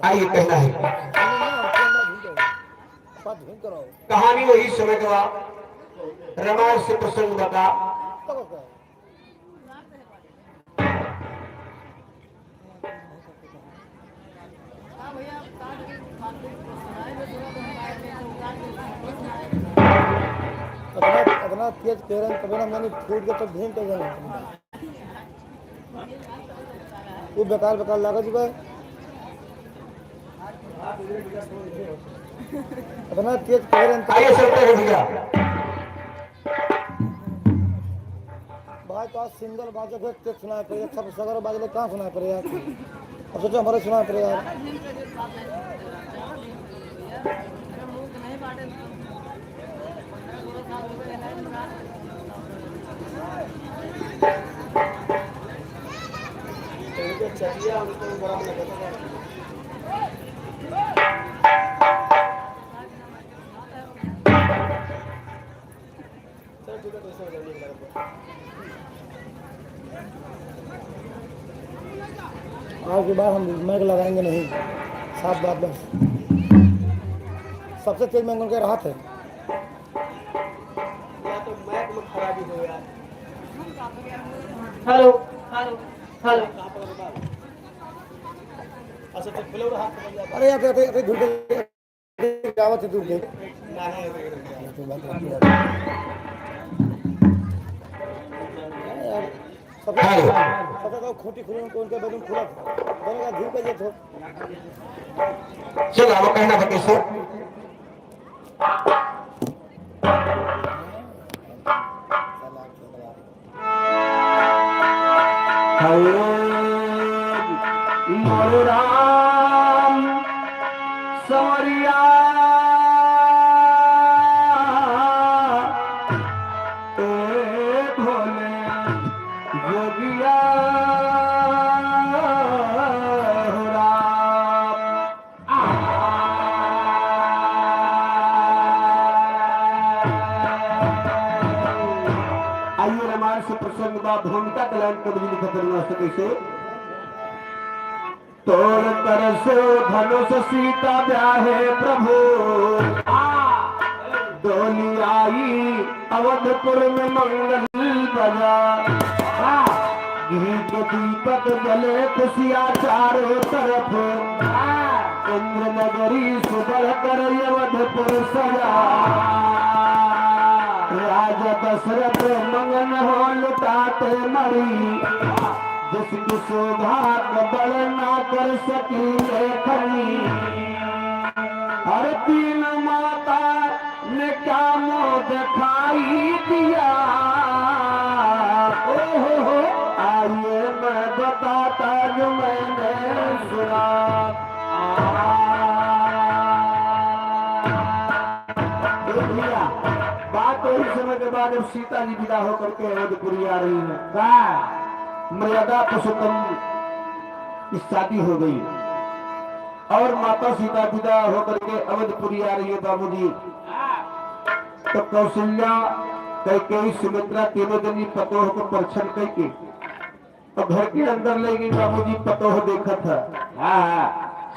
आइए कहना है कहानी वही समय का रामायण से प्रसंग बता। अपना तेज कह रहे हैं तभी ना मैंने फूट के तो भीम कर देना वो बेकार बेकार लगा चुका है अपना तेज कह रहे हैं आइए चलते हैं भैया। भाई तो आज सिंगल बाजे फिर तेज सुनाया पड़ेगा सब सगर बाजे लोग कहाँ सुनाया पड़ेगा अब सोचो हमारे सुनाया पड़ेगा यार आज के बाद हम मैग लगाएंगे नहीं साफ बात बस सबसे तेज मैंग उनके राहत है या तो मैक में खराबी हो यार। हेलो हेलो हेलो अच्छा तो खुले रहा अरे यार अरे धूल के गावत है धूल के यार सबसे तो खोटी खुली उनको उनके बेडरूम खुला दोनों का धूल के जो चलो अब कहना बता सो मोर राम सवरिया ए भोले जोगिया हो राम। आइए रामायण से प्रसंग बा भूमिका कल्याण कवि लिखत रहुआ सके से तोड़ कर सो धनुष सीता ब्याहे प्रभु डोली आई अवधपुर में मंगल बजा घी के दीपक जले खुशियां चारों तरफ इंद्र नगरी सुबह कर अवधपुर सजा राजा दशरथ मंगन हो लुटाते मरी जिसकी सौभाग्य बल ना कर सकी लेखनी हर तीन माता ने क्या मोह दिखाई दिया ओहो आइए मैं बताता जो मैंने सुना बात तो इस समय के बाद अब सीता जी विदा होकर के अवधपुरी आ रही है मर्यादा पुरुषोत्तम की शादी हो गई और माता सीता विदा होकर के अवधपुरी आ रही है बाबूजी। तो कौशल्या कैकेयी सुमित्रा तीनों जनी पतोह को परीक्षण करके तो घर के अंदर ले गई बाबूजी पतोह देखा था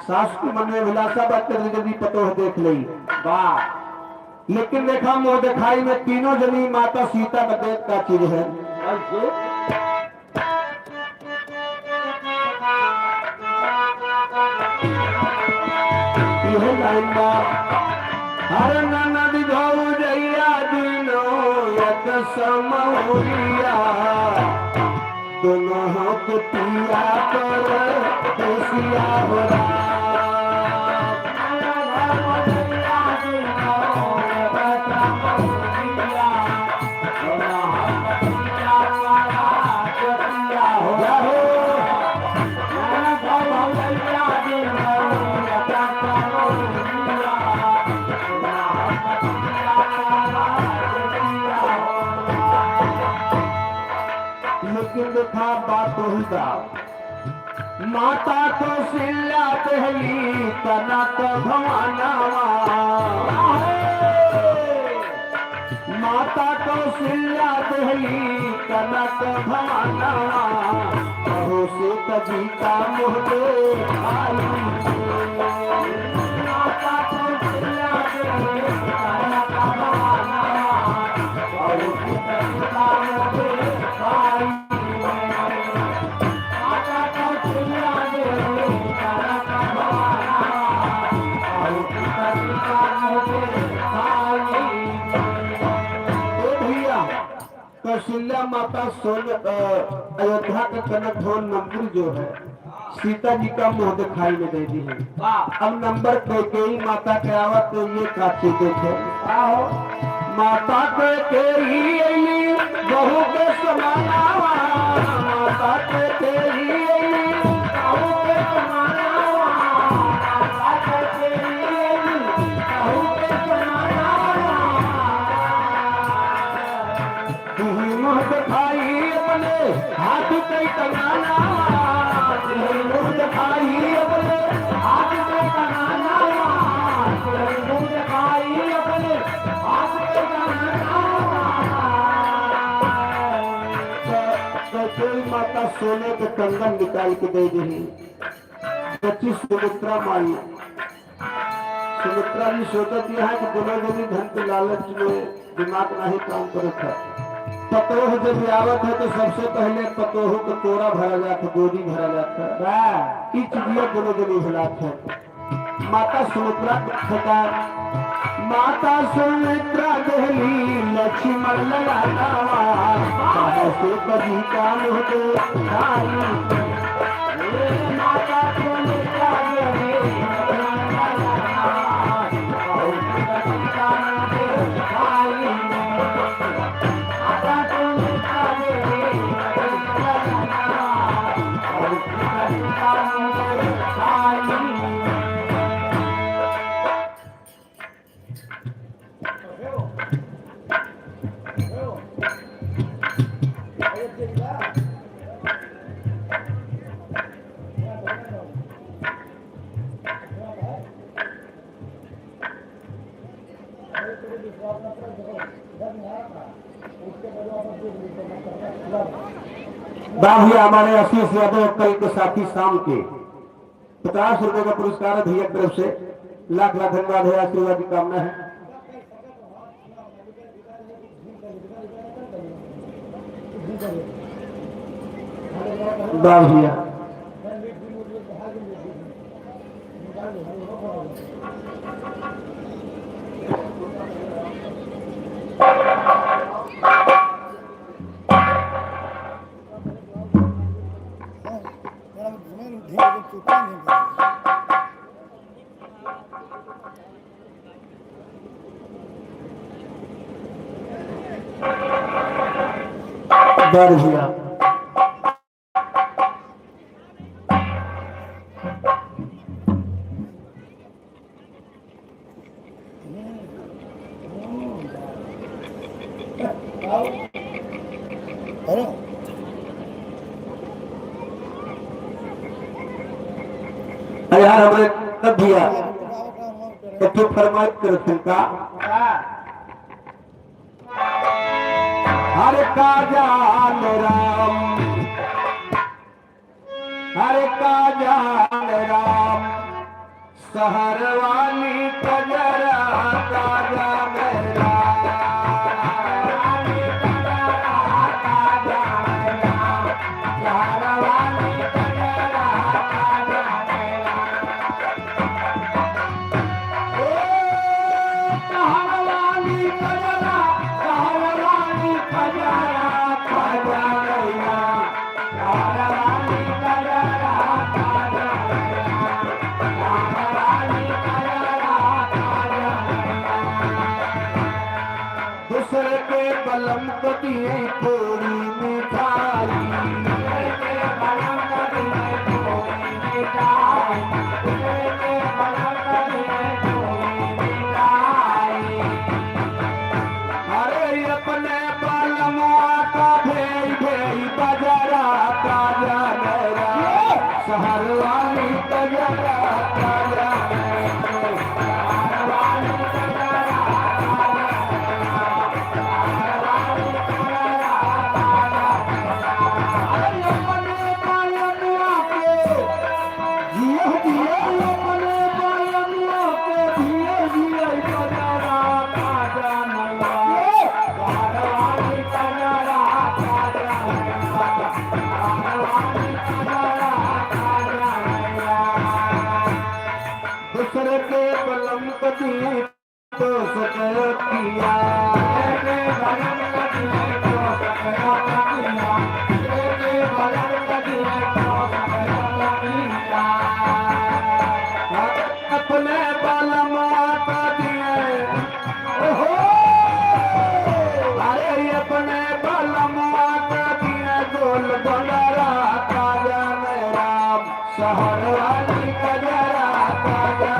सास के मन में विलासा बात कर जनी पतोह देख ली वाह लेकिन देखा मोह दिखाई में तीनों जनी माता सीता का देख का चीज है हर ननद धो जैया दिनो यत समौरिया दोनों हाथ पिया कर देसिया हो था बात होगा माता को सिल्ला पहली कनक भवानावा माता को सिल्ला पहली कनक भवानावा से कभी का मुँह आई माता अयोध्या का कनक भवन मंदिर जो है सीता जी का मुंह दिखाई में दे दी है। अब नंबर कैकेयी माता के आवत तो ये काची देखे माता कैकेयी बहू के समानावा माता कैकेयी बहू के समानावा माता कैकेयी बहू के समानावा मुंह दिखाई अपने हाथ कई तगाना मुंह दिखाई अपने हाथ कई तगाना मुंह दिखाई अपने हाथ कई तगाना कोई माता सोने के कंगन निकाल के दे दी बच्ची सुमित्रा माई सुमित्रा जी सोचती है कि दोनों जनी धन के लालच में दिमाग नहीं काम करे था पतोह जब आवत है तो सबसे पहले पतोह को तोड़ा भरा जाता गोदी भरा जाता इच दिया दोनों जनी हिलात है माता सुमित्रा माता सुमित्रा दहली लक्ष्मण लगाना से कभी काम होते माता सुमित्रा दहली बाबू हमारे आशीष यादव कल के साथी शाम के 50 रुपए का पुरस्कार है भैया तरफ से लाख लाख धन्यवाद है आशीर्वाद की कामना है बाबू भैया भैया यार हमारे तब भैया तो फरमाइश करते का हर का जान राम हर का जान राम सहर वाली कजरा का जान राम सहर वाली कजरा का जान दूसरे के बलम को दिए थोड़ी मिठाई दूसरे के बलम को दिए थोड़ी मिठाई दूसरे के बलम को दिए थोड़ी मिठाई अरे अपने बलमुआ का भेई भेई बजरा का जानरा शहर वाली कजरा का दूसरे के बलम कदी तो सकतिया के बलम कदी तो अपने बालमा का दिए ओहो अरे अपने बालमा का दिए गोल बंगारा ताजा राम शहर वाली कजरा ताजा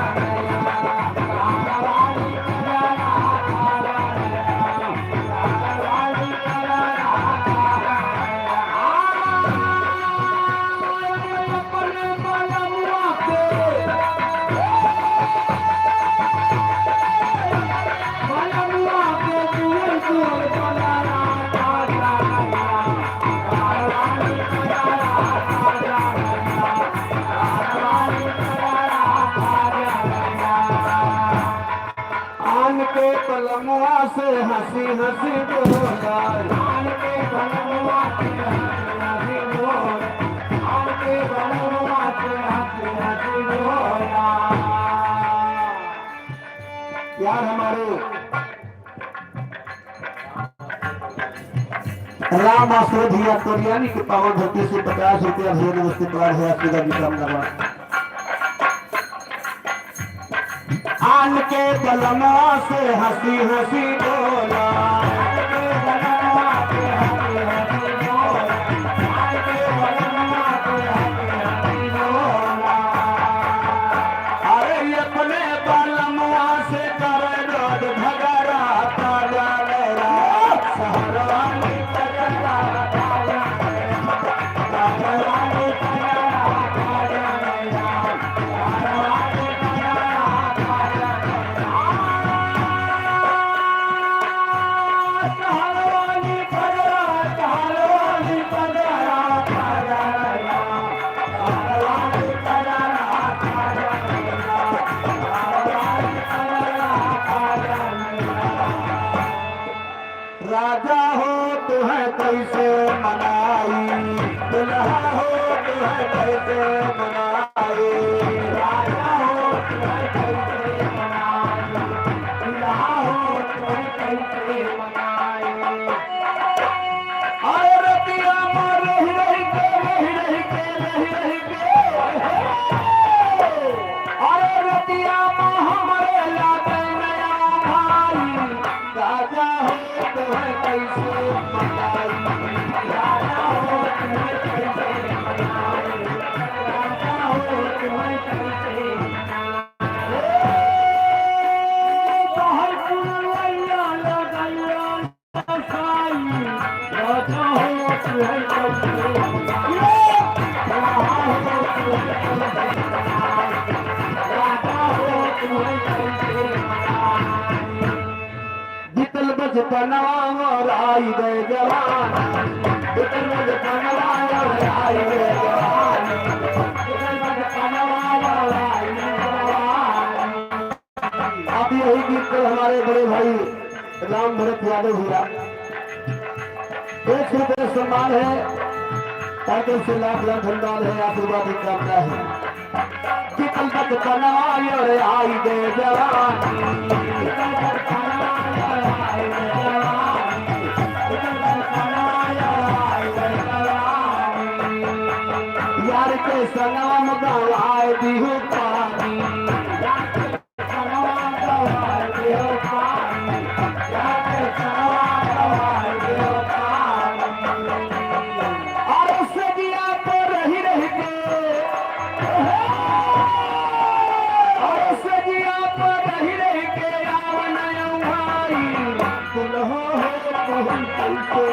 के पलमुआ से हंसी हंसी बोला आन के पलमुआ से हंसी हंसी बोला आन के पलमुआ से हंसी हंसी बोला यार हमारे राम आश्रधिया कोरियानी के पावन धरती से 50 रुपया भेज उसके द्वारा है आपका विक्रम करवा आन के बलमा से हंसी हंसी बोला आन के बलमा से हंसी हंसी बोला आन के बलमा से हंसी हंसी बोला अरे अपने बलमा से करे रोज झगड़ा ताजा मेरा शहर वाली कजरा ताजा मेरा शहर वाली कजरा ताजा मेरा शहर वाली राजा हो तो है कैसे मनाई दुल्हा हो तो है कैसे मनाई राजा हो तो है कैसे मनाई दुल्हा हो तो है कैसे मनाई अरे रतिया मार रही रही के अरे रतिया माँ हमारे लागे नया भाई राजा हो तो है कैसे मनाई राजा हो तो है कैसे मनाई राजा हो तो है कैसे बाहर पुरवैया लगैया साई राजा हो तो है कैसे मनाई राजा हो तो है कैसे मनाई राजा हो तो है कैसे मनाई जितल बचपनवा और आई गए जवान जितल बचपनवा और आई गए जवान जितल बचपनवा और आई गए जवान अब यही गीत को हमारे बड़े भाई राम भरत यादव भैया 1 रुपये सम्मान है टाइटल से लाख लाख धन्यवाद है आशीर्वाद की कामना है जितल बचपनवा और आई गए जवान जितल बचपनवा यार के सलाम गवाए दिहो पानी यार के सलाम गवाए दिहो पानी यार के सलाम गवाए दिहो पानी और सदिया तो रही रही के और सदिया तो रही रही के आवन भाई दुल्हो हो तो हम कैसे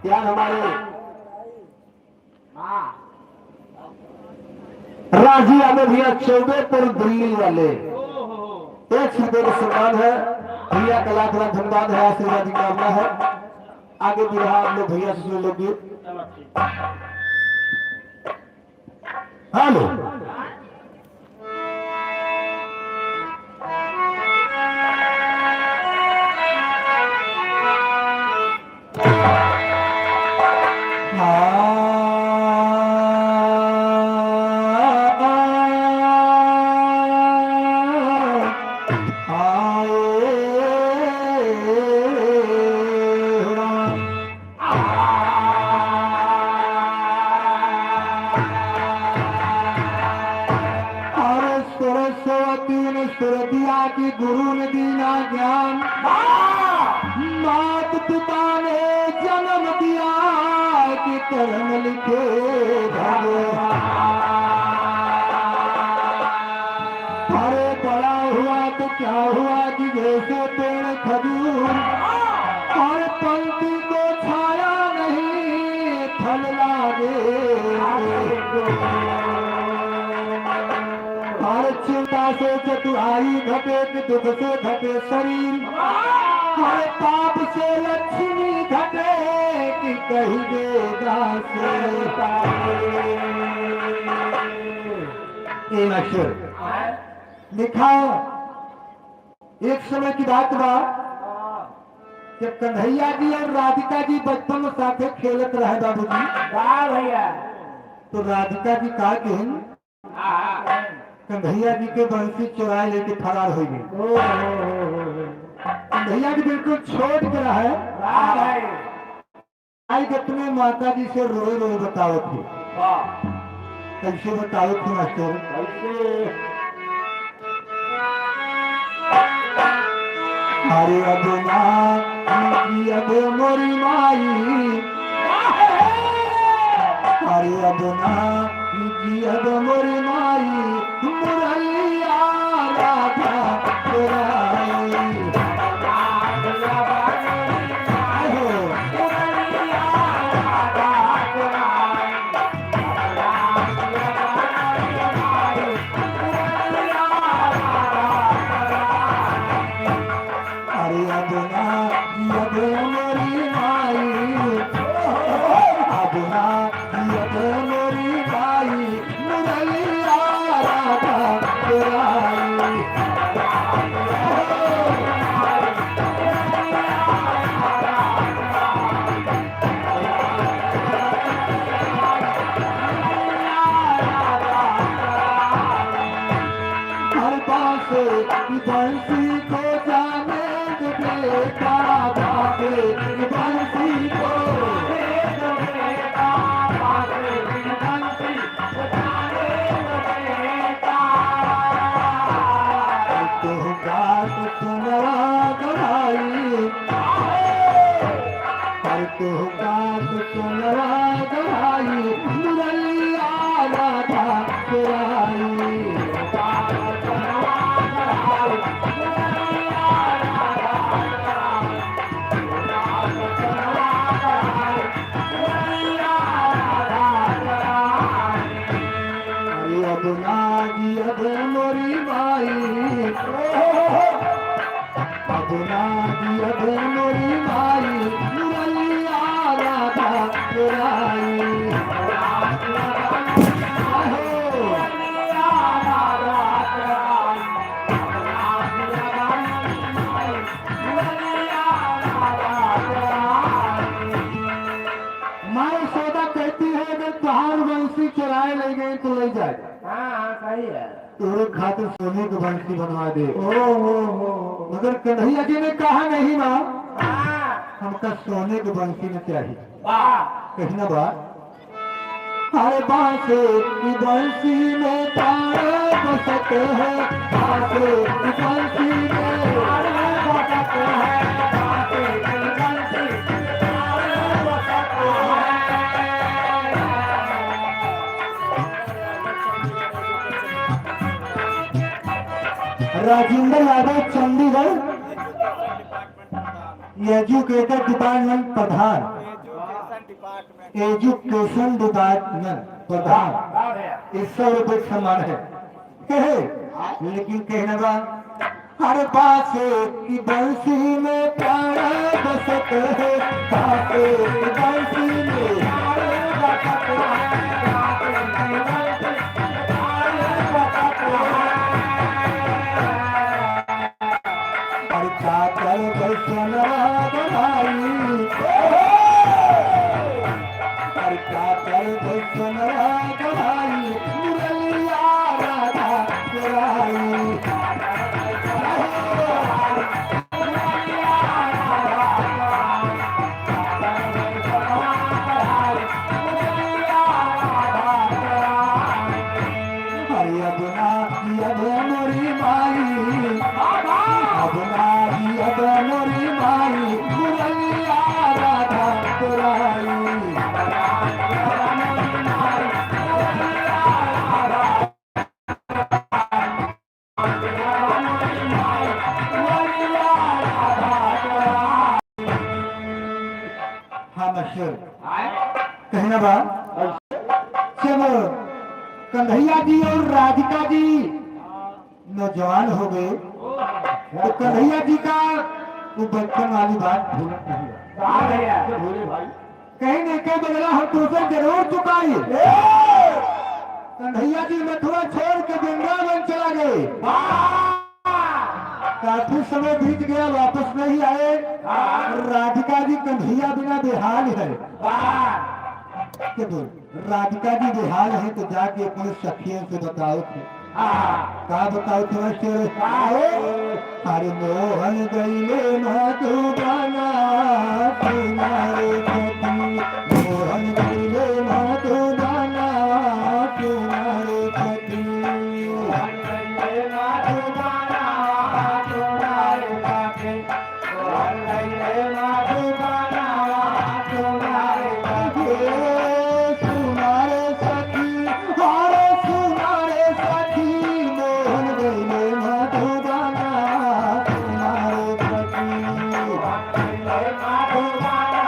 यार हमारे राजी यादव भैया 14 दिल्ली वाले 1 रुपये का सम्मान है भैया का लाख लाख धन्यवाद है आशीर्वाद की कामना है आगे भी रहा आप लोग भैया से सुन लोगे हेलो कर्म लिखे भगवान। अरे बड़ा हुआ तो क्या हुआ कि जैसे पेड़ खजूर, और पंक्ति को छाया नहीं फल लागे। और चिंता से चतुराई घटे कि दुख से घटे शरीर, और पाप से लक्ष्मी घटे कि कही देगा से तीन अक्षर लिखा। एक समय की बात बा जब कन्हैया जी और राधिका जी बचपन में साथे खेलत रहे बाबूजी। भैया तो राधिका जी कहा कि कन्हैया जी के बंसी चुराए लेके फरार हो गए। कन्हैया जी बिल्कुल छोड़ के रहे। आई अपने माता जी से रोए रोए बताओ थे। कैसे बताओ थे मास्टर? अरे अब ना अब मोरी माई, अरे अब ना अब मोरी माई, मुरैया राधा तेराई। बंसी को जाने दे बेटा, बंसी को मोरी माई, मोरी माई, मुरैया राधा तेराई। माँ सौदा कहती है अगर तुहार बंसी चुराए ले गए तो ले जाए। सही है, तेरे खातिर सोने की बंसी बनवा दे। मगर कन्हैया जी ने कहा नहीं माँ, हमका सोने की बंसी में चाहिए। कहना बात, अरे बांसे की बंसी में तारे बसते हैं, बांसे की बंसी में तारे बसते हैं, बांसे की बंसी में तारे बसते हैं। राजेंद्र यादव चंडीगढ़ एजुकेटर डिपार्टमेंट प्रधान, एजुकेशन डिपार्टमेंट प्रधान। 100 रुपये सम्मान है। लेकिन कहने का हर बासे की बंसी में प्यारा बसत है, बासे की बंसी में प्यारा बसत है, बासे की बंसी में प्यारा बसत है। हर चाकर बसना बनाई, हर चाकर बसना बनाई, मुरैया राधा तेराई। मोरी माई, मुरैया राधा तेराई। हाँ मशहूर कहना बा जब कन्हैया जी और राधिका जी नौजवान हो गए तो कन्हैया जी का वो बचपन वाली बात भूलत नहीं है। भूले भाई कहीं न कहीं बदला हम तुझसे जरूर चुकाई। कन्हैया जी मथुरा छोड़ के वृंदावन चला गए। काफी समय बीत गया वापस नहीं आए। राधिका जी कन्हैया बिना बेहाल है। राधिका जी बेहाल है तो जाके अपने सखियों से बताओ थे का बताओ तुम्हें अरे मोहन गईले मधुबाना तुम्हारे सखी मोहन गईले मधुबाना तुम्हारे सखी मोहन गईले मधुबाना तुम्हारे सखी मोहन गईले मधुबाना तुम्हारे सखी सुनारे सखी हरे सुनारे सखी मोहन गईले मधुबाना तुम्हारे सखी मोहन गईले मधुबाना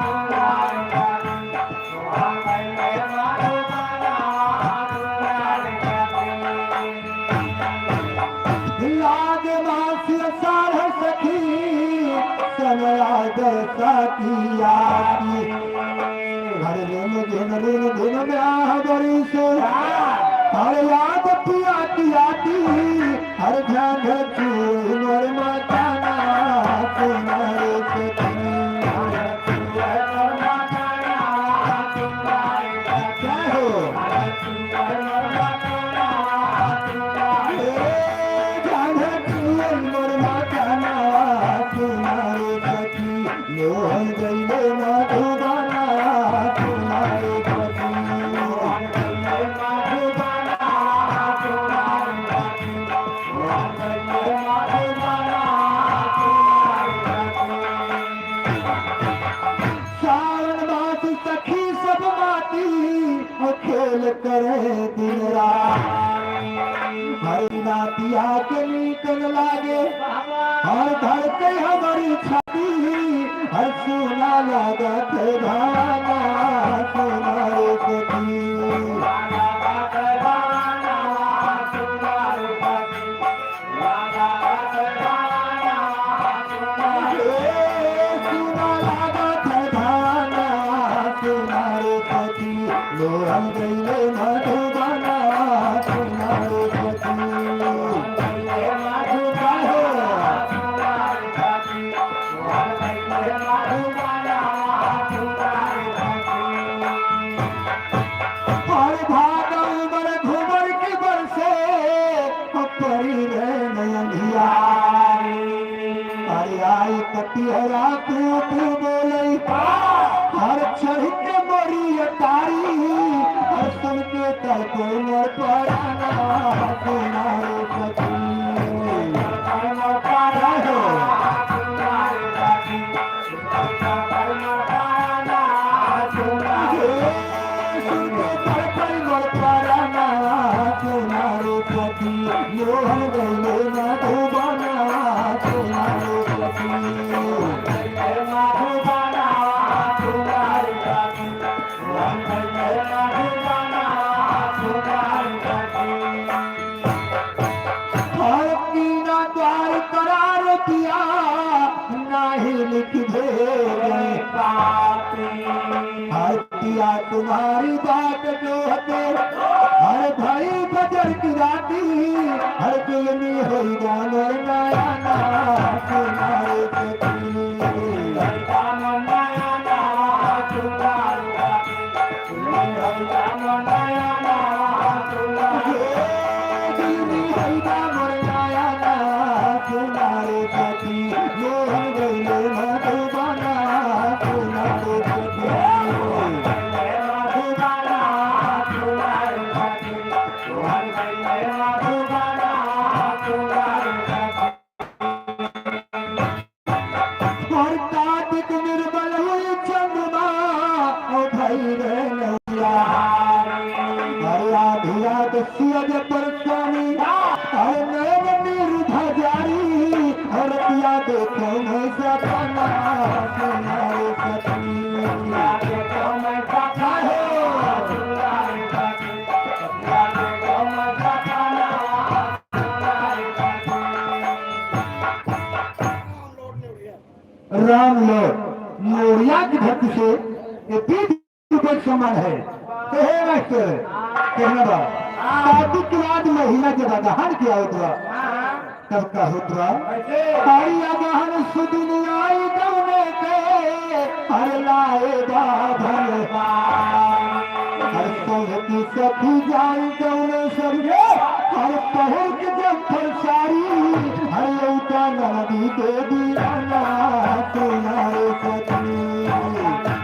तुम्हारे सखी मोहन गईले मधुबाना तुम्हारे सखी लाग मास सार सखी समयाद सखिया हर दिन ब्याह बड़ी से हर याद पिया आती हर ध्यान मोर मचाना तुम्हारे सखी क्या हो मोर मचाना तुम्हारे सखी मोहन गईले मधुबाना तुम्हारे सखी मोहन गईले मधुबाना तुम्हारे सखी मोहन गईले मधुबाना तुम्हारे सखी सावन मास सखी सब माती और खेल करे दिन रात हरी नातिया के नीकन लागे हर धर के हमारी छाती हर सुना लागत भाना तुम्हारे सखी सुना लागत भाना तुम्हारे सखी मोहन गईले मधुबाना तुम्हारे सखी और भागल बर घूमर की बरसे परी नयनिया अरे आई कटिहरा तू बोले हर चढ़ के मोरी अटारी हर सुन के तर को मोर पराना तुम्हारे सखी मोहन गईले मधुबाना तुम्हारे सखी मधुबाना तुम्हारे सखी मोहन गईले मधुबाना तुम्हारे सखी हर कीना द्वार करार किया नाही लिख भेजे हर किया तुम्हारी बात जो हते हर भाई बजर की राती हर दिलनी होई गानो नयाना तुम्हारे सखी गानो नयाना तुम्हारे सखी गानो नयाना तुम्हारे दिलनी होई गानो नयाना तुम्हारे सखी मोहन गईले मधुबाना तुम्हारे सखी मधुबाना तुम्हारे सखी मोहन गईले मधुबाना तुम्हारे सखी और कार्तिक निर्मल हुई चंद्रमा ओ भाई रे नैया हर आधिया दसिया परेशानी हर राम लोरिया की धरती से ये 20 रुपये समान है। तो हे मास्टर कहना बा शादी के बाद महीना के बाद दहन किया होता तब का होता हरी दहन सुदिन आई गौने के हर लाए बाधन हर संग की सखी जाई गौने सरिये हर पहर के जब फरसारी हर लौटा नदी के दीवाना तुम्हारे सखी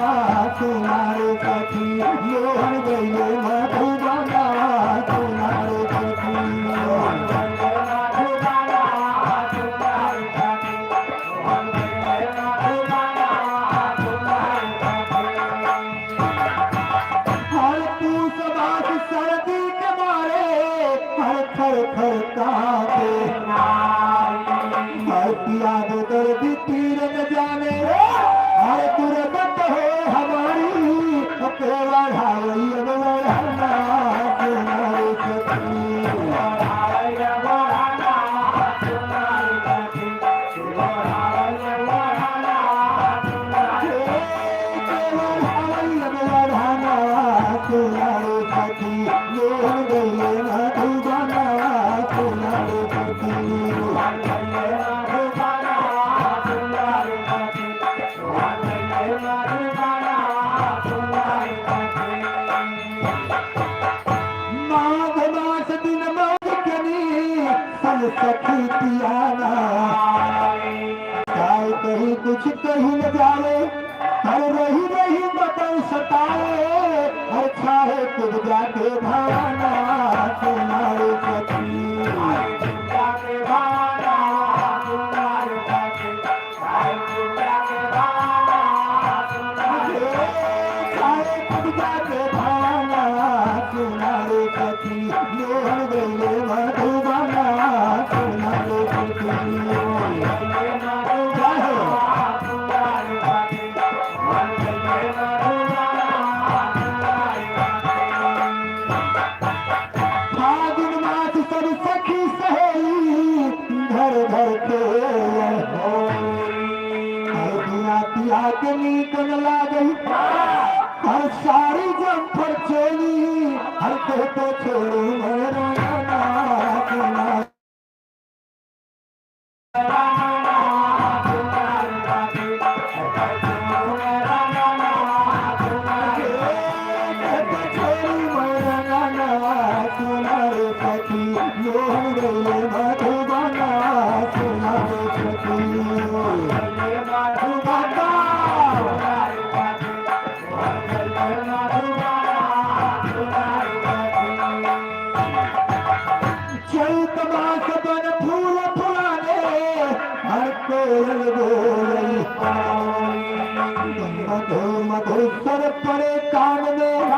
तुम्हारे सखी लोहन गईले मधुबाना तुम्हारे सखी हर पूस बात सर्दी के मारे हर थर थर कांपे हर पिया दो दर्द तीर न जाने हर दुर्गत हो हमारी केवल हाई बढ़ाना तुम्हारे सखी तुम्हारे सखी लोहन गईले मधुबाना तुम्हारे सखी माघ मास दिन माघ कनी सन सखी पियाना चाहे कहीं कुछ कहीं न जाए हर रही रही बतन सताए हर चाहे खुद जाके भाना तुम्हारे सखी चाहे खुद जाके भाना तुम्हारे सखी लोहन गईले मधुबाना तुम्हारे सखी फागुन मास सब सखी सहेली घर घर के हर दिया पिया के नीक न लागई हर सारी जम्फर चोली हर कहते छोड़ू मेरा तुम्हारे सखी लोहन गईले मधुबाना तुम्हारे सखी चैत मास बन फूल फुलाने हर कोयल बोलई मधु मधु सर पड़े कान में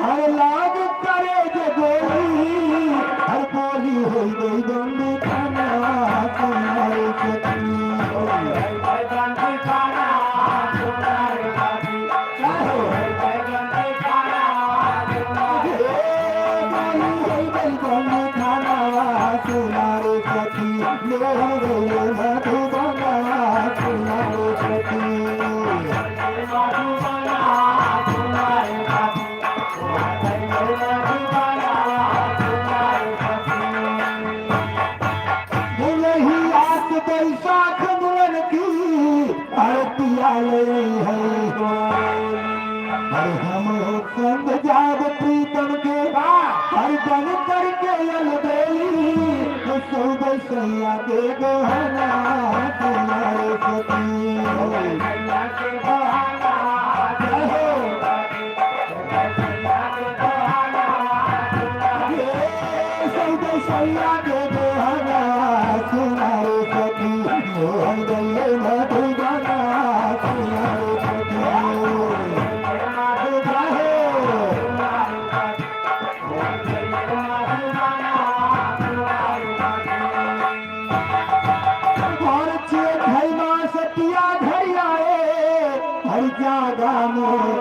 हर लाग करे जगोली हर बोली हो गई बंदी खाना तुम्हारे सखी तुम्हारे सखी लोहन गईले मधुबाना तुम्हारे सखी दुलही आस बैसाख मुरन की पिया ले है हर हम संग जाब प्रीतम के हर बन करके अलबेली सौ बैसैया के गहना तुम्हारे सखी सौ बैसैया के गहना तुम्हारे सखी मोहन गईले मधुबाना तुम्हारे सखी और चेत है मां सतिया घर आए हर जागा मोर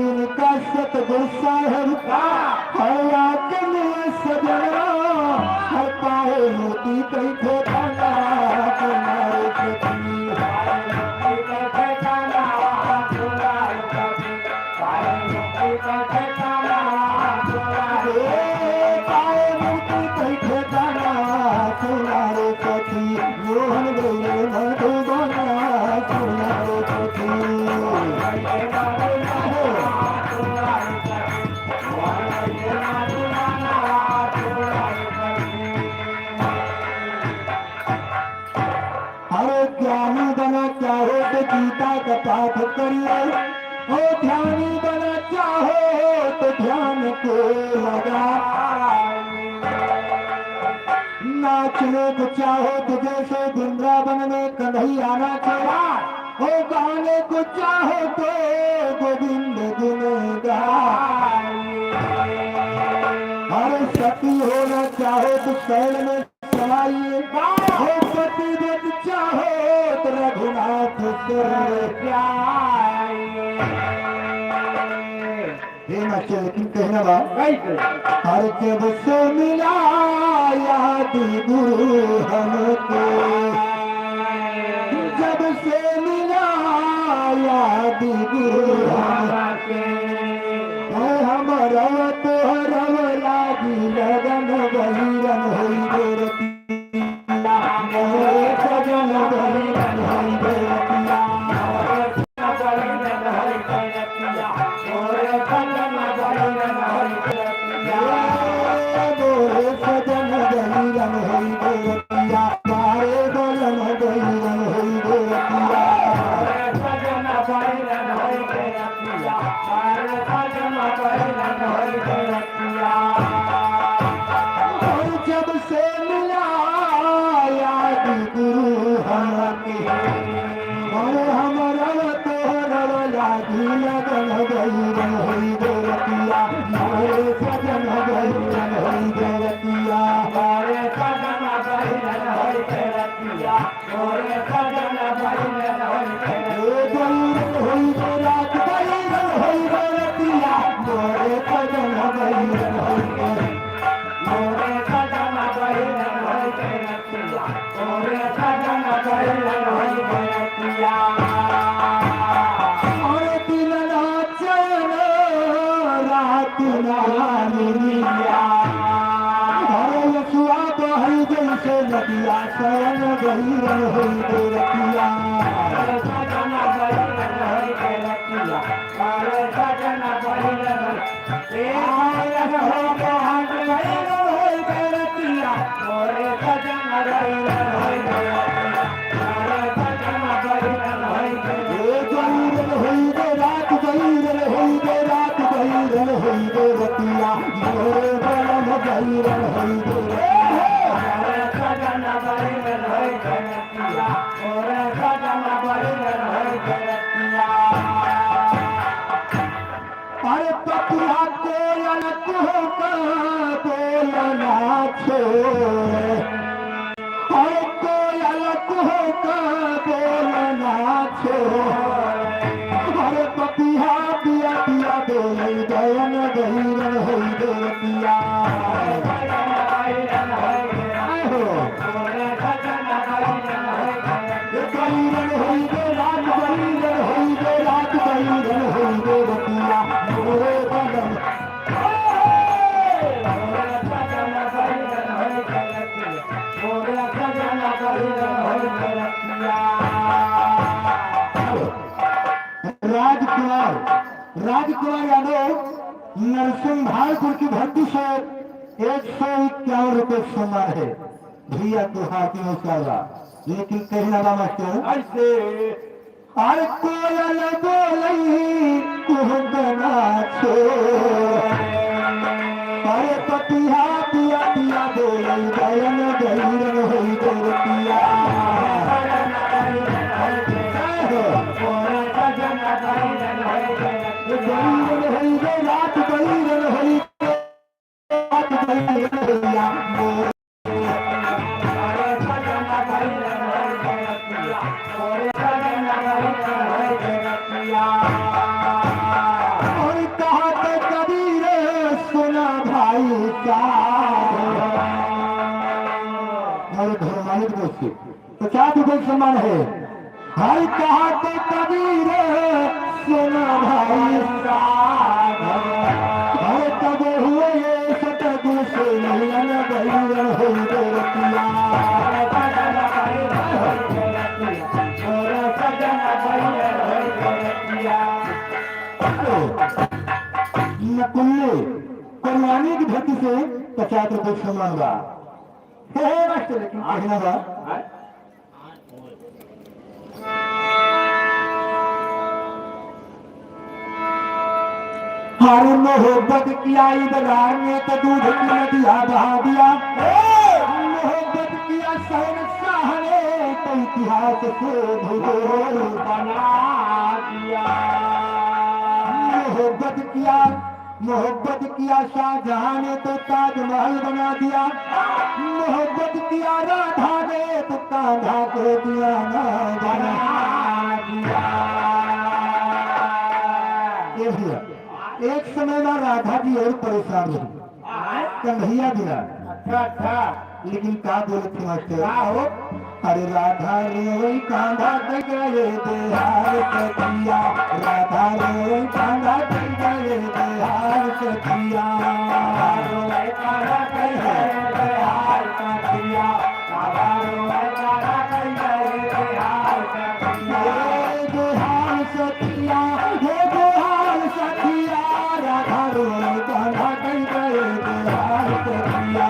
जिनका सतगुरु साहब हर आकम सजना हर पाए मोती कई ठेकाना तुम्हारे सखी पाए मोती कई ठेकाना तुम्हारे सखी मोहन गए मधुबना तुम्हारे सखी हरे ज्ञानी बना चाहो तो गीता का पाठ करिए हो ध्यानी बना चाहो तो ध्यान को लगा नाचने को चाहो तो जैसे वृंदावन में कन्हैया नाचे हो गाने को चाहो तो गोविंद गुण गाए हरे सती होना चाहो तो शैल में समाइए हो पतिव्रत चाहो तो रघुनाथ लेकिन कहना बा हर जब से मिला याद गुरु हमको जब से मिला याद गुरु हमारा तो हरव लागी लगन बहिरन होई गोरती सजन बहिरन होई गोरतिया सजन बहिरन होई गोरतिया मारे बलन बहिरन होई गोरतिया सजन बहिरन होई गोरतिया मारे सजन बहिरन होई गोरतिया और जब से मिला याद गुरु हमके और हमारा तो लागी लगन बहिरन होई गोरतिया मारे सजन बहिरन होई गोरतिया मारे सजन बहिरन होई गोरतिया मारे सजन बहिरन होई रात बहिरन होई गोरतिया मारे सजन बहिरन होई मोरे सजन बहिरन होई गोरतिया मोरे सजन बहिरन होई गोरतिया और दिन नाचन रात नामिया हरे यशुआ बहल जैसे नदिया शरण बहिरन होई गोरतिया सजन बहिरन होई गोरतिया मारे सजन बहिरन हो हाथ बहिरन होई गोरतिया मोरे सजन बहिरन होई गोरतिया मारे सजन बहिरन होई गोरतिया होई गो रात बहिरन होई गो रात बहिरन होई गोरतिया मोरे बलम बहिरन होई गोरतिया मारे सजन बहिरन होई गोरतिया मोरे सजन बहिरन होई गोरतिया अरे पतिया कोयल को बोलना छोड़े अरे कोयल को बोलना छोड़े अरे पतिया पिया पिया बोल गयन बहिरन होई गोरतिया बहिरन होई गो रात बहिरन होई गो रात बहिरन होई गोरतिया मोरे बलम राजकुमार राजकुमार यादव नरसिंहपुर की भर्ती से 151 रुपये सोना है भैया तो हाथी में लेकिन कहना बा मास्टर ऐसे हर कोयल बोलई कुहना छो अरे पतिया पिया पिया बोलई गयन बहिरन होई गोरतिया बहिरन होई गो रात बहिरन होई रात बहिरन होइया और के समान है। हर कहा तो कबीर सुना भाई हर कब हुए ये सतगुरु से मिलन भैया हो रतिया नकुल्ले कुर्बानी की धरती से 50 रुपये समान हुआ लेकिन कहना बा हर मोहब्बत किया इधर में तो दूध की नदिया बहा दिया मोहब्बत किया शहनशाह ने तो इतिहास से भूगोल बना दिया मोहब्बत किया शाहजहां ने तो ताजमहल बना दिया मोहब्बत किया राधा ने तो कान्हा को दिया ना बना दिया। ये भी है। एक समय में राधा जी और परेशान हुई कन्हैया बिना अच्छा लेकिन क्या बोले थे मास्टर हो अरे राधा रे कांधा गए बिहार सखिया राधा रे कांधा गए बिहार सखिया कांधा गए बिहार सखिया राधा रे कांधा गए बिहार सखिया बिहार सखिया हे बिहार सखिया राधा रे कांधा गए बिहार सखिया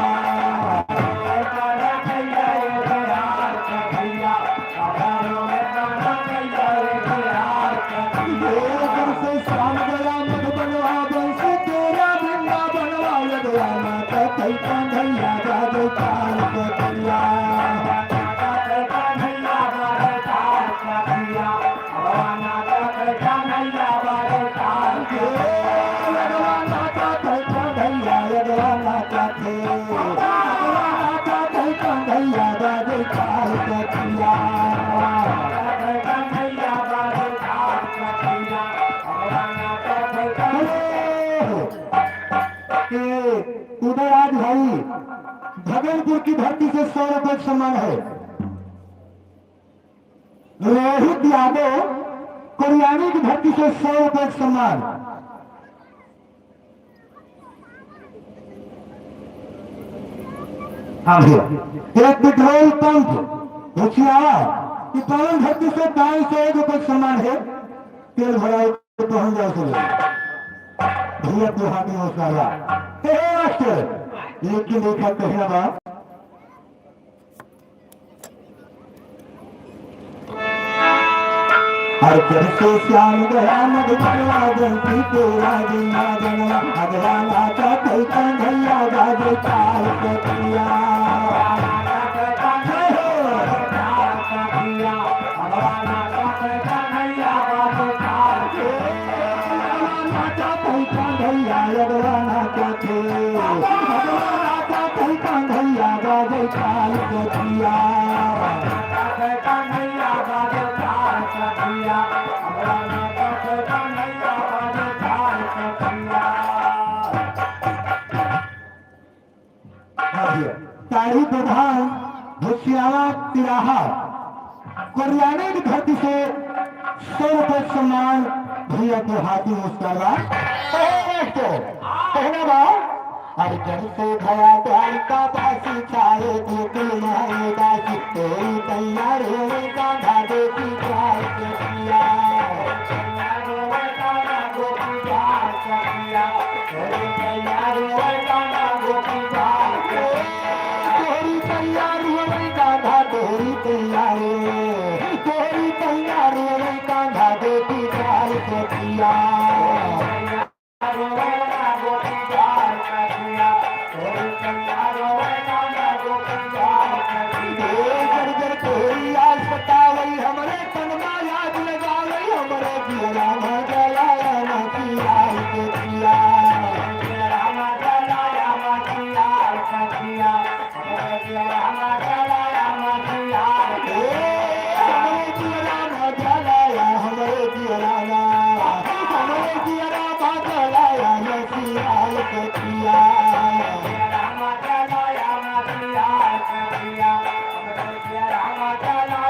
उदयराज भाई भगलपुर की धरती से 100 रुपये सम्मान है। रोहित यादव कुरियानी की धरती से 100 रुपये सम्मान। हाँ भैया एक पेट्रोल पंप होशियारा की पालन धरती से 250 रुपये सम्मान है। तेल भरा तो हम जा भैया तो हाथ में होशियारा लेकिन देखा कहना बात हर जब से श्याम गया मधुबनवा जलती तेरा जिंदा बनवा अगला नाचा कई कन्हैया गाजे चाल सखिया तारी प्रधान भुसियावा तिराहा कुरियाने की धरती से 100 रुपये सम्मान भैया के हाथी मुस्कारा कहना बा हर जन से भया द्वार का बासी छाए गोकुल माए दासी तेरी तैयार होने का धागे की चाल सखिया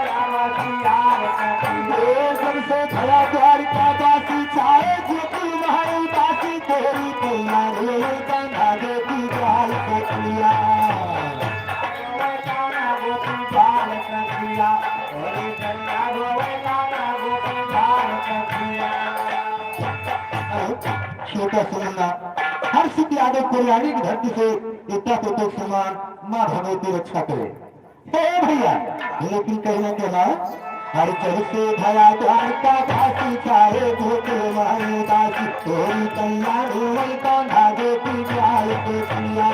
Rama तेरी तैयार हुए कान्हा गोपी जाल कटिया छोटा सुनना हर सिद्ध यादव कल्याणी की धरती से इतना तो सम्मान माँ भगवती रक्षा करे हे भैया लेकिन कहना के बाद हर चल से भया द्वार का दासी चाहे धोखे माने दासी तोरी कल्याण हुई कान्हा गोपी जाल कटिया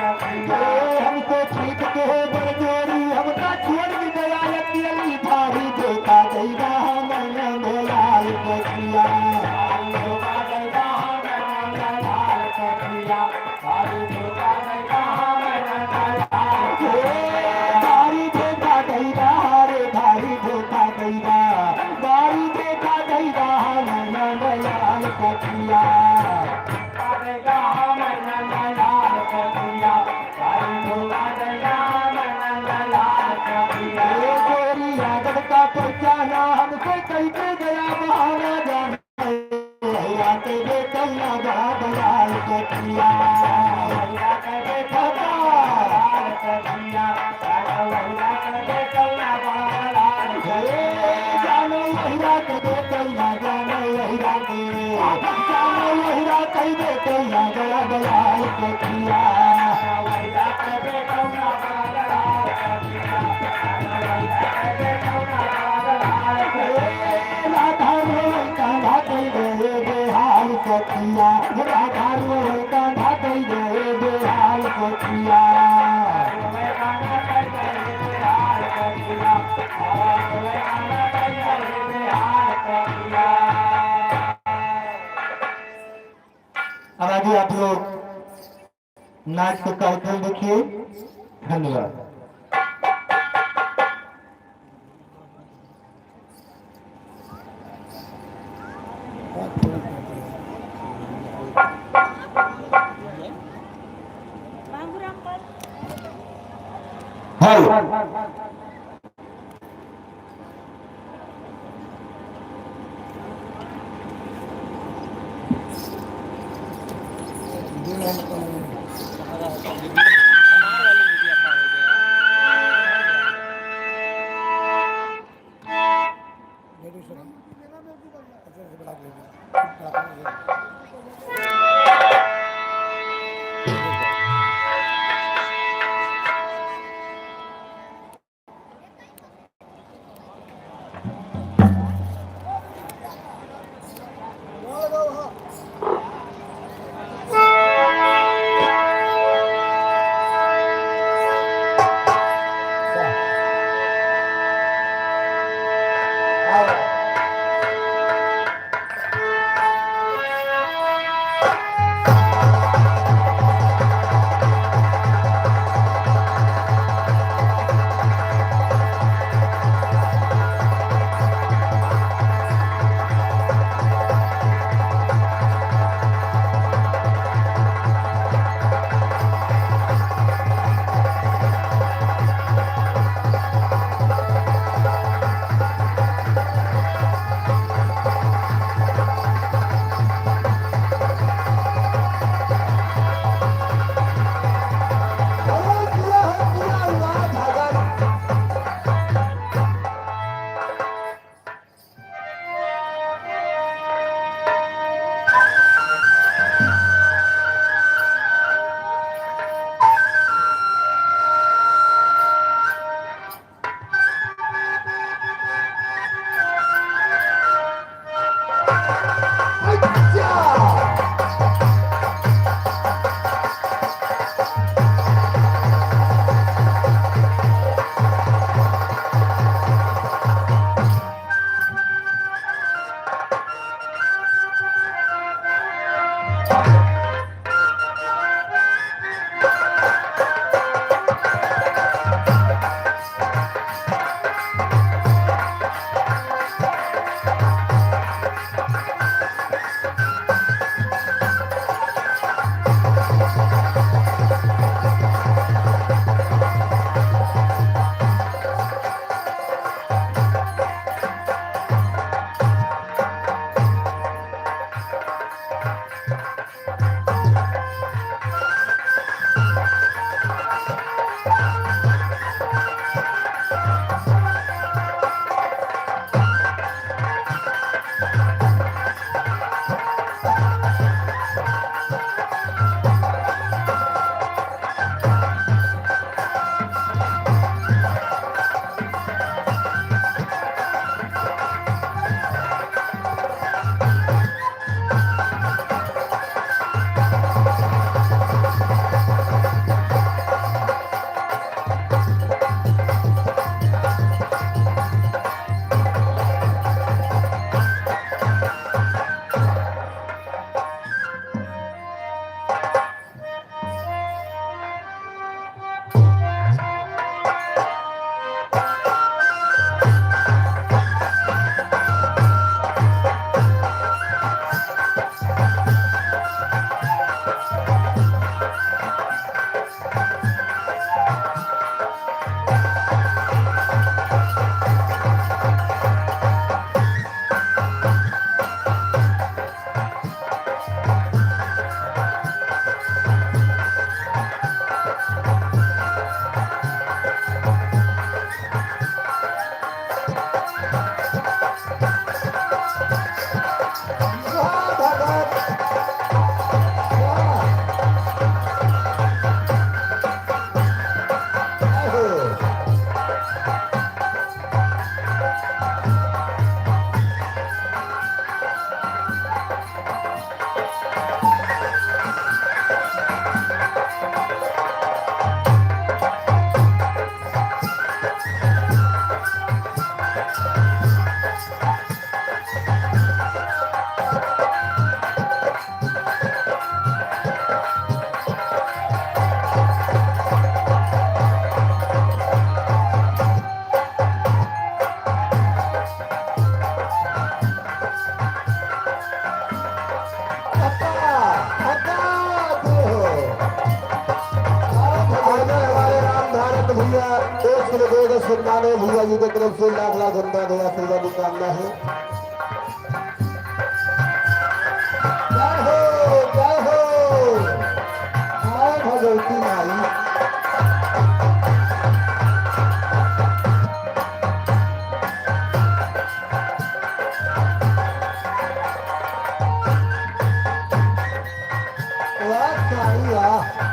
हमको ठीक के बरजोरी हमका छोड़ भी गया अकेली भारी देखा गईगा मैंने मोलाल कटिया भारी देखा गईगा रे भारी देखा गईगा भारी देखा गईगा मैंने मोलाल कटिया जाना हमसे कैसे गया बहाना जाना तेरे कन्या बड़ा बलाल कटिया जानो वहीरा कदे कन्या जानो वहीरा जानो वहीरा कैदे कन्या बड़ा बलाल कटिया राधा रोए कान्हा कई गए बेहाल कटिया राधा रोए कान्हा कई गए बेहाल कटिया अब आगे आप लोग नाच का कार्यक्रम देखिए धन्यवाद एक से दो सम्मान है भैया जी की तरफ से लाख लाख धन्यवाद है आशीर्वाद की कामना है जय हो जय हो जय भगवती माई वाह साई वाह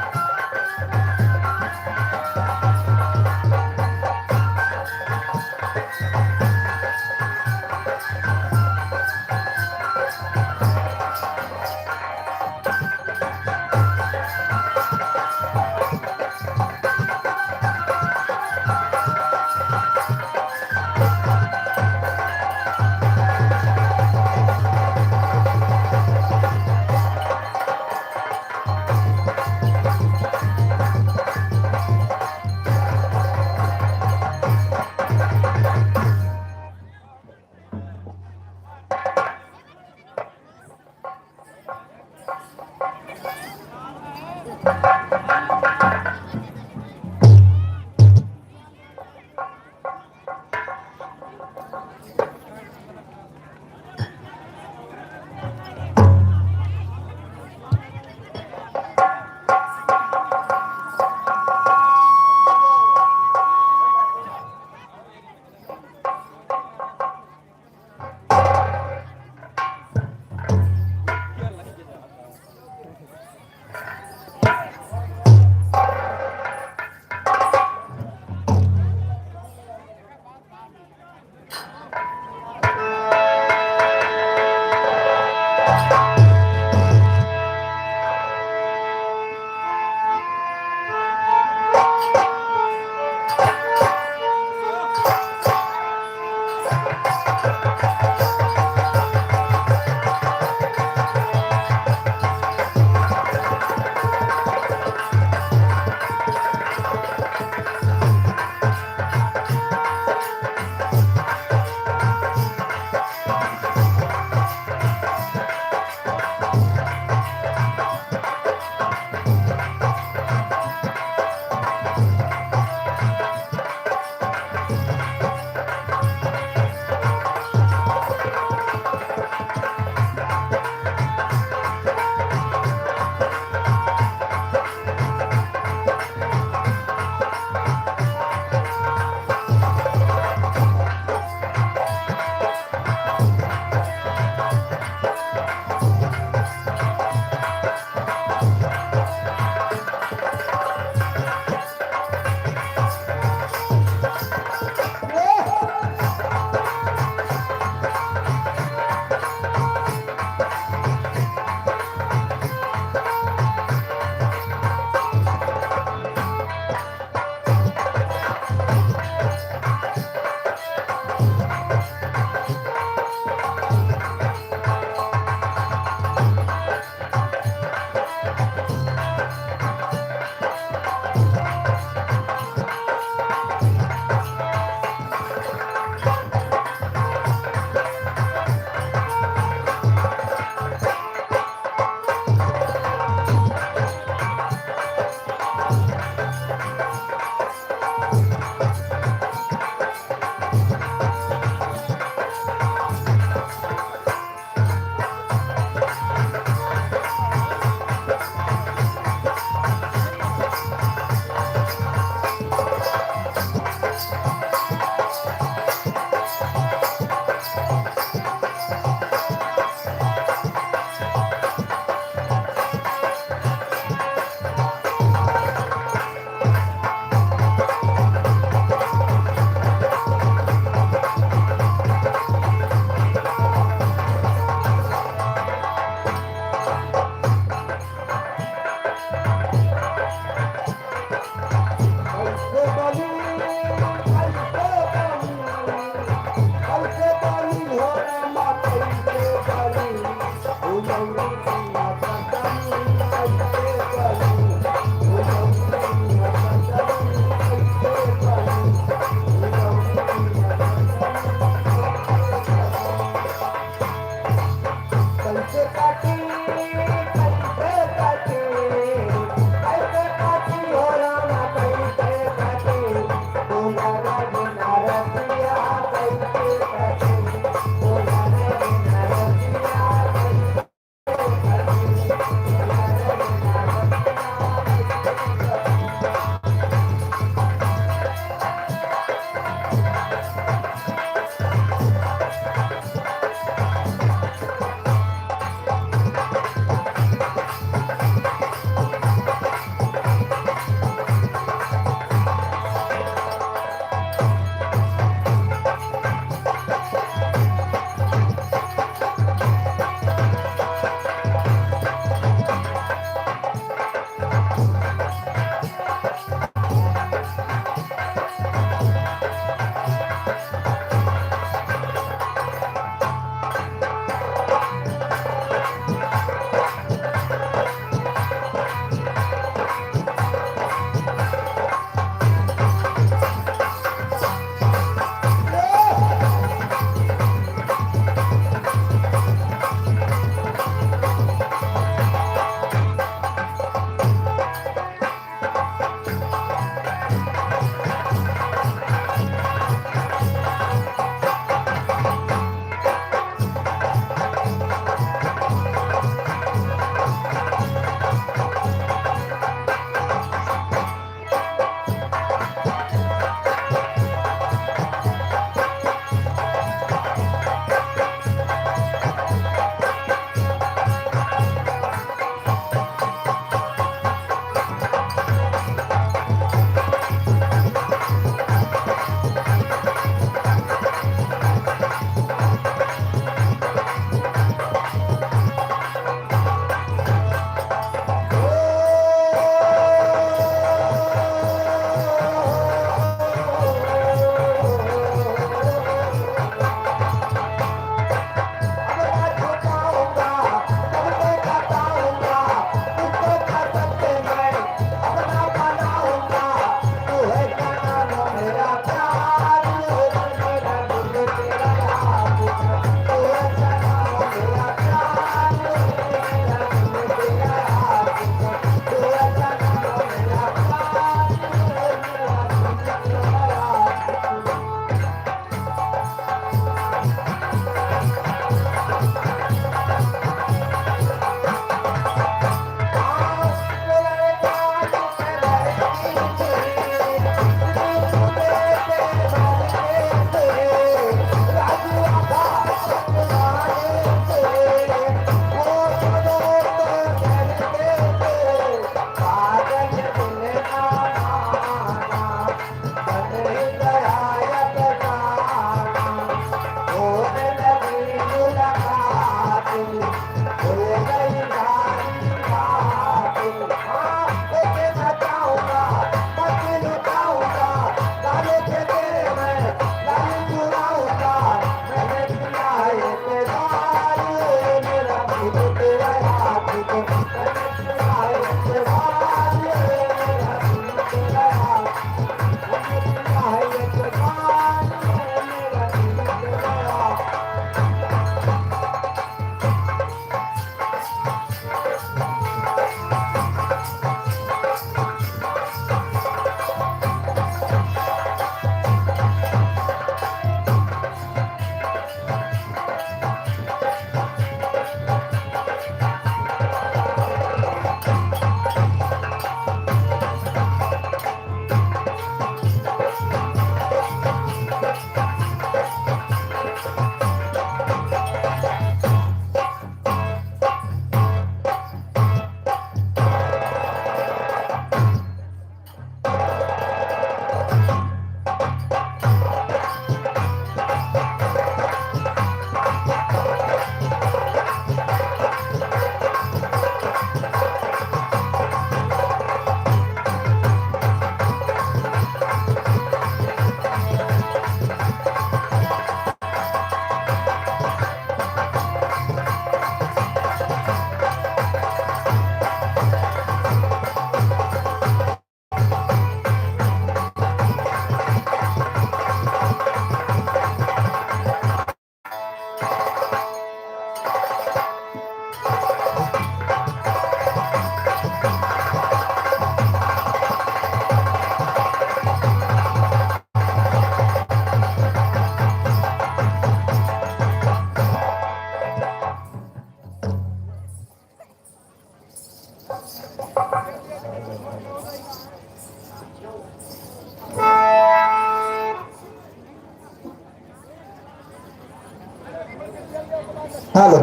हेलो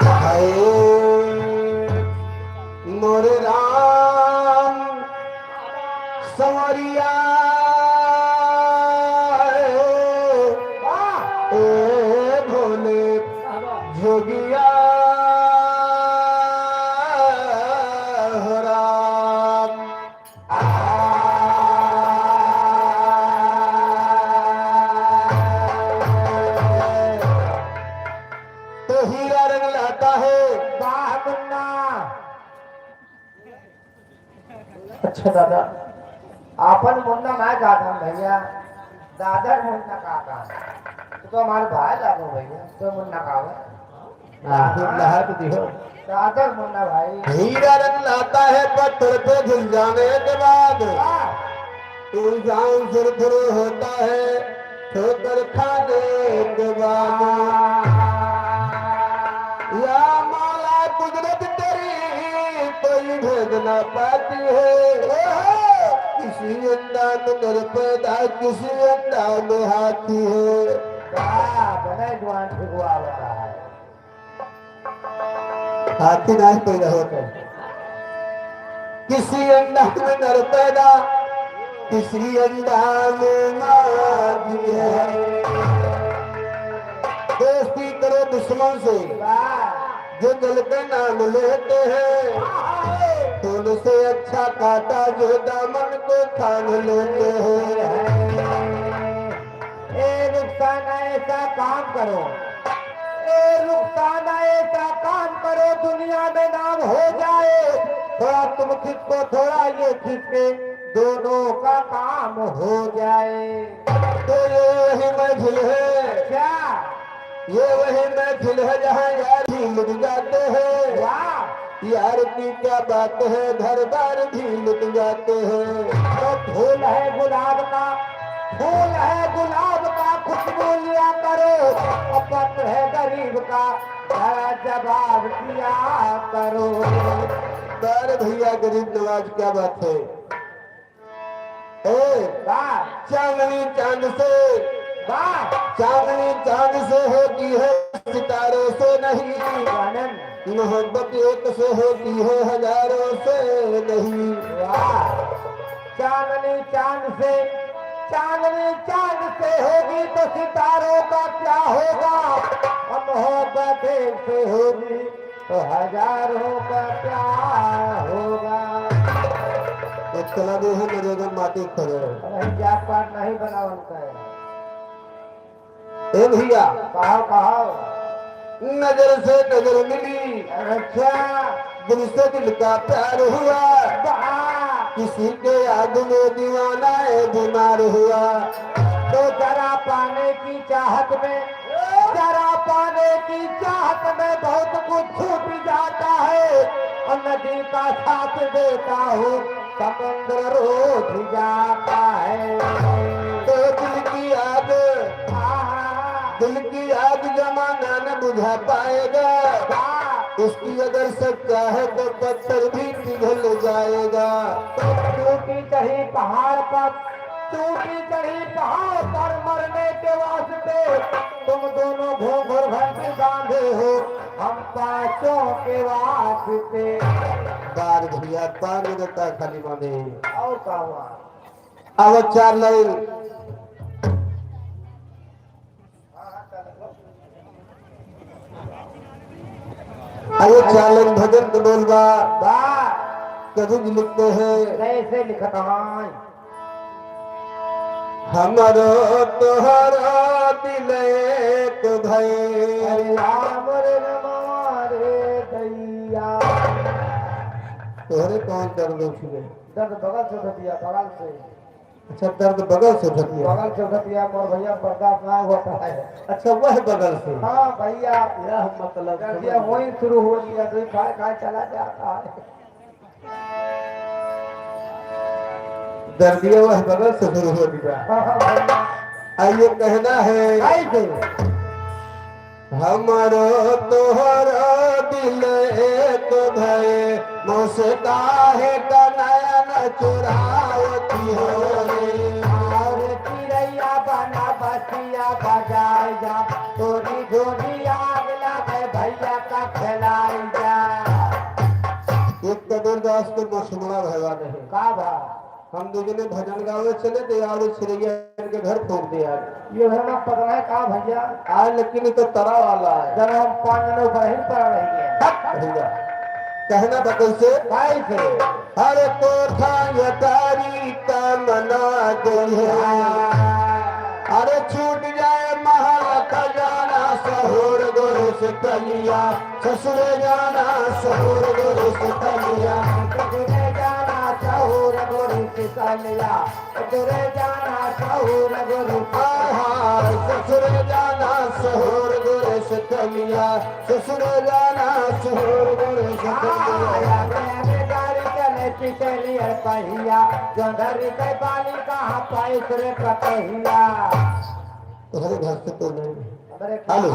हाय मोरे राम संवरिया ए भोले जोगिया हो राम तो हीरा रंग लाता है वाह मुन्ना। अच्छा दादा आपन मुन्ना ना गाता भैया, दादर मुन्ना काका तो हमारे भाई लागो भैया, तो मुन्ना लहर दिहो दादर मुन्ना भाई। हीरा रंग लाता है पत्थर पे घुल जाने के बाद इल्जाम सिर फिर होता है ठोकर खाने के बाद। या मौला कुदरत तेरी कोई भेद ना पाती है, किसी अंदाज में पैदा किसी अंदाज में हाथी है। बने जवान ठुआ होता है, हाथी ना पैदा होता है, किसी अंदाज में नर पैदा किसी अंदाज में मादी है। दोस्ती करो दुश्मन से जो दिल पे नाम लेते हैं, तो उनसे अच्छा काटा जो दामन को थाम लेते हैं। ए रुखसाना ऐसा काम करो, ए रुखसाना ऐसा काम करो दुनिया में नाम हो जाए, थोड़ा तुम खिसको थोड़ा ये खिसके दोनों का काम हो जाए। तो ये वही महफिल है, क्या ये वही महफिल है जहाँ यार भी लुट जाते हैं। वाह, यार की क्या बात है घर बार भी लुट जाते हैं। तो फूल है गुलाब का, फूल है गुलाब का खुशबू लिया करो, और पत्र है गरीब का जरा जवाब दिया करो। बार भैया गरीब नवाज क्या बात है। ए वाह चांदनी चांद से, वाह चांदनी चांद से होती है सितारों से नहीं, आनंद, मोहब्बत एक से होती है हजारों से नहीं। वाह चांदनी चांद से, चांदनी चांद से होगी तो सितारों का क्या होगा, और मोहब्बत एक से होगी तो हजारों का क्या होगा। एक चला दे है मेरे को माटी खड़े। नहीं जात पात नहीं बना बनता है। ए भैया कहो कहो, नजर से नजर मिली, अच्छा दिल से दिल का प्यार हुआ, वाह, किसी के याद में दीवाना है बीमार हुआ। तो जरा पाने की चाहत में, जरा पाने की चाहत में बहुत कुछ छूट जाता है, और नदी का साथ देता हूँ समुद्र रोज जाता है। तो दिल की आग, दिल की आग जमाना न बुझा पाएगा, उसकी अगर सच्चा है तो पत्थर भी पिघल जाएगा। टूटी चढ़ी पहाड़ पर, टूटी चढ़ी पहाड़ पर मरने के वास्ते तुम दोनों घूंघर भर के बांधे हो, हम पांचों के वास्ते। बार भैया पार देता खाली माने और क्या हुआ, अब चार लाइन आइए चार लाइन भजन तो बोलबा वाह कभी भी लिखते हैं। कैसे लिखत हैं, हमारो तोहरा दिल एक भई, राम रे मारे दैया। तोहरे कौन दर्द उठे। दर्द बगल से उठ दिया, बगल से, अच्छा दर्द बगल से उठ गया। बगल से उठ दिया मोर भैया, बर्दाश्त ना होता है। अच्छा वह बगल से। हाँ भैया, यह मतलब दर्दिया वही शुरू हो गया, तो खाए खाए चला जाता है। दर्दिया वह बगल से शुरू हो गया। हाँ भैया, आइए कहना है कैसे हमारो तोहरो दिल एक भय मुस्का है कनयन चुरावती हो रे और चिड़ैया बना बसिया बजाई जा तोरी जोड़ी आग लगे भैया का खिलाई जा एक कबीरदास के मशमुरा भगवान है का भा हम दूसरे भजन गावे चले थे यार छिड़िया के घर फूक दिया ये भरना पता है का भैया आज लेकिन ये तो तरा वाला है जब हम 5 जनों बहन पर रही है भैया कहना था कैसे कैसे हर कोठा यतारी तमना गई है अरे छूट जाए महल खजाना सहुर गुरु से कलिया ससुर जाना सहुर गुरु से कलिया तुरे जाना सहूर गुरु की कलिया तुरे जाना सहूर गुरु हाय ससुर जाना सहुर गुरु से कलिया ससुर जाना सहुर गुरु से कलिया गाड़ी चले पिछलिए पहिया जो धरी के पानी कहाँ पाइस रे कहिया तुम्हारे घर से तो नहीं हमारे hello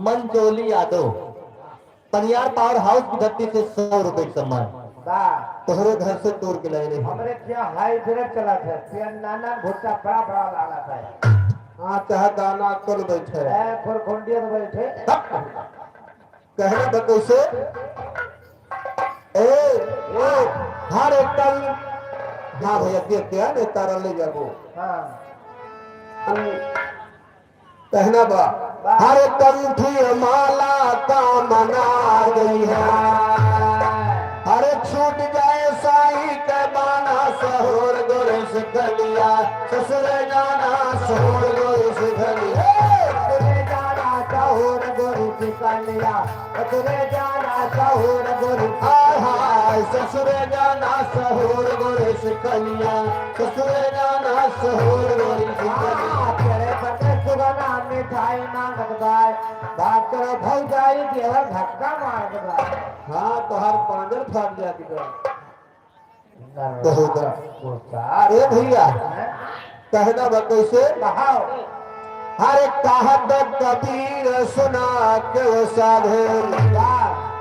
Mancholi Yadav पनियार power house की धरती से 100 रुपए का सम्मान बा तुम्हारे घर से तोड़ के लाए नहीं हमरे क्या हाइड्रेट चला था पियन नाना भुट्टा बड़ा बड़ा लाला था हाँ चाहे दाना कर बैठे ए खुरखुंडिया में बैठे कहने बको से ए हर एक तल हाँ भैया देख के आ तारा ले जाबो हाँ कहना बा हर कंठी माला का मना गई है हर छूट जाए साई के बाना सहोर गोरे से गलिया ससुर जाना सहोर गोरे से गलिया तुरे जाना सहूर गुरु की कलिया तुरे जाना सहूर गुरु हाय हाय ससुर जाना सहोर गोरे से गलिया ससुर जाना सहोर गोरे से गलिया तेरे पते सुगना मिठाई मांगत बाय बात करो भौ जाई देवर धक्का मार दे हाँ तो हर पांजर फाट जाती है ए भैया कहना बा कैसे कहाओ अरे कहत कबीर सुना के साधे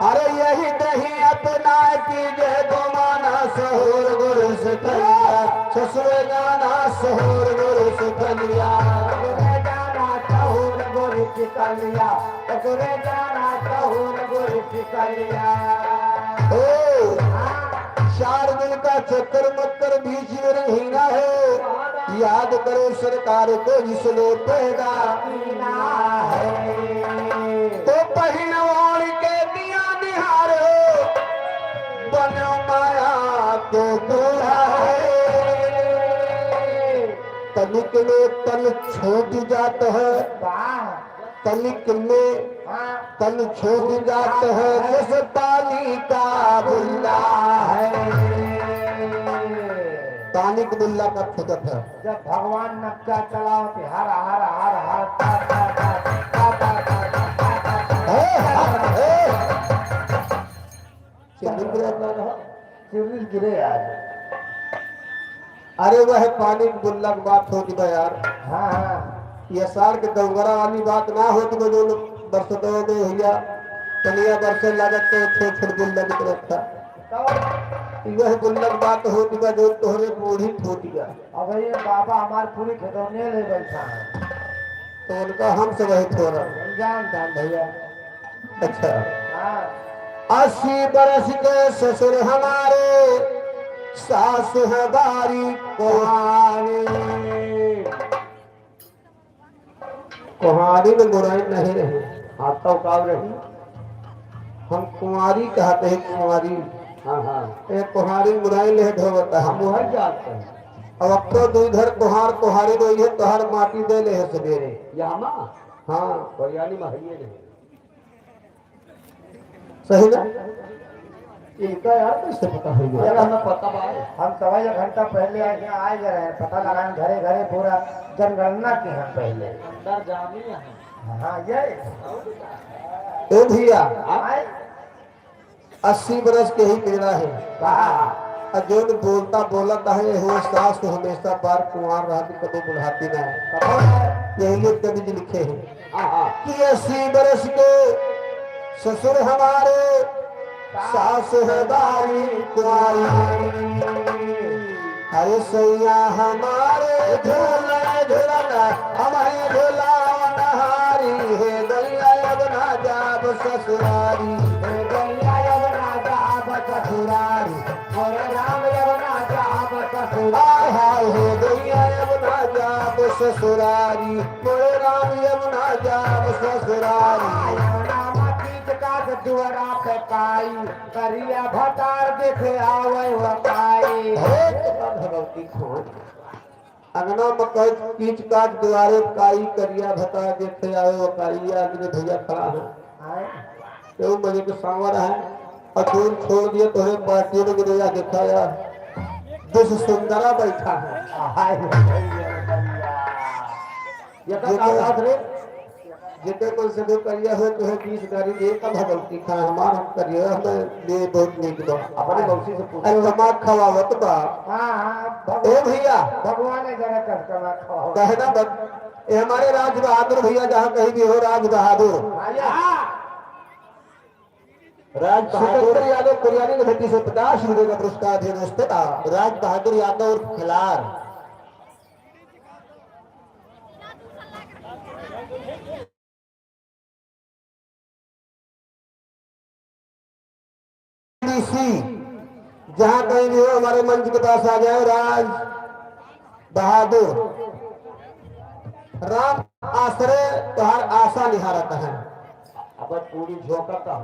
अरे यही नहीं अपना कीजे गुमाना सहुर गुरु से कलिया ससुर जाना सहुर गुरु से कलिया तुरे जाना सहूर गुरु की कलिया तुरे जाना सहूर गुरु की कलिया ओ 4 दिन का चक्कर मक्कर बीच में रहीना है याद करो सरकार को जिस लौटेगा पीना है तो पहिन ओढ़ के दिया निहारो बनो माया को दूल्हा है तनिक में तन छूट जाता है वाह तनिक में हाँ तन छूट जाता है जैसे पानी का बुल्ला है तानिक बुल्ला का छुटत है जब भगवान नक्शा चलाओ तो हर हर हर हर ता ता ता ता ता ता ता चिवलिस गिरे आज अरे वह पानी की बुल्ला की बात होती है यार हाँ हाँ ये साल के दंगरा वाली बात ना होती है जो बरसतों में भैया कलिया बरसे लागत तो छोट छोट बुल्ला की तरफ था तो वह बुल्ला की बात होती है जो तोहरे बूढ़ी होती है अब ये बाबा हमारे पूरी खिलौने ले बैठा है तो उनका हम से वही थोड़ा जानता भैया अच्छा हाँ 80 बरस के ससुर हमारे सास है बारी कुहारी कुहारी में बुराई नहीं रही हाथों का रही हम कुंवारी कहते हैं कुंवारी हाँ हाँ एक कुहारी बुराई ले ढोता हम वही जानते हैं अब तो दो इधर कुहार कुहारी में ये तोहर माटी दे ले सवेरे यामा हाँ बरियानी में हइए नहीं सही ना इनका यार कैसे पता हो यार गया हमें पता बा हम सवा एक घंटा पहले यहाँ आए गए हैं पता लगाए घरे घरे पूरा जनगणना की हम पहले अंदर जामी है हाँ ये ए भैया आए 80 बरस के ही पेड़ा है कहा जो बोलता बोलता है वो सास को हमेशा बार कुंवार रहती कभी बुढ़ाती ना यही एक कवि जी लिखे हैं कि 80 बरस के ससुर हमारे सास है बारी कुंवारी अरे सैया हमारे झूला झूलना हमारे झूला नहारी है गैया अब ना जाब ससुरारी है गैया अब ना जाब ससुरारी मोरे राम अब ना जाब ससुरारी हाय है गैया अब ना जाब ससुरारी मोरे राम अब ना जाब ससुरारी दुआरा पे पाई करिया भतार देखे आवे वकाई भगवती खोज अंगना मकई कीच काट दुआरे काई करिया भतार देखे आवे वकाई आगे भैया खड़ा है तो मजे के सांवर है और दूर छोड़ दिए तो है पार्टी में गिरेगा दिखाया जिस सुंदरा बैठा है हाय ये का जितने को से करिया हो तो है 20 गाड़ी दे का भगवती खा हमार हम करिए हमें ले बहुत नीक दो अपने मौसी से पूछ दिमाग खवावत बा हां ए भैया भगवान ने जरा कष्टवा खवाओ कहना बस ये हमारे राज बहादुर भैया जहां कहीं भी हो राज बहादुर राज बहादुर यादव कुरियानी ने भेटी से 50 रुपए का पुरस्कार दिया दोस्तों राज बहादुर यादव और खिलार जहां कहीं भी हो हमारे मंच के पास आ जाए राज बहादुर राम आश्रय तुम्हार आशा निहारता है अब पूरी झोंकता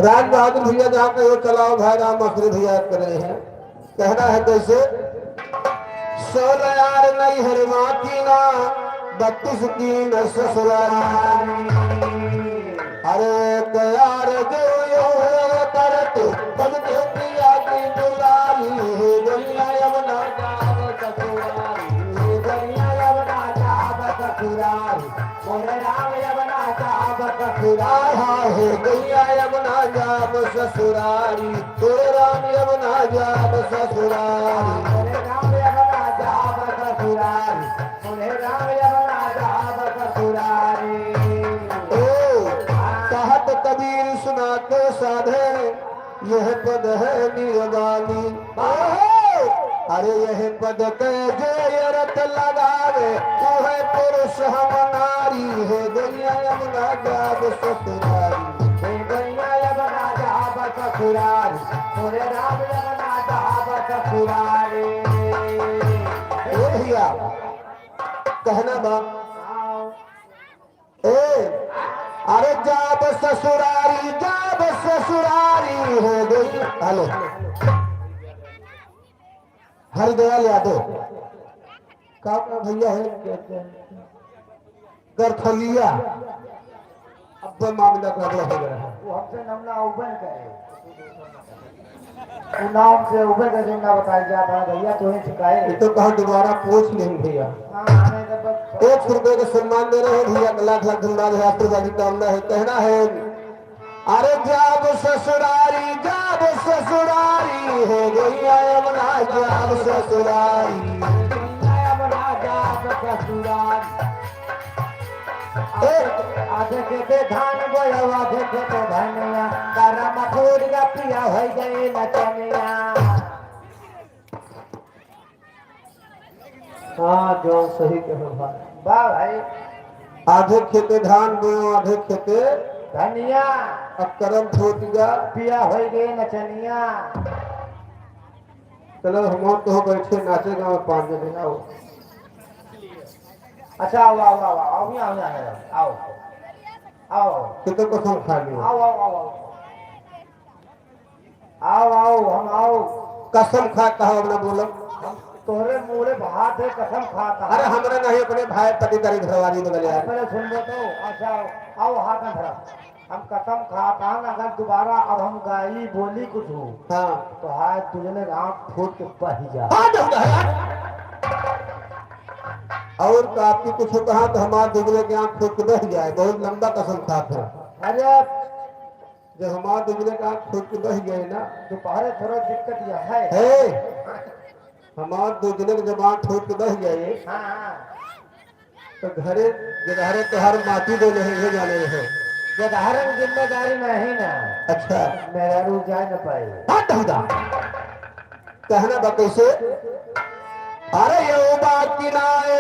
राज बहादुर भैया जहां कहीं हो चलाओ भाई राम आश्रय भैया कर रहे हैं कहना है कैसे 16 यार नहीं हरवा की ना 32 की न ससुरारी अरे यार जो करत पद पिया की दुलारी है गैया यमुना जाब ससुरारी गैया यमुना जाब ससुरारी मोरे राम यमुना जाब ससुरारी है गैया यमुना जाब ससुरारी तोरे राम यमुना जाब ससुरारी मोरे राम यमुना जाब ससुरारी मोरे राम यमुना जाब ससुरारी कबीर सुना के साधे यह पद है निरवानी अरे यह पद के जो रत लगावे तू है पुरुष हम नारी है गैया यमुना जाब ससुरारी है गैया यमुना जाब ससुरारी मोरे राम यमुना जाब ससुरारी भैया कहना बा अरे जाब ससुरारी हो गई हेलो हरदयाल यादव का भैया है कहते हैं गरथलिया अब मामला गड़बड़ हो गया है वो हमसे नमना उबल करे नाम से उबल कर ना बताया जाता है भैया तुम्हें सिखाए ये तो कहा दोबारा पूछ नहीं भैया 1 रुपए का सम्मान दे रहे हैं भैया लाख लाख धन्यवाद है आशीर्वाद की कामना है कहना है अरे जाब ससुरारी है गैया यमुना जाब ससुरारी यमुना जाब ससुरारी आधे के धान बोया आधे के धनिया तारा मखूर का पिया हो गए नचनिया हाँ जो सही कहो वाह भाई आधे खेते धान बोयो आधे खेते धनिया अब करम फूटिया पिया हो गए नचनिया चलो हम तो बैठे नाचेगा 5 दिन आओ अच्छा आओ आओ आओ आओ आओ आओ कितने कसम खा लियो आओ आओ आओ आओ आओ हम आओ कसम खाता हो अपना बोलो तोरे मुरे भात है कसम खाता अरे हमरे नहीं अपने भाई पति करी घरवाली बदल यार पहले सुन लो तो अच्छा आओ हाथ में धरा हम कसम खाता ना अगर दोबारा अब हम गाई बोली कुछ हो हाँ तो हाथ तुझने आँख फूट के बह जा और आपकी कुछ कहा तो हमारे दुगले के आँख फूट के बह जाए बहुत लंबा कसम खाता है अरे जब हमारे दुगने का आँख फूट के बह गए ना, दोपहर थोड़ा दिक्कत यह है। हमारे दुगने के जब आँख फूट के बह गए हाँ हाँ, तो घरे गिरहरे तो हर माटी दे रहे जाने रहे। जगहरन जिम्मेदारी नहीं ना, अच्छा मेरा रू जा न पाए। हट हुदा कहना बा कैसे, अरे यो बाकी नाय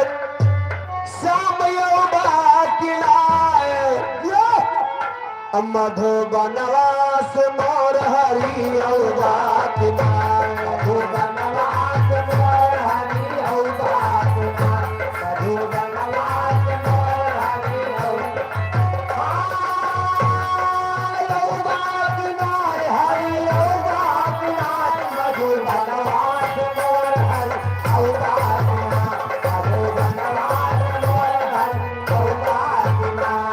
शाम यो बाकी नाय मधुबनवास मोर हरि यो बाकी नाय मधुबनवास मोर हरि यो बाकी नाय मधुबनवास मोर हरि यो यो बाकी नाय हरि यो बाकी नाय मधुबनवास मोर हरि यो बाकी नाय मधुबनवास मोर हरि यो बाकी नाय।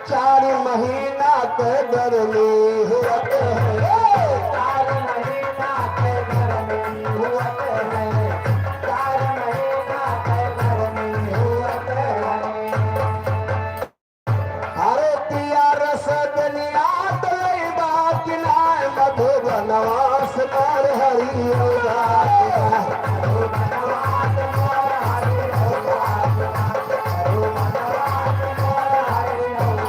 4 महीना के गर्मी हुअत है, 4 महीना के गर्मी हुअत है, 4 महीना के गर्मी हुअत है। अरे पिया रस दुनिया तलई बाकी नाय मधुबनवास मोर हरि यो बाकी नाय मधुबनवास मोर हरि यो बाकी नाय मधुबनवास मोर हरि यो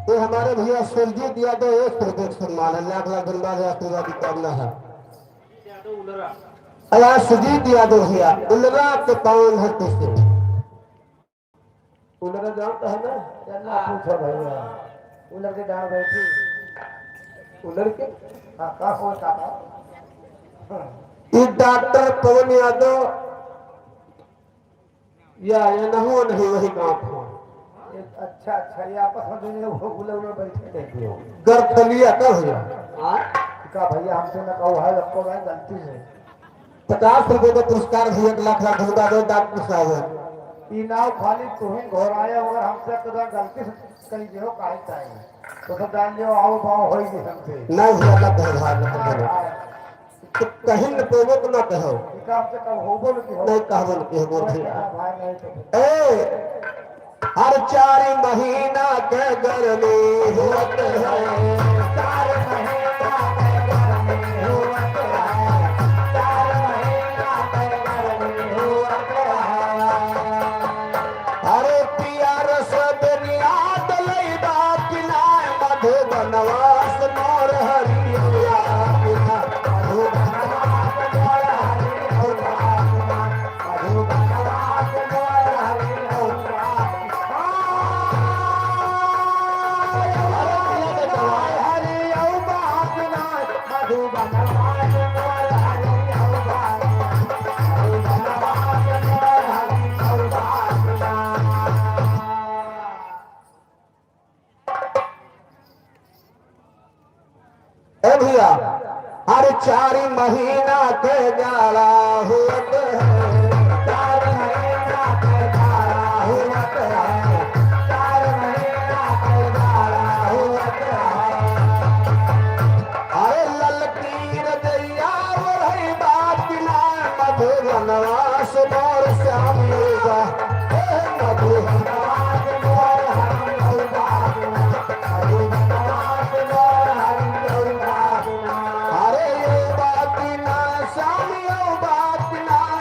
ये हमारे भैया स्वर्गीय दिया तो एक प्रत्येक सम्मान है, लाख लाख धन्यवाद आशीर्वाद की कामना है। अल्लाह सुजीत यादव भैया उलरा के पावन हट्टी से, उलरा जानता है ना, चलना पूछो भैया, उलर के डाल बैठी। उलर के हाँ का हो का ये डॉक्टर पवन यादव या ये नहो नहीं वही गांव था। अच्छा अच्छा, ये आपस में दोनों वो उलर उलर बैठे रहते हो। गर्दलिया कर भैया का भैया हमसे न कहो है, आपको मैं गलती से 50 रुपए का पुरस्कार भी 1 लाख लाख धन्यवाद है डॉक्टर साहब। ई नाव खाली तुम घोर आया अगर हमसे तो गलती से कहीं जो काहे चाहिए तो सब जान लियो, आओ पाओ होई नहीं हमसे। नहीं भैया ना कहो भाई ना कहो, तो कहीं न पेबो तो ना कहो, ई काम से कब होबो न की हो नहीं कहबो न कि हो भैया। भाई नहीं तो ए हर 4 महीना के गर्मी हुअत है, 4 महीना के गर्मी हुअत है, 4 महीना के गर्मी हुअत है। अरे पिया रस दुनिया तलई बाकी नाय मधुबनवास मोर हरि यो बाकी नाय मधुबनवास मोर हरि यो बाकी नाय मधुबनवास मोर हरि यो बाकी हरि यो बाकी नाय मधुबनवास मोर हरि यो बाकी नाय मधुबनवास मोर हरि यो बाकी नाय। ए भैया हर 4 महीना के जाड़ा हुअत है, 4 महीना के जाड़ा हुअत है, 4 महीना के जाड़ा हुअत है। अरे ललकीर दैया रही बात नाय मधुबनवास मोर श्याम योगा मधुबनवास मोर हरि यो बाकी नाय मधुबनवास मोर हरि यो बाकी नाय। अरे यो बाकी नाय श्याम यो बाकी नाय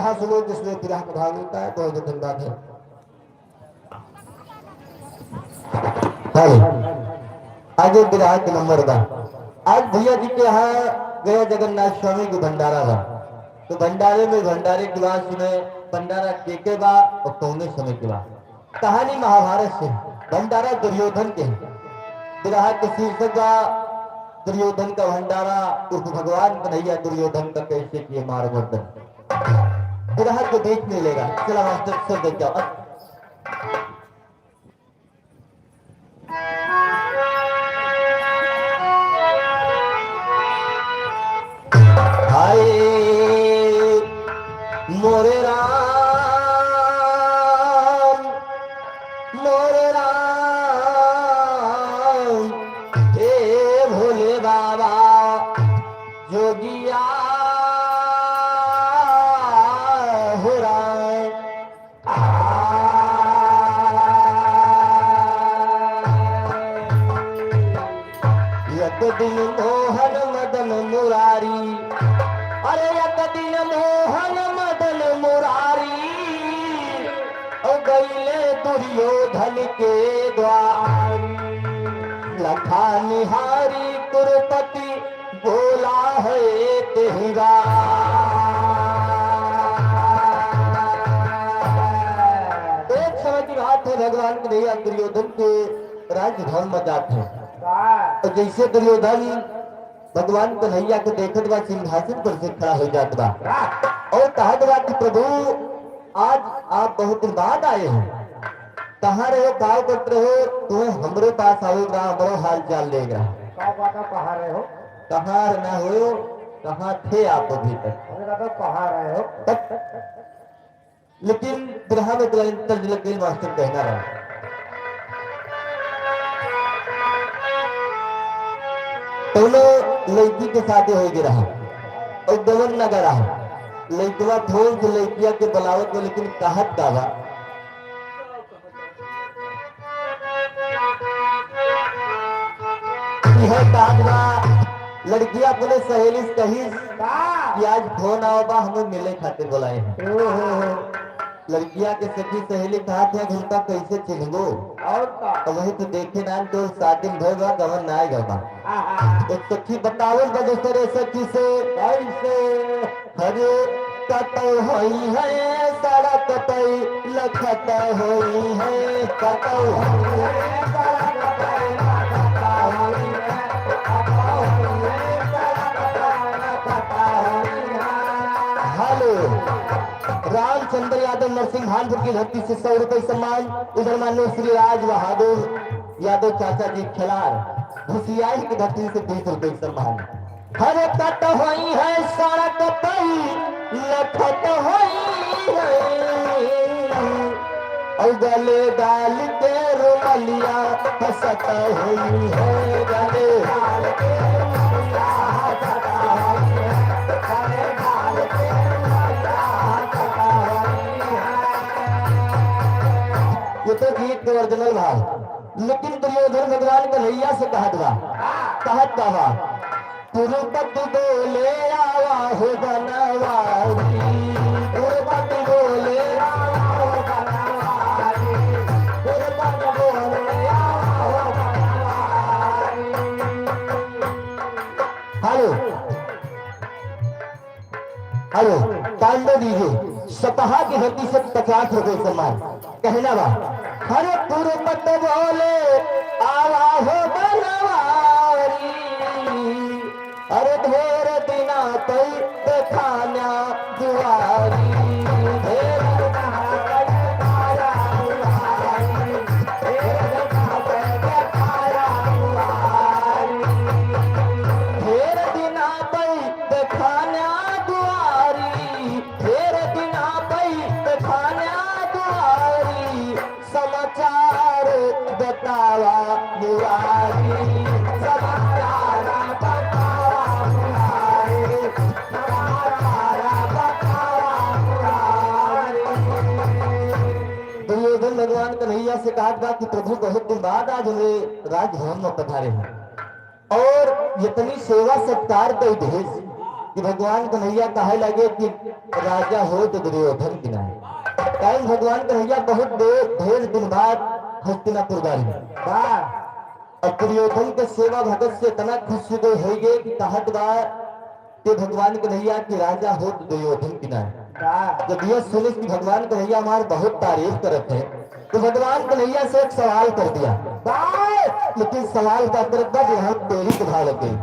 बिरहा सुनो जिसमें बिरहा का भाव मिलता है। बहुत बहुत धन्यवाद है। आगे बिरहा के नंबर बा। आज भैया जी के यहाँ गया जगन्नाथ स्वामी को भंडारा बा। तो भंडारे में भंडारे की बात सुने, भंडारा के बा और कौने समय के बा। कहानी महाभारत से। भंडारा दुर्योधन के है। बिरहा के शीर्षक बा दुर्योधन का भंडारा उर्फ भगवान कन्हैया दुर्योधन का कैसे किए मार मर्दन। बिरहा को देख मिलेगा। चला मास्टर सर देख जाओ। हाय मोरे राम मोरे राम हे भोले बाबा जोगिया हो राम। एक दिन मोहन मदन मुरारी, अरे एक दिन मोहन मदन मुरारी और गईले दुर्योधन के द्वार। लखा निहारी कुरपति बोला है तेहरा। एक समय की बात है, भगवान कन्हैया दुर्योधन के राजभवन में जाते हैं। तो जैसे दुर्योधन भगवान कन्हैया को देखत बा सिंहासन पर से खड़ा हो जात बा और कहत बा कि प्रभु आज आप बहुत दिन बाद आए हैं, कहाँ रहे हो, काय करते रहो, तुम्हें हमरे पास आओगा, हमारा हाल चाल लेगा। कहाँ रहे हो, कहाँ न हो, कहाँ थे आप अभी तक, कहाँ रहे हो। लेकिन बिरहा में तर्जुमा मास्टर कहना रहा। दोनों लड़की के साथ हो गया रहा और गवन नगर रहा। लड़कवा फोन से लड़किया के बलावत में, लेकिन कहत दावा लड़किया अपने सहेली से कही कि आज फोन आओ बा, हमें मिले खातिर बुलाए हैं। लड़किया के सखी सहेली कहा थे घंटा कैसे चिन्हबो और वही तो देखे ना तो 7 दिन भर बा गवन ना आएगा बा। तो सखी बतावल बा दूसरे सखी से कैसे हरे कतई होई है सारा कतई लखत होई है कतई होई है सारा कतई लखत होई है कतई होई है सारा कतई लखत होई है। हेलो रामचंद्र यादव नरसिंह भानपुर की धरती से 100 रुपए सम्मान। उधर मान्य श्री राज बहादुर यादव चाचा जी खिलार घुसियाई की धरती से 20 रुपए सम्मान। हर कट होई है सारा कतई लखत होई है और गले डाल के रुमलिया हसत होई है। गले डाल के रुमलिया हसत होई है, गले डाल के रुमलिया हसत होई है। ये तो गीत के ओरिजिनल भाव। लेकिन दुर्योधन भगवान कन्हैया से कहत बा तिरुपति बोले आवा हो बनवारी, तिरुपति बोले आवा हो बनवारी, तिरुपति बोले आवा हो बनवारी। हेलो हेलो तांडव दीजिए। सपहा की धरती से 50 रुपए सम्मान। कहना बा हरे तिरुपति बोले आवा हो बनवारी, अरे ढेर दिना तई देखाना दुआरी, ढेर दिना तई देखाना दुआरी, ढेर दिना तई देखाना दुआरी, ढेर दिना तई देखाना दुआरी, ढेर दिना तई देखाना दुआरी। समाचार बतावा मुरारी, समाचार दुर्योधन भगवान कन्हैया से कहा था कि प्रभु बहुत दिन बाद आज हमें राजभवन में पधारे हैं और इतनी सेवा सत्कार दे भेज कि भगवान कन्हैया कहे लगे कि राजा हो तो दुर्योधन गिनाए। कारण भगवान कन्हैया बहुत ढेर दिन बाद हस्तिनापुर गए और दुर्योधन के सेवा भगत से इतना खुश हो गए कि कहत बा कि भगवान कन्हैया के राजा हो तो दुर्योधन गिनाए। जब यह सुने कि भगवान कन्हैया हमारे बहुत तारीफ करते हैं तो भगवान कन्हैया से एक सवाल कर दिया, लेकिन सवाल का करता जो हम तेरी कहा लगे।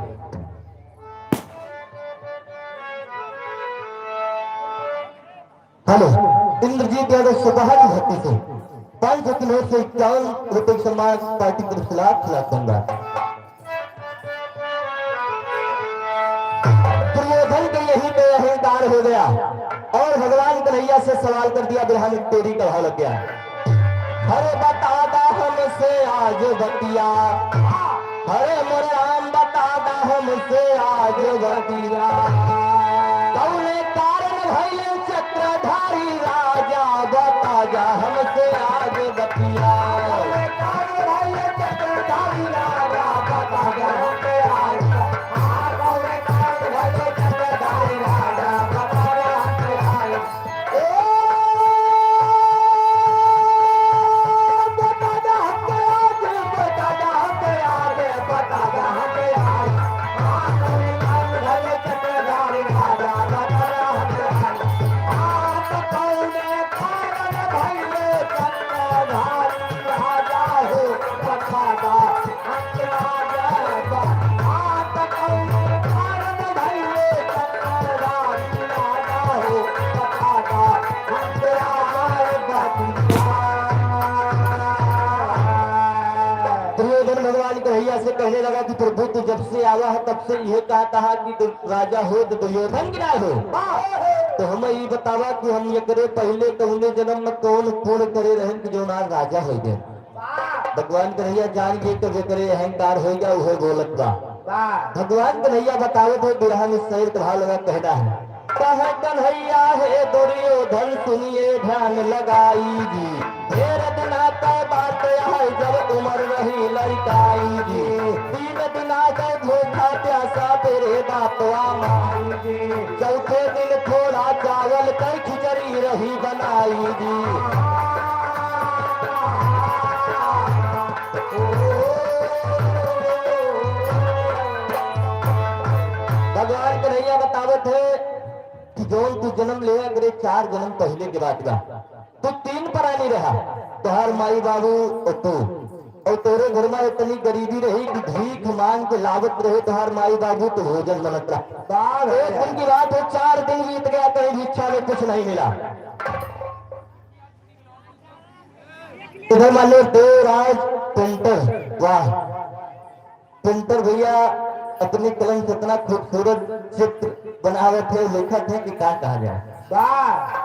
हेलो, इंद्रजीत यादव सुबह की भक्ति से 500 किलो से 51 रुपए सम्मान पार्टी के खिलाफ दूंगा। दुर्योधन के यही पे अहंकार हो गया और भगवान कन्हैया से सवाल कर दिया, बिरहान तेरी कहा लग गया। अरे बतादा हमसे आज बतिया, अरे मोरे राम बतादा हमसे आज बतिया, कौने कारण भइले चक्रधारी राजा, बता जा हमसे आज बतिया, कौने कारण भइले चक्रधारी राजा, बता जा हमसे आज, कौने कारण भइले चक्रधारी राजा, बता जा हमसे आज। दुर्योधन भगवान कन्हैया से कहने लगा कि प्रभु तू जब से आवा है तब से यह कहा कि राजा हो तो दुर्योधन गिरा हो। तो हमें ये बतावा कि हम ये करे पहले कौने जन्म में कौन पूर्ण करे रहे कि जो नार राजा हो गए। भगवान कन्हैया जान गए तो वे करे अहंकार हो गया वह बोलत बा। भगवान कन्हैया बतावे थे बिरहा में शरीर कहा लगा कहना है, कह कन्हैया है दुर्योधन सुनिए ध्यान लगाई जी, ढेर दिना तय बात आए जब उम्र रही लड़काई जी, 3 दिना तय भूखा प्यासा तेरे बापवा माई जी, चौथे दिन थोड़ा चावल कई खिचड़ी रही बनाई जी। भगवान कन्हैया बतावे थे कि जोन तू जन्म ले अगरे 4 जन्म पहले के बात का तो 3 प्राणी रहा, तोहर माई बाबू और तू, और तेरे घर में इतनी गरीबी रही कि भीख मांग के लावत रहे तोहर माई बाबू तो भोजन बनत रहा। एक दिन की बात है 4 दिन बीत गया कहीं भिक्षा में कुछ नहीं मिला। इधर मान लो देवराज पेंटर, वाह पेंटर भैया अपने कलम से इतना खूबसूरत चित्र बनावे थे, लेखक है कि क्या कहा जाए।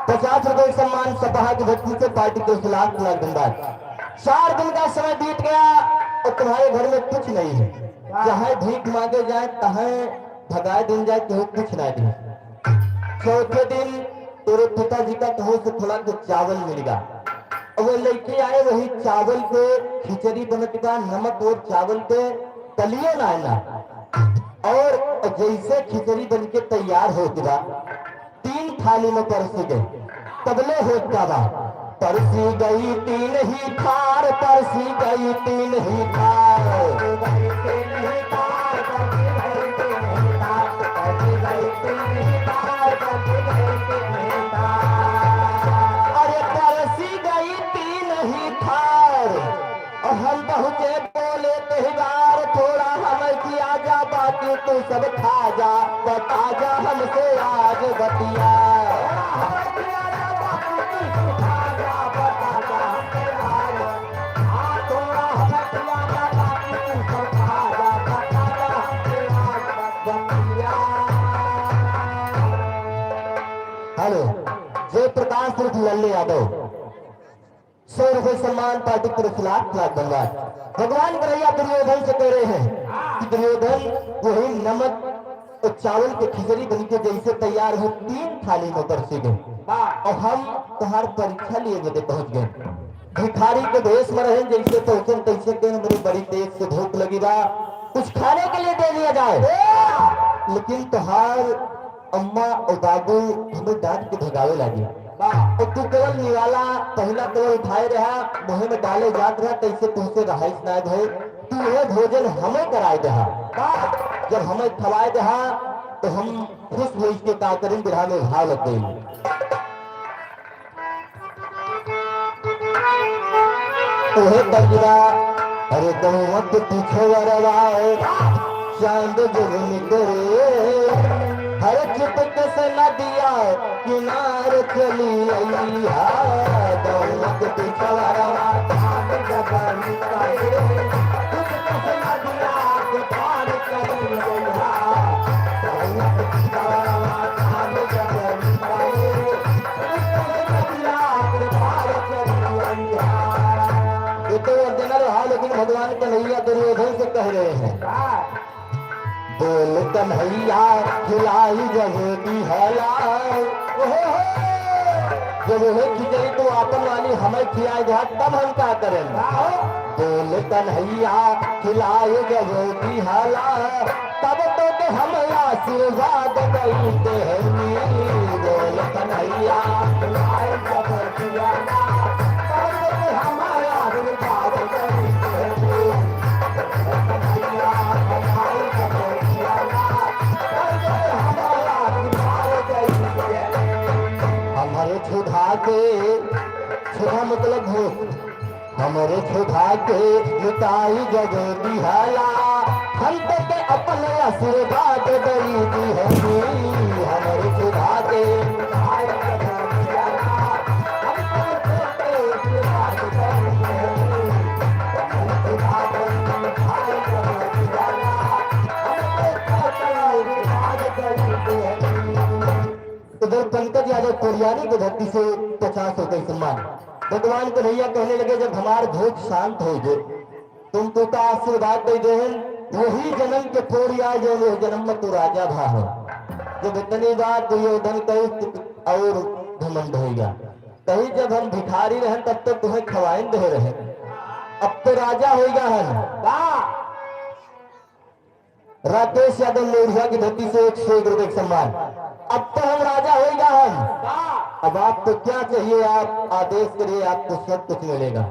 50 रुपए सम्मान सपा की भक्ति से पार्टी को खिलाफ दूंगा। 4 दिन का समय बीत गया और तुम्हारे घर में कुछ नहीं है, चाहे भीख मांगे जाए तहे भगाए दिन जाए तो कुछ नहीं दे। 4थे दिन तेरे पिताजी का कहो से थोड़ा तो चावल मिलेगा, वो लेके आए वही चावल पे खिचड़ी बनत बा, नमक और चावल पे तलियो ना और जैसे खिचड़ी बन के तैयार हो गया 3 थाली में परसी गई, तबले होता बा परसी गई 3 ही थार, परसी गई 3 ही थार, अरे परसी गई 3 ही थार और हम पहुंचे बोले त्योहार थोड़ा हमें किया जा, बाकी तू सब खा जा, बता जा हमसे आज बतिया, हेलो जय प्रकाश सिर्फ लल्ले यादव 100 रुपए सम्मान पार्टी के खिलाफ धन्यवाद। भगवान कन्हैया दुर्योधन से कह रहे हैं कि दुर्योधन वही नमक और चावल के खिचड़ी बन के जैसे तैयार हो 3 थाली में परसी गए और हम तुम्हार परीक्षा लिए बदे पहुंच गए। भिखारी के भेष में रहे जैसे पहुंचे तैसे के हमारी बड़ी तेज से भूख लगी बा, कुछ खाने के लिए दे दिया जाए, लेकिन तुम्हार अम्मा और बाबू हमें डांट के भगावे लगे और तू केवल निवाला पहला केवल उठाए रहा मुहे में डाले जात रहा तैसे तुमसे रहाइश ना भय तू ये भोजन हमें कराए रहा जब हमें खवाए रहा तो हम खुश हुए इसके का करें बिरहा में भाव लग गई ओहे तजरा अरे तुम मत पीछे वरवाए चांद जुगन करे हर चिपक से नदिया किनार चली अइहा दौलत पिछवाड़ा चांद जगन करे चिपक से नदिया किनार चली अइहा दौलत पिछवाड़ा चांद जगन करे चिपक से नदिया किनार चली अइहा। ये तो अर्जुन रहा लेकिन भगवान कन्हैया दुर्योधन से कह रहे हैं बोल कन्हैया खिलाई जब दिहला जब वह खिचड़ी तो आपन वाली हमें खिलाई जा तब हम क्या करेंगे बोल कन्हैया खिलाई जब दिहला तब तो हम आशीर्वाद देते हैं बोल कन्हैया खिलाई जब दिहला तब तो हमारा आशीर्वाद देते हैं हमारे छुधा के छुधा मतलब भूख हमारे छुधा के मिटाई जग दिहाला हम तो के अपने आशीर्वाद दई दी हमारे छुधा के मिटाई जग दिहाला हम तो के आशीर्वाद दई उधर पंकज यादव कोरियानी की धरती से 50 रुपए सम्मान भगवान कन्हैया कहने लगे जब हमार भूख शांत हो गए तुम तो का आशीर्वाद दे दे वही जन्म के फोड़िया जो वो जन्म में तू राजा भा है जब इतनी बात दुर्योधन कही और घमंड हो गया कहीं जब हम भिखारी रहे तब तक तुम्हें खवाइन दे रहे अब तो राजा हो गया है राकेश यादव लोहिया की धरती से 101 रुपए सम्मान अब तो हम राजा हो गया हम अब आपको क्या चाहिए आप आदेश करिए आपको सब कुछ मिलेगा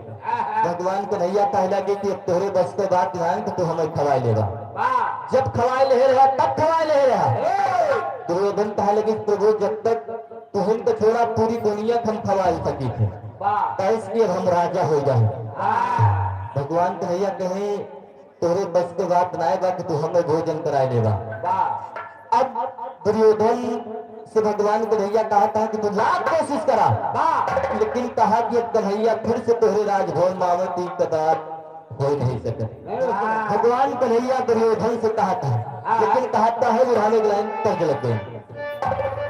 भगवान कन्हैया कहला कि अब तोहरे बस के बात ध्यान तो हमें खवाए लेगा जब खवाए ले रहा तब खवाए ले रहा दुर्योधन कहा लगे प्रभु जब तक तुम तो छोड़ा पूरी दुनिया हम खवाए सकी थे इसलिए अब हम राजा हो जाए भगवान कन्हैया कहे तोरे बस के बात ना आएगा कि तू हमें भोजन कराए लेगा अब दुर्योधन से भगवान कन्हैया कहा था कि तू लाख कोशिश करा लेकिन कहा कि अब कन्हैया फिर से तोहरे राजभवन मावे तीन कदार हो नहीं सके भगवान कन्हैया दुर्योधन से कहा था लेकिन कहता है बुढ़ाने की लाइन तर्ज लग गई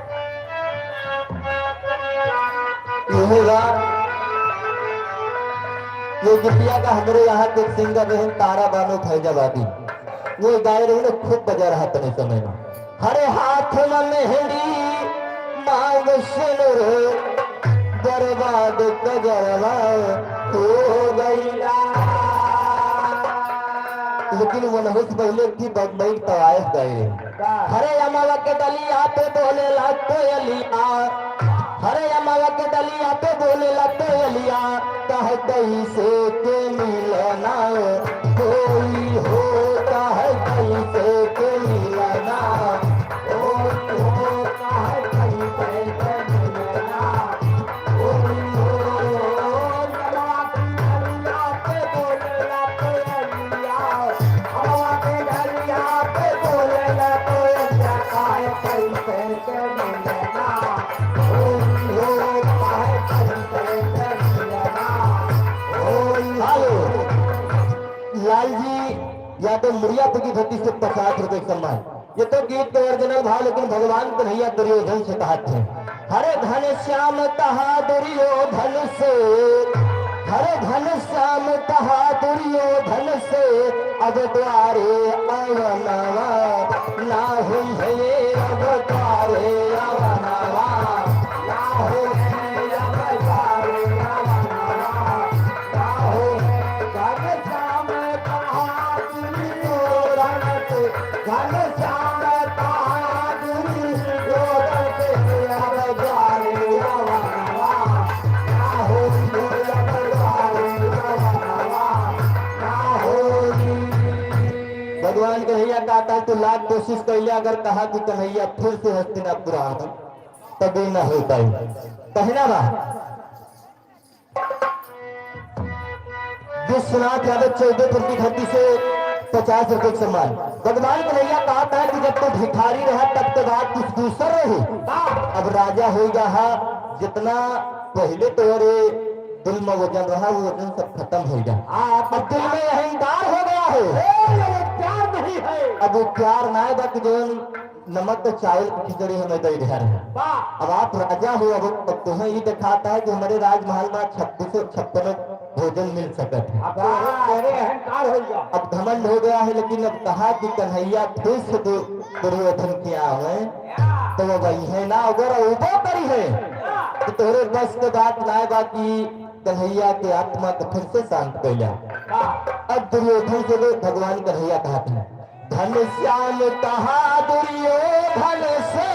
ये गीतिया का हमारे यहाँ के सिंगर रहे तारा बानो फैजाबादी वो गाय रहे खूब बजा रहा तने समय में हरे हाथ में मेहंदी मांग सिनुर बर्बाद कजरवा हो गईला लेकिन वो नहुस पहले की बम्बई तवायफ गए हरे अमावा के दलिया पे बोले ला कोयलिया हरे अमावा के दलिया पे बोले ला कोयलिया कह कहीं से के मिलना कोई होता है कहीं से के मिलना कोई होता है कहीं से के मिलना कोई लाल जी या तो मुड़िया की धरती से 50 रुपए सम्मान ये तो गीत के ओरिजिनल भाव लेकिन भगवान कन्हैया दुर्योधन से कहा थे हरे घन श्याम कहा दुर्योधन से हरे घन श्याम कहा दुर्योधन से अब द्वारे अवनवा ना हुई है अब द्वारे अवनवा ना हुई है अब द्वारे अवनवा ना हुई घन श्याम कहा दुर्योधन से घन श्याम कहा दुर्योधन भगवान कन्हैया कहता है, तू लाख कोशिश कर लिया, अगर कहा कि कन्हैया फिर से हस्तिनापुर आ दो तभी ना हो पाई। कहना बा विश्वनाथ यादव 14 प्रति धरती से 50 रुपए का सम्मान। भगवान कन्हैया कहता है कि जब तो भिखारी रहा तब तो बात कुछ दूसर रही, अब राजा होगा। हा जितना पहले तो अरे दिल में वजन रहा वो वजन सब खत्म हो गया। अब दिल में अहंकार हो गया है, प्यार नहीं है। अब वो प्यार ना है बाकी जो नमक तो चावल की खिचड़ी हमें दे रहा है। अब आप राजा हो, अब तुम्हें ये दिखाता है कि हमारे राजमहल में 2656 भोजन मिल सकता है। अहंकार हो गया, अब घमंड हो गया है। लेकिन अब कहा कि कन्हैया फिर से दुर्योधन किया है तो वो वही है ना, अगर उबो करी है तो तोरे बस के बात ना है बाकी कन्हैया के आत्मा को फिर से शांत कर लिया। अब दुर्योधन से भगवान कन्हैया कहते हैं, धन श्याम कहा दुर्योधन से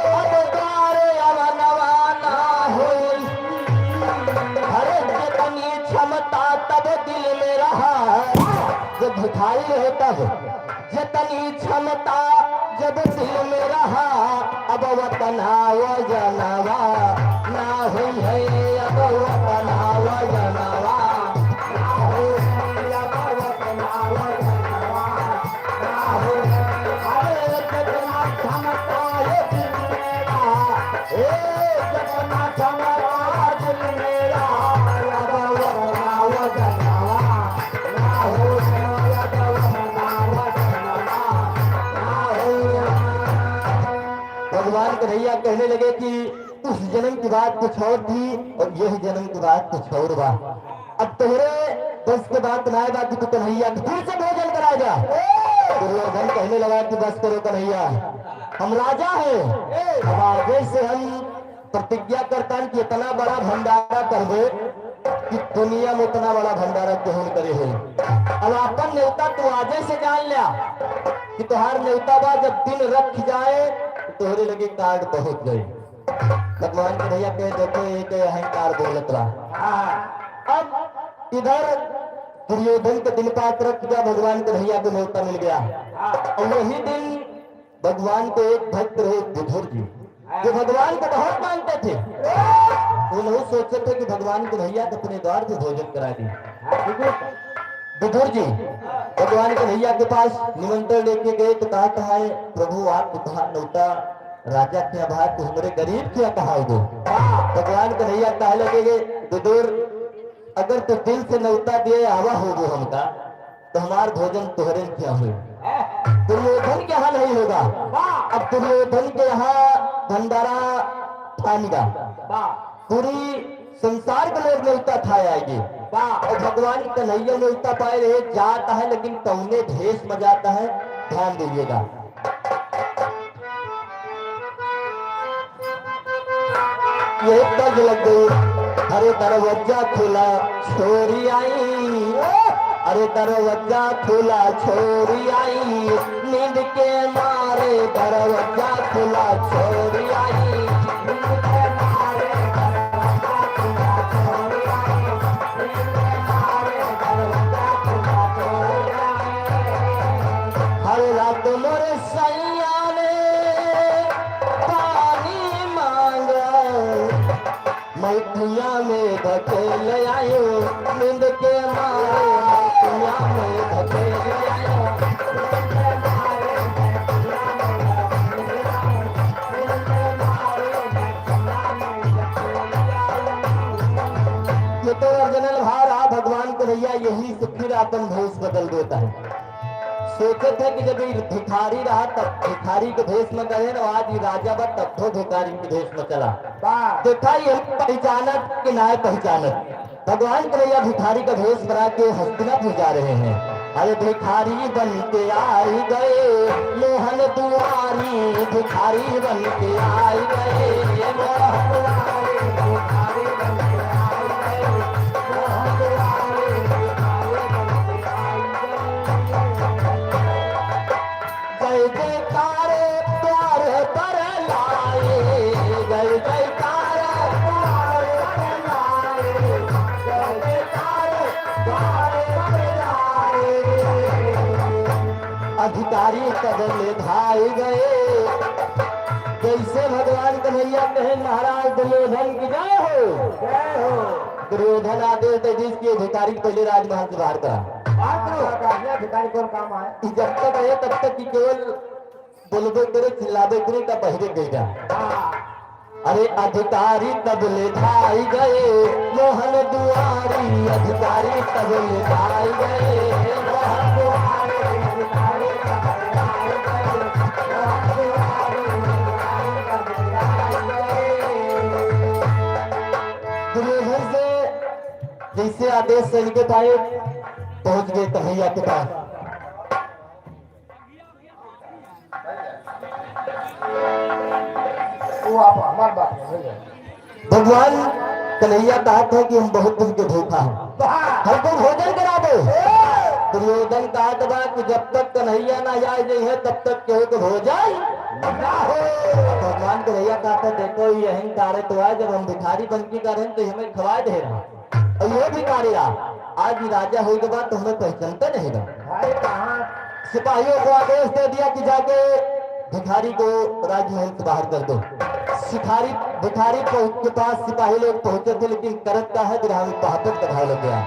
अब द्वारे अवनवाना होई, हरे जितनी क्षमता तब दिल में रहा। जब भिखारी रहे तब जितनी क्षमता जब दिल में रहा, अब वतना व जनवा ना हुई है, अब वतना व जनवा ना हुई है, अब वतना व जनवा ना हुई है। अरे जितना क्षमता ये दिल में रहा, जितना क्षमता दिल में रहा, अब वतना व जनवा ना हुई है, अब वतना व जनवा ना हुई है। भगवान कन्हैया कहने लगे कि उस जन्म की बात कुछ और थी और यह जन्म की बात कुछ और बा। अब तेरे बस के बात ना आएगा कि तू कन्हैया फिर से भोजन कराएगा। दुर्योधन कहने लगा कि बस करो कन्हैया, हम राजा हैं, अब आगे से हम प्रतिज्ञा करता है कि इतना बड़ा भंडारा कर दे कि दुनिया में इतना बड़ा भंडारा क्यों करे है। अब अपन न्योता तू आजे से जान लिया कि तुहार न्योता बा जब दिन रख जाए तोहरे लगे कार्ड पहुंच गए। भगवान कन्हैया कहे देखो एक अहंकार बोलत रहा। अब इधर दुर्योधन के दिन पात रख गया, भगवान कन्हैया को न्योता मिल गया। और वही दिन भगवान को एक भक्त रहे विदुर जी, जो भगवान को बहुत मानते थे। वो नहीं सोचते थे कि भगवान कन्हैया अपने द्वार से भोजन करा दी। विदुर जी भगवान कन्हैया के पास निमंत्रण लेके गए तो कहा है प्रभु आप कहा न्योता राजा के आभार तो हमारे गरीब क्या कहाओगे। भगवान कन्हैया कहा लगेगे विदुर अगर तो दिल से न्योता दिए आवा होगो हमका तो हमार भोजन तोहरे क्या हुए, दुर्योधन के यहाँ नहीं होगा। अब दुर्योधन के यहाँ भंडारा ठानेगा, पूरी संसार के लोग न्योता था आएगी। और भगवान कन्हैया न्योता पाए रहे जाता है, लेकिन कौने भेष में जाता है ध्यान दीजिएगा। ये तज लग गई, अरे दरवाजा खुला छोरी आई, अरे दरवाजा खुला छोरी आई, नींद के मारे दरवाजा खुला छोरी आई, नींद के मारे दरवाजा खुला छोरी आई, नींद के मारे दरवाजा खुला छोरी आई। हर रात मोरे सैया ने पानी मांगा, मैथिया में धकेल आयो, नींद के मारे मैथिया में धकेल आयो, नींद के मारे मैथिया में धकेल आयो, नींद के मारे मैथिया में धकेल आयो। ये तो अर्जुनल भारा भगवान कन्हैया यही से फिर अपन भेष बदल देता है। सोचे थे कि जब ये भिखारी रहा तब भिखारी के भेष में गए ना, आज ये राजा बा तब तो भिखारी के भेष में चला। देखा ये पहचानत कि ना पहचानत। भगवान कन्हैया भिखारी का भेष बना के हस्तिनापुर जा रहे हैं। अरे भिखारी बन के आई गए मोहन दुआरी, भिखारी बन के आई गए मोहन दुआरी, भिखारी बन के आई गए मोहन दुआरी, भिखारी बन के आई गए। जय जयकार प्यार पर लाए, जय जयकार प्यार पर लाए, जय जयकार प्यार पर लाए। अधिकारी कदम धाई गए। जैसे भगवान कन्हैया कहे महाराज दुर्योधन की जय हो। दुर्योधन आदेश दे जिसके अधिकारी को पहले राजमहल से बाहर करा। अधिकारी कौन काम आए? जब तक आए तब तक कि केवल बोलबे करे चिल्लाबे करे तब बहरे गएगा। अरे अधिकारी तब ले धाई गए मोहन दुआरी, अधिकारी तब ले धाई गए मोहन दुआरी, अधिकारी तब ले धाई गए मोहन दुआरी, अधिकारी तब ले धाई गए। दुर्योधन से जैसे आदेश सैनिक के पाए पहुंच गए कन्हैया के पास। वो आप हमारी बात है भैया। भगवान कन्हैया कहते हैं कि हम बहुत दिन के भूखा हैं, हमको भोजन करा दो। दुर्योधन कहत बा कि जब तक कन्हैया ना जाए नहीं है तब तक केहू के भोजन ना हो। भगवान कन्हैया कहते देखो ये अहंकार है तो आज जब हम भिखारी बन के कर तो हमें खवाए दे रहा और ये भिखारी रहा आज ही राजा होने के बाद तो हमें पहचानता नहीं रहा। भाई कहाँ? सिपाहियों को आदेश दे दिया कि जाके भिखारी को राजमहल से बाहर कर दो। भिखारी के पास सिपाही लोग पहुंचे थे लेकिन करत का है ग्राम बहादुर का लग गया।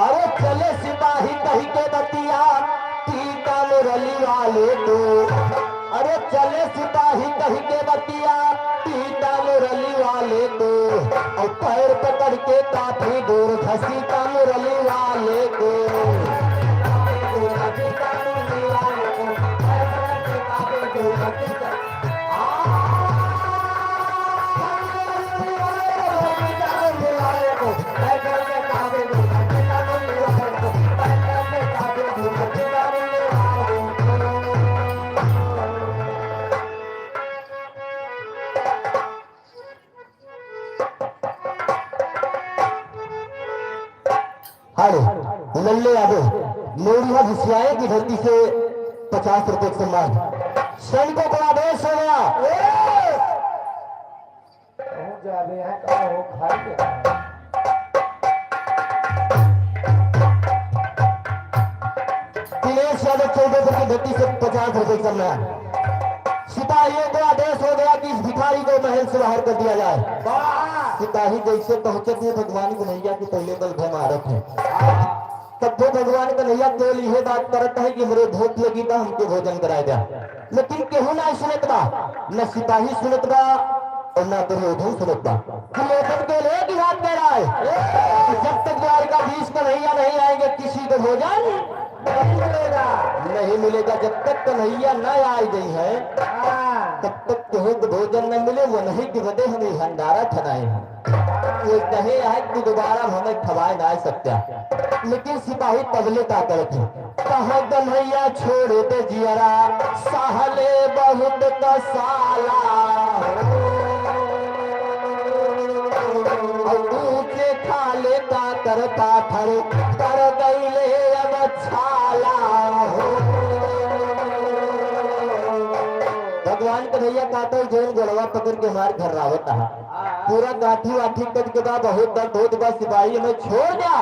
अरे चले सिपाही कही के बतिया पीता मुरली वाले को। अरे चले सिपाही कही के बतिया पीता मुरली वाले को और पैर पकड़ के काफी दूर घसीटा मुरली वाले को। हारो लल्ले आदो लोरिया घुसियाए की धरती से 50 रुपए के सम्मान। सैनिकों को आदेश हो गया पहुंच जाते हैं कहाँ हो खाएंगे? दिनेश यादव 14 रुपए की धरती से 50 रुपए के सम्मान। सिपाहियों को आदेश हो गया कि इस भिखारी को महल से बाहर कर दिया जाए। सिपाही जैसे पहुंचे थे भगवान कन्हैया के पहले बल भयमारत है। तब तो भगवान कन्हैया केवल यह बात करता है कि मेरे भूख लगी था हमको भोजन कराया जाए, लेकिन केहू ना सुनत बा, न सिपाही सुनत बा और न दुर्योधन सुनत बा। दुर्योधन के लिए की बात कह रहा है जब तक द्वारकाधीश कन्हैया नहीं आएंगे किसी को भोजन नहीं मिलेगा। जब तक कन्हैया न आ गई है तब तक केहू को भोजन न मिले। वो नहीं कि बदे हमें भंडारा ठनाए हैं वो कहे है कि दोबारा हमें खवाए ना सकता। लेकिन सिपाही तबले का करते कहा कन्हैया छोड़ दे जियरा सहले बहुत का साला ऊंचे खाले का करता थर कर गईले अब छाला। भगवान कन्हैया कहते जैन गोलवा पकड़ के हमारे घर रावत है पूरा गाठी वाठी कट के बाद बहुत दर्द होत बा सिपाही में छोड़ दिया।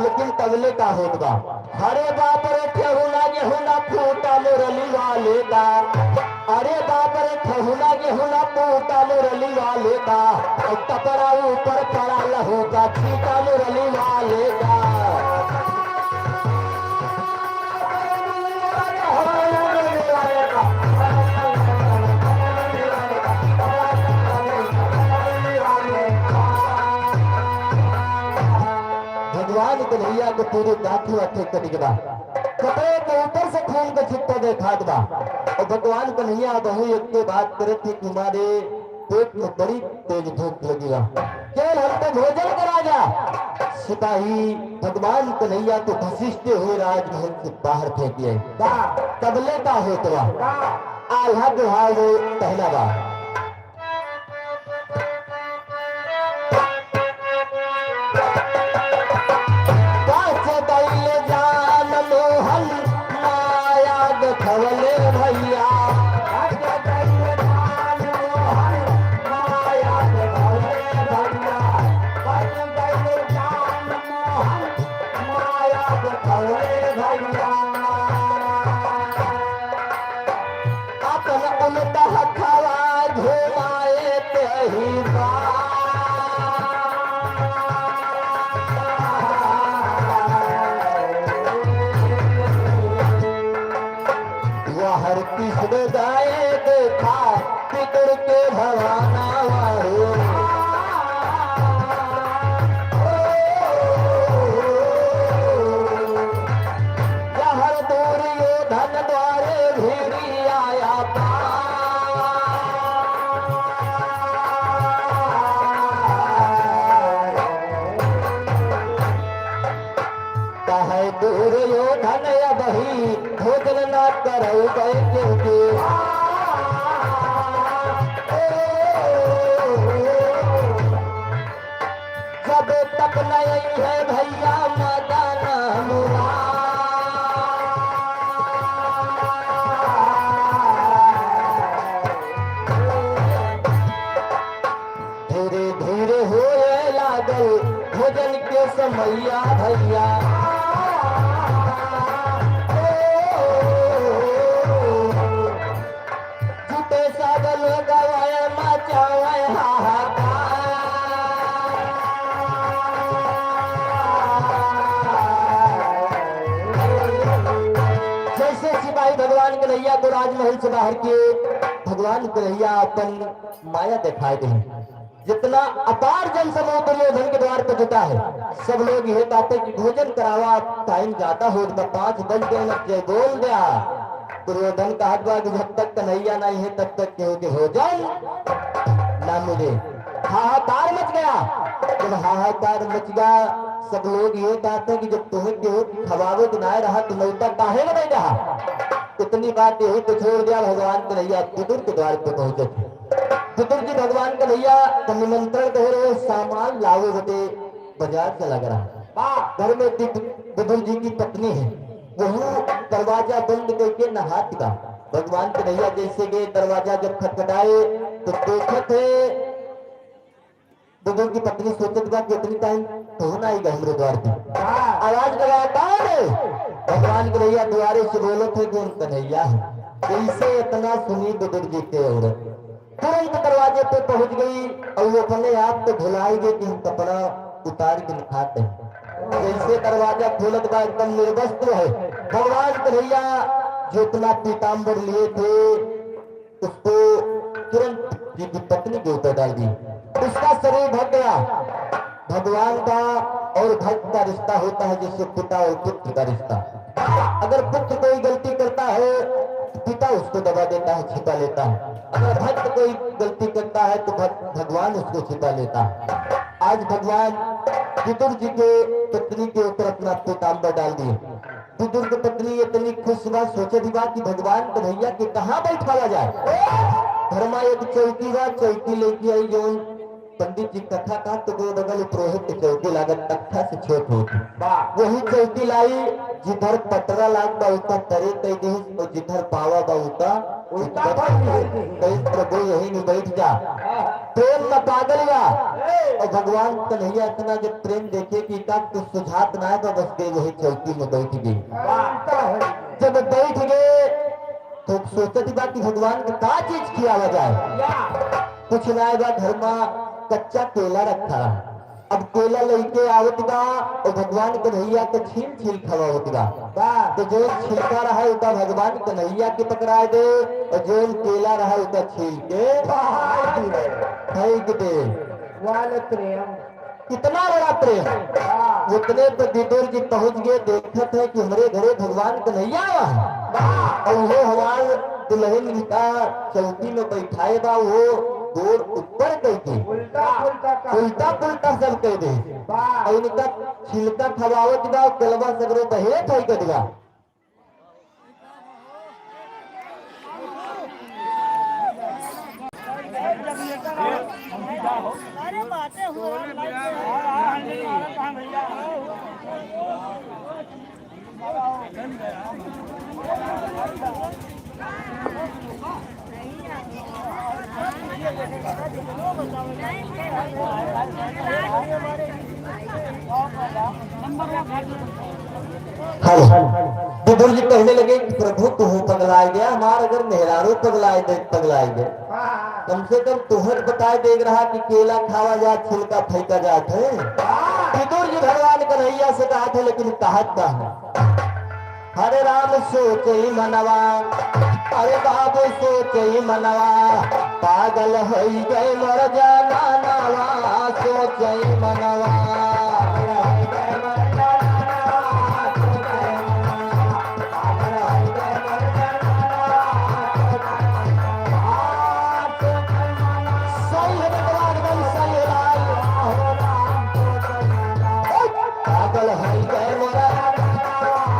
लेकिन तबले का होत बा हरे बाप रे ठेहुना गेहुना फूटा मुरली वाले का। अरे बाप रे ठेहुना गेहुना फूटा मुरली वाले का और कपड़ा ऊपर पड़ा लहू का छीटा मुरली वाले का। भगवान कन्हैया को पूरे गाठी वाठी कट गया कपड़े के ऊपर से खून का छिट्टा देखा बा और भगवान कन्हैया बहु एक के बात करे थे कि हमारे पेट में बड़ी तेज भूख लगेगा केवल हमको भोजन करा जा। सिपाही भगवान कन्हैया को घसीटते हुए राजमहल से बाहर फेंक दिए। तबले का होतवा आल्हा दुहाई वो पहला बार खवले भैया माया भवाना वाहो जहर दूर ये धन द्वारे भीरी आया कहे दूर यो धन बही भोजन न करऊ क्योंकि जब तक नहीं है भैया मदन मुरा धीरे धीरे होए लागल भोजन के समैया भैया जुटे सब लोग मचावे हाहाकार जैसे सिपाही भगवान कन्हैया को राजमहल से बाहर किए भगवान कन्हैया अपन माया दिखाई दी जितना अपार जन समूह दुर्योधन के द्वार पर जुटा है सब लोग यह कहते कि भोजन करावा टाइम जाता हो तो 5 बज गए न जय बोल गया दुर्योधन कहा कि जब तक कन्हैया नहीं है तब तक केहू के भोजन ना मिले हाहाकार मच गया जब हाहाकार मच गया सब लोग ये कहते कि जब तुम्हें केहू खवावे तो ना रहा तो नौता काहे नहीं रहा इतनी बात यही तो छोड़ दिया भगवान कन्हैया विदुर के द्वार पे पहुंचे थे विदुर जी भगवान कन्हैया का निमंत्रण कह रहे सामान लावे बटे बाजार चला गया घर में विदुर जी की पत्नी है वही दरवाजा बंद करके नहात का भगवान कन्हैया जैसे गए दरवाजा जब खटखटाए तो देखे थे विदुर की पत्नी सोचत बा कितनी टाइम कौन आएगा हमरे द्वार पे आवाज लगाया कौन है भगवान कन्हैया द्वारे से बोले थे कि कन्हैया है कैसे इतना सुनी विदुर जी के औरत तुरंत दरवाजे पे पहुंच गई और वो अपने आप तो भुलाई गई कि हम कपड़ा उतार के दिखाते हैं जैसे दरवाजा खोलत बा एकदम निर्वस्त्र है भगवान कन्हैया जो इतना पीताम्बर लिए थे उसको तुरंत जी की पत्नी के ऊपर डाल दी उसका शरीर ढक गया भगवान का और भक्त का रिश्ता होता है जैसे पिता और पुत्र का रिश्ता अगर पुत्र कोई गलती करता है पिता उसको दबा देता है छिपा लेता है अगर भक्त कोई गलती करता है तो भगवान उसको छिपा लेता है आज भगवान विदुर जी के पत्नी के ऊपर अपना पीताम्बर डाल दिए विदुर की पत्नी इतनी खुश हुआ सोचे भी बात कि भगवान कन्हैया के कहाँ बैठाया जाए घर में एक चौकी बा चौकी लेके आई जो पंडित जी कथा का तो वो बगल पुरोहित की चौकी लागत तख्ता से छोट होती वही चौकी लाई जिधर पटरा लाग बा उतना तरे कई दी और जिधर पावा बा उतना प्रभु यही नहीं बैठ जा प्रेम में पागल बा और भगवान कन्हैया इतना जब प्रेम देखे कि का कुछ सुझात ना है तो बस गई वही चौकी में बैठ गई जब बैठ गए तो सोचती बा कि भगवान को का चीज खिलावा जाए कुछ ना बा घर में कच्चा केला रखा अब केला लेके आवत बा और भगवान कन्हैया के छील छील खवावत बा तो जो छिलका रहा उसका भगवान कन्हैया के पकड़ाए दे और जो केला रहा उसका छील के फेंक दे वाले प्रेम कितना बड़ा प्रेम उतने पे विदुर जी पहुंच गए देखते हैं कि हमारे घरे भगवान कन्हैया और वो हमारे दुल्हन का चौकी में बैठाए बा वो गोड़ ऊपर कह दे उल्टा पुल्टा सब कह दे और इनका छिलका खवावत बा कलवा सगरो बहे फेंक देगा अरे बातें हो विदुर जी कहने लगे कि प्रभु तुम पगलाए गया हमार अगर मेहरारू पगलाए गए कम से कम तुहर बताए देख रहा कि केला खावा जा छिलका फेंका जात है विदुर जी भगवान कन्हैया से कहा थे लेकिन कहत का है हरे राम सोचे मनवा अरे बाबू सोचे मनवा पागल हो गए मर जाना नवा सोचे मनवा पागल हो गए मोरा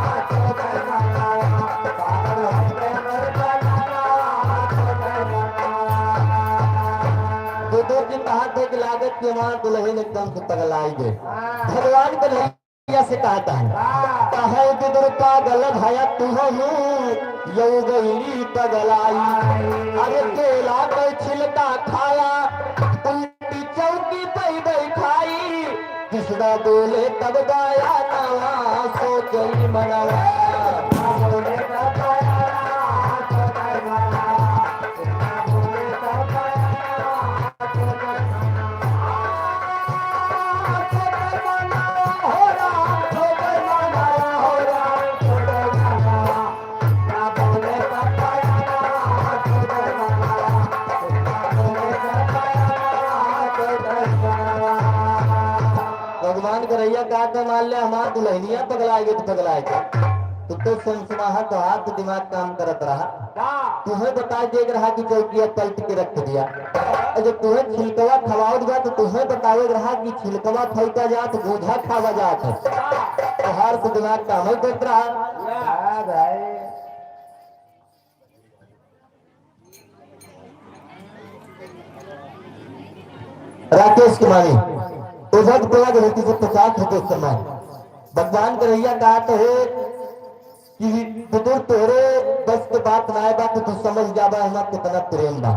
दो दिन कहा थे कि लागत के वहां दुल्हन एकदम से पगलाई गए भगवान कन्हैया से कहता है कहे विदुर पागल भया तू यौ गई पगलाई अरे केला का छिलका खाया उल्टी चौकी पे बैठाई कृष्णा बोले तब गाया नवा सोचई मनवा भगवान करैया का तो मान ले हमार दुल्हनिया पगलाएगे तो पगलाएगा तो समसमाहट तो हाथ दिमाग काम करत रहा तुम्हें बता देख रहा कि चौकिया पलट के रख दिया और जब तुम्हें छिलकवा खवाओ दिया तो तुम्हें बतावे रहा कि छिलकवा फैका जा तो बूझा खावा जात तो हार तो दिमाग काम ही करत रहा राकेश कुमारी उधर बड़ा गलती से 50 रुपए सम्मान भगवान करैया कहा तो है कि विदुर तोरे बस के बात ना आएगा तो तू समझ जाबा हमारा कितना प्रेम बा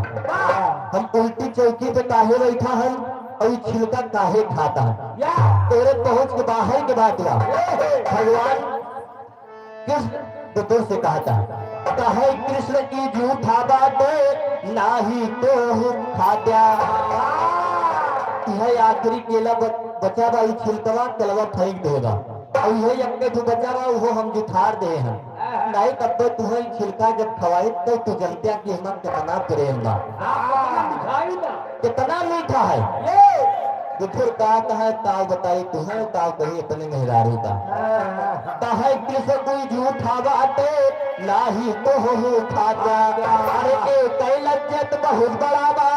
हम उल्टी चौकी पे काहे बैठा हम और छिलका काहे खाता है तोरे पहुंच के बाहर के बात बा भगवान कृष्ण विदुर से कहता है कृष्ण की झूठा बातें ना ही तो खात्या यह आखिरी केला बचा बा छिलकवा कलवा फेंक देगा और यही अपने जो बचा बा वो हम जुठार दे हैं नहीं तब तो तुम्हें छिलका जब खवाई तो तू जनता की हिम्मत कितना प्रेम बा कितना मीठा है जो फिर का है ताव बताई तुम्हें ताव कही अपने मेहरारू का है कृष्ण कोई झूठा बाते ना ही तो हो खाता अरे एक लज्जत बहुत बड़ा बा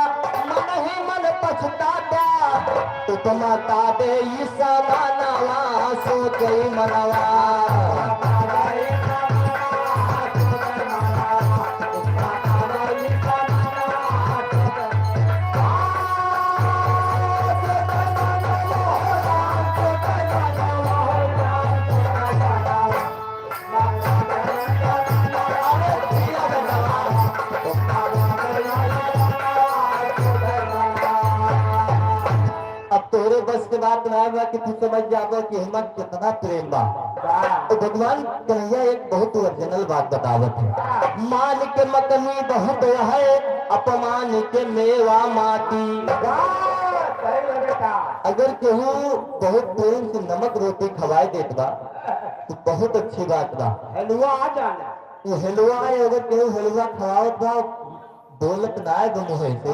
मन ही मन पछताता उपमा का दे ईसा मानवा सोचे मनवा तोरे बस के बात ना आएगा कि तू समझ जाओ कि हिम्मत कितना प्रेम बा तो भगवान कन्हैया एक बहुत ओरिजिनल बात बतावत है मान के मकनी बहुत है अपमान के मेवा माटी अगर केहू बहुत प्रेम से नमक रोटी खवाए देत बा तो बहुत अच्छी बात बा हलवा आ जाना वो हलवा है अगर केहू हलवा खवावत बा दौलत ना है दोनों है से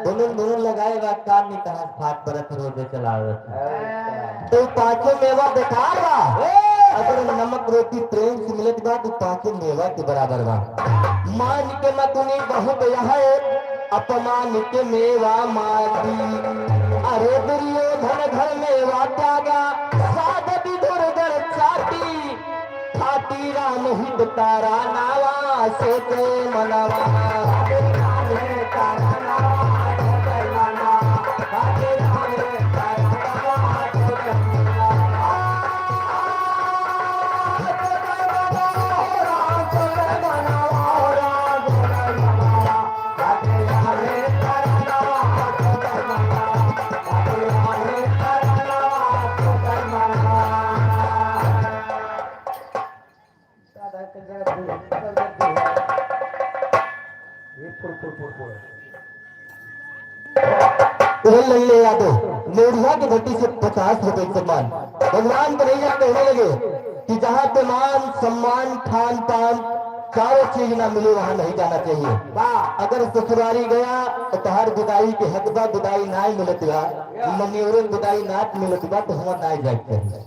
दोनों लगाएगा काम नहीं कहा फाट परत रोजे चलावे तो पांचों मेवा बेकार बा अगर नमक रोटी प्रेम से मिलत बा तो पांचों मेवा के बराबर बा मान के मतुनी बहुत है अपमान के मेवा माटी अरे दुर्योधन घर मेवा त्यागा साध विधुर घर चाटी खाती राम हित तारा नावा सोचे मनवा लल्ले यादव लोढ़िया की भट्टी से 50 रुपए सम्मान भगवान कन्हैया कहने लगे कि जहाँ पे मान सम्मान खान पान सारे चीज ना मिले वहां नहीं जाना चाहिए। वाह अगर ससुरारी गया तो तहार विदाई के हक बा, विदाई ना मिलत बा, मनियोरे विदाई ना मिलत बा तो हम ना जाए चाहिए।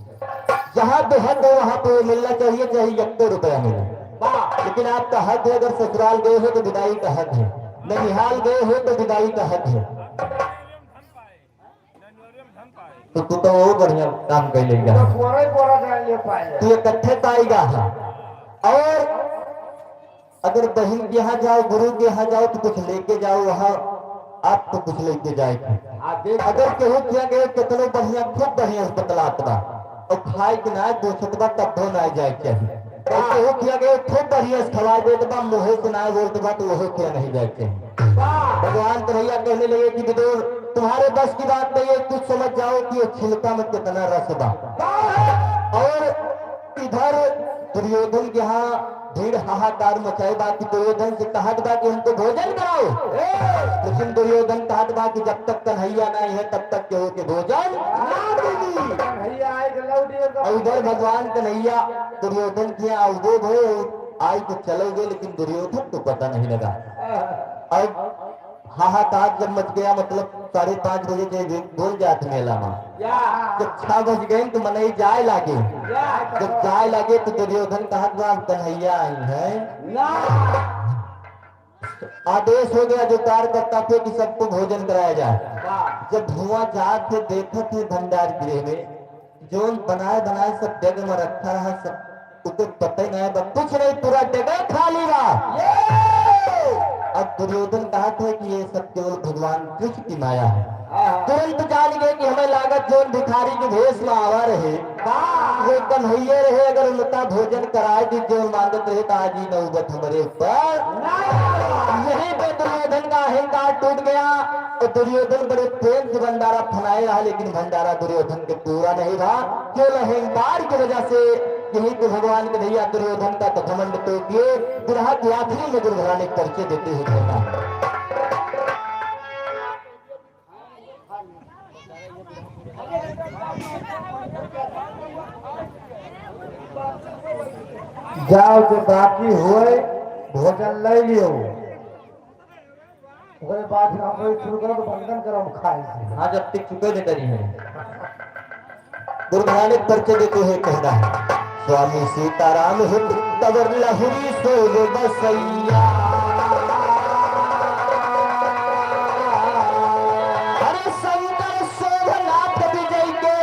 जहाँ पे हक है वहां पे मिलना चाहिए, चाहे 1 रुपया मिले। वाह लेकिन आपका हक है, अगर ससुराल गए हो तो विदाई का हक है, ननिहाल गए हो तो विदाई का हक है। तो तू तो वो बढ़िया काम कर लेगा, तो कोरा जान ले पाए तू इकट्ठे पाएगा। और अगर बहन के यहाँ जाओ, गुरु के यहाँ जाओ तो कुछ लेके जाओ, वहाँ आपको कुछ लेके जाएगा। अगर केहू किया गए कितनो बढ़िया, खूब बढ़िया बतलात बा और खाए के ना दोषत बा तब धो ना जाए चाहिए। और केहू किया गए खूब बढ़िया खवा देत बा, मुहे से ना बोलते बा तो वह किया नहीं जाए चाहिए। भगवान तो भैया कहने लगे कि विदुर तुम्हारे बस की बात नहीं है, कुछ समझ जाओ कि ये छिलका में कितना रस बा। और इधर दुर्योधन के यहाँ भीड़ हाहाकार मचाए बा कि दुर्योधन से कहत बा कि हमको भोजन कराओ, लेकिन दुर्योधन कहत बा कि जब तक कन्हैया नहीं है तब तक केहू के भोजन ना मिली। भैया आए तो लौटिए और उधर भगवान कन्हैया दुर्योधन के यहाँ अवधे भय आई तो चले गए, लेकिन दुर्योधन को पता नहीं लगा। और हाहाकार जब मच गया, मतलब 5:30 बजे के बोल जात मेला में, जब 6 बज गए तो मनई जाए लागे। जब जाए लागे तो दुर्योधन कहा कन्हैया आई है, आदेश हो गया जो कार्यकर्ता थे कि सबको भोजन कराया जाए। जब धुआं जात थे देखा थे भंडार गृह में जो बनाए बनाए सब जगह में रखा रहा, सब उसे पता ही नहीं बा, कुछ नहीं, पूरा जगह खाली रहा। अब दुर्योधन कहा था कि ये सब केवल भगवान कृष्ण की माया है। तुरंत जान गए कि हमें लागत जो भिखारी के भेष में आवा रहे वो कन्हैया रहे, अगर उनका भोजन कराए दी जो मांगत रहे तो आज ही नौबत हमारे ऊपर। यही पे दुर्योधन का अहंकार टूट गया और दुर्योधन बड़े प्रेम से भंडारा फनाए रहा, लेकिन भंडारा दुर्योधन के पूरा नहीं रहा, केवल अहंकार की वजह से। यही तो भगवान के भैया दुर्योधन का तो घमंड तो किए, दुल्हा की आखिरी में दुर्घराने परिचय देते हुए कहता जाओ जो बाकी हुए भोजन ले लियो, ओकरे बाद हम कोई शुरू करो तो बंधन करो हम खाए से। हाँ जब तक चुके नहीं करी है। दुर्घराने परिचय देते हुए कहना है स्वामी सीताराम हित तवर लहुरी सोल बसैया, अरे शंकर शोभनाथ विजय के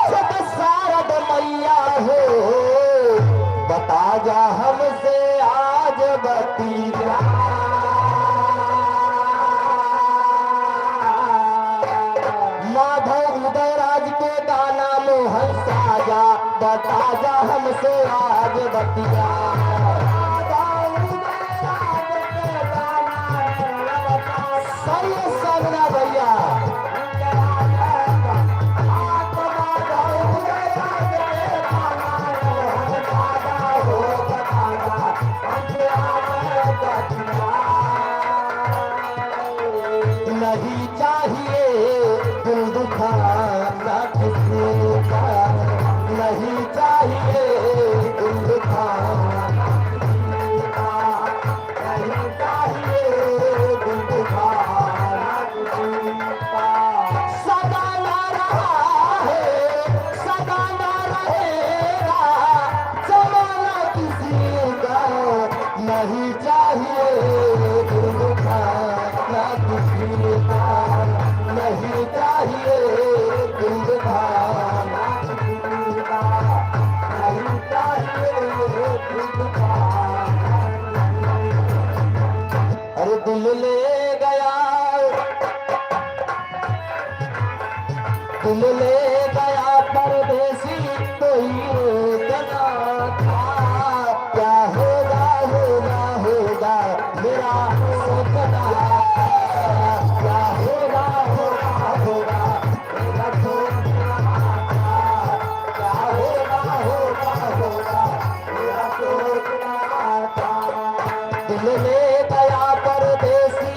सब शारद मैया हो, बता जा हमसे आज बतिया। माधव उदयराज के गाना मोहन साजा, बता जा हमसे आज बतिया। सही सामना भैया नहीं चाहिए दिल दुखाना किसी का, नहीं चाहिए दिल दुखाना किसी का, नहीं चाहिए दिल दुखाना किसी का। सदा ना रहा है, सदा ना रहेगा जमाना किसी का, नहीं चाहिए दिल दुखाना किसी का, नहीं चाहिए दिल दुखाना किसी का, नहीं चाहिए दिल दुखाना। अरे दिल ले गया, दिल ले गया परदेसी कोई रोकना था, क्या होगा होगा होगा मेरा सोचना था, क्या होगा होगा होगा मेरा सोचना था, क्या होगा होगा होगा मेरा सोचना था। दिल ले गया परदेसी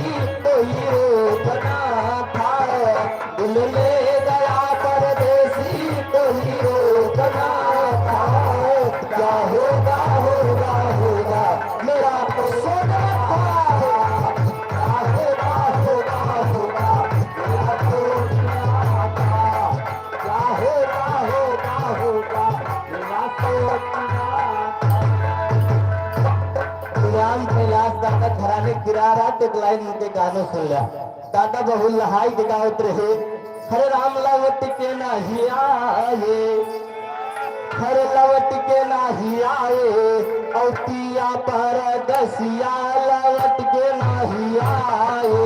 कोई रोकना था, दिल ले गया परदेसी महाराज एक लाइन उनके गानों सुन लिया। दादा बहु लहाई के गावत रहे, हरे राम लवट के नाही आए, हरे लवट के नाही आए, और पिया पर दसिया लवट के नाही आए।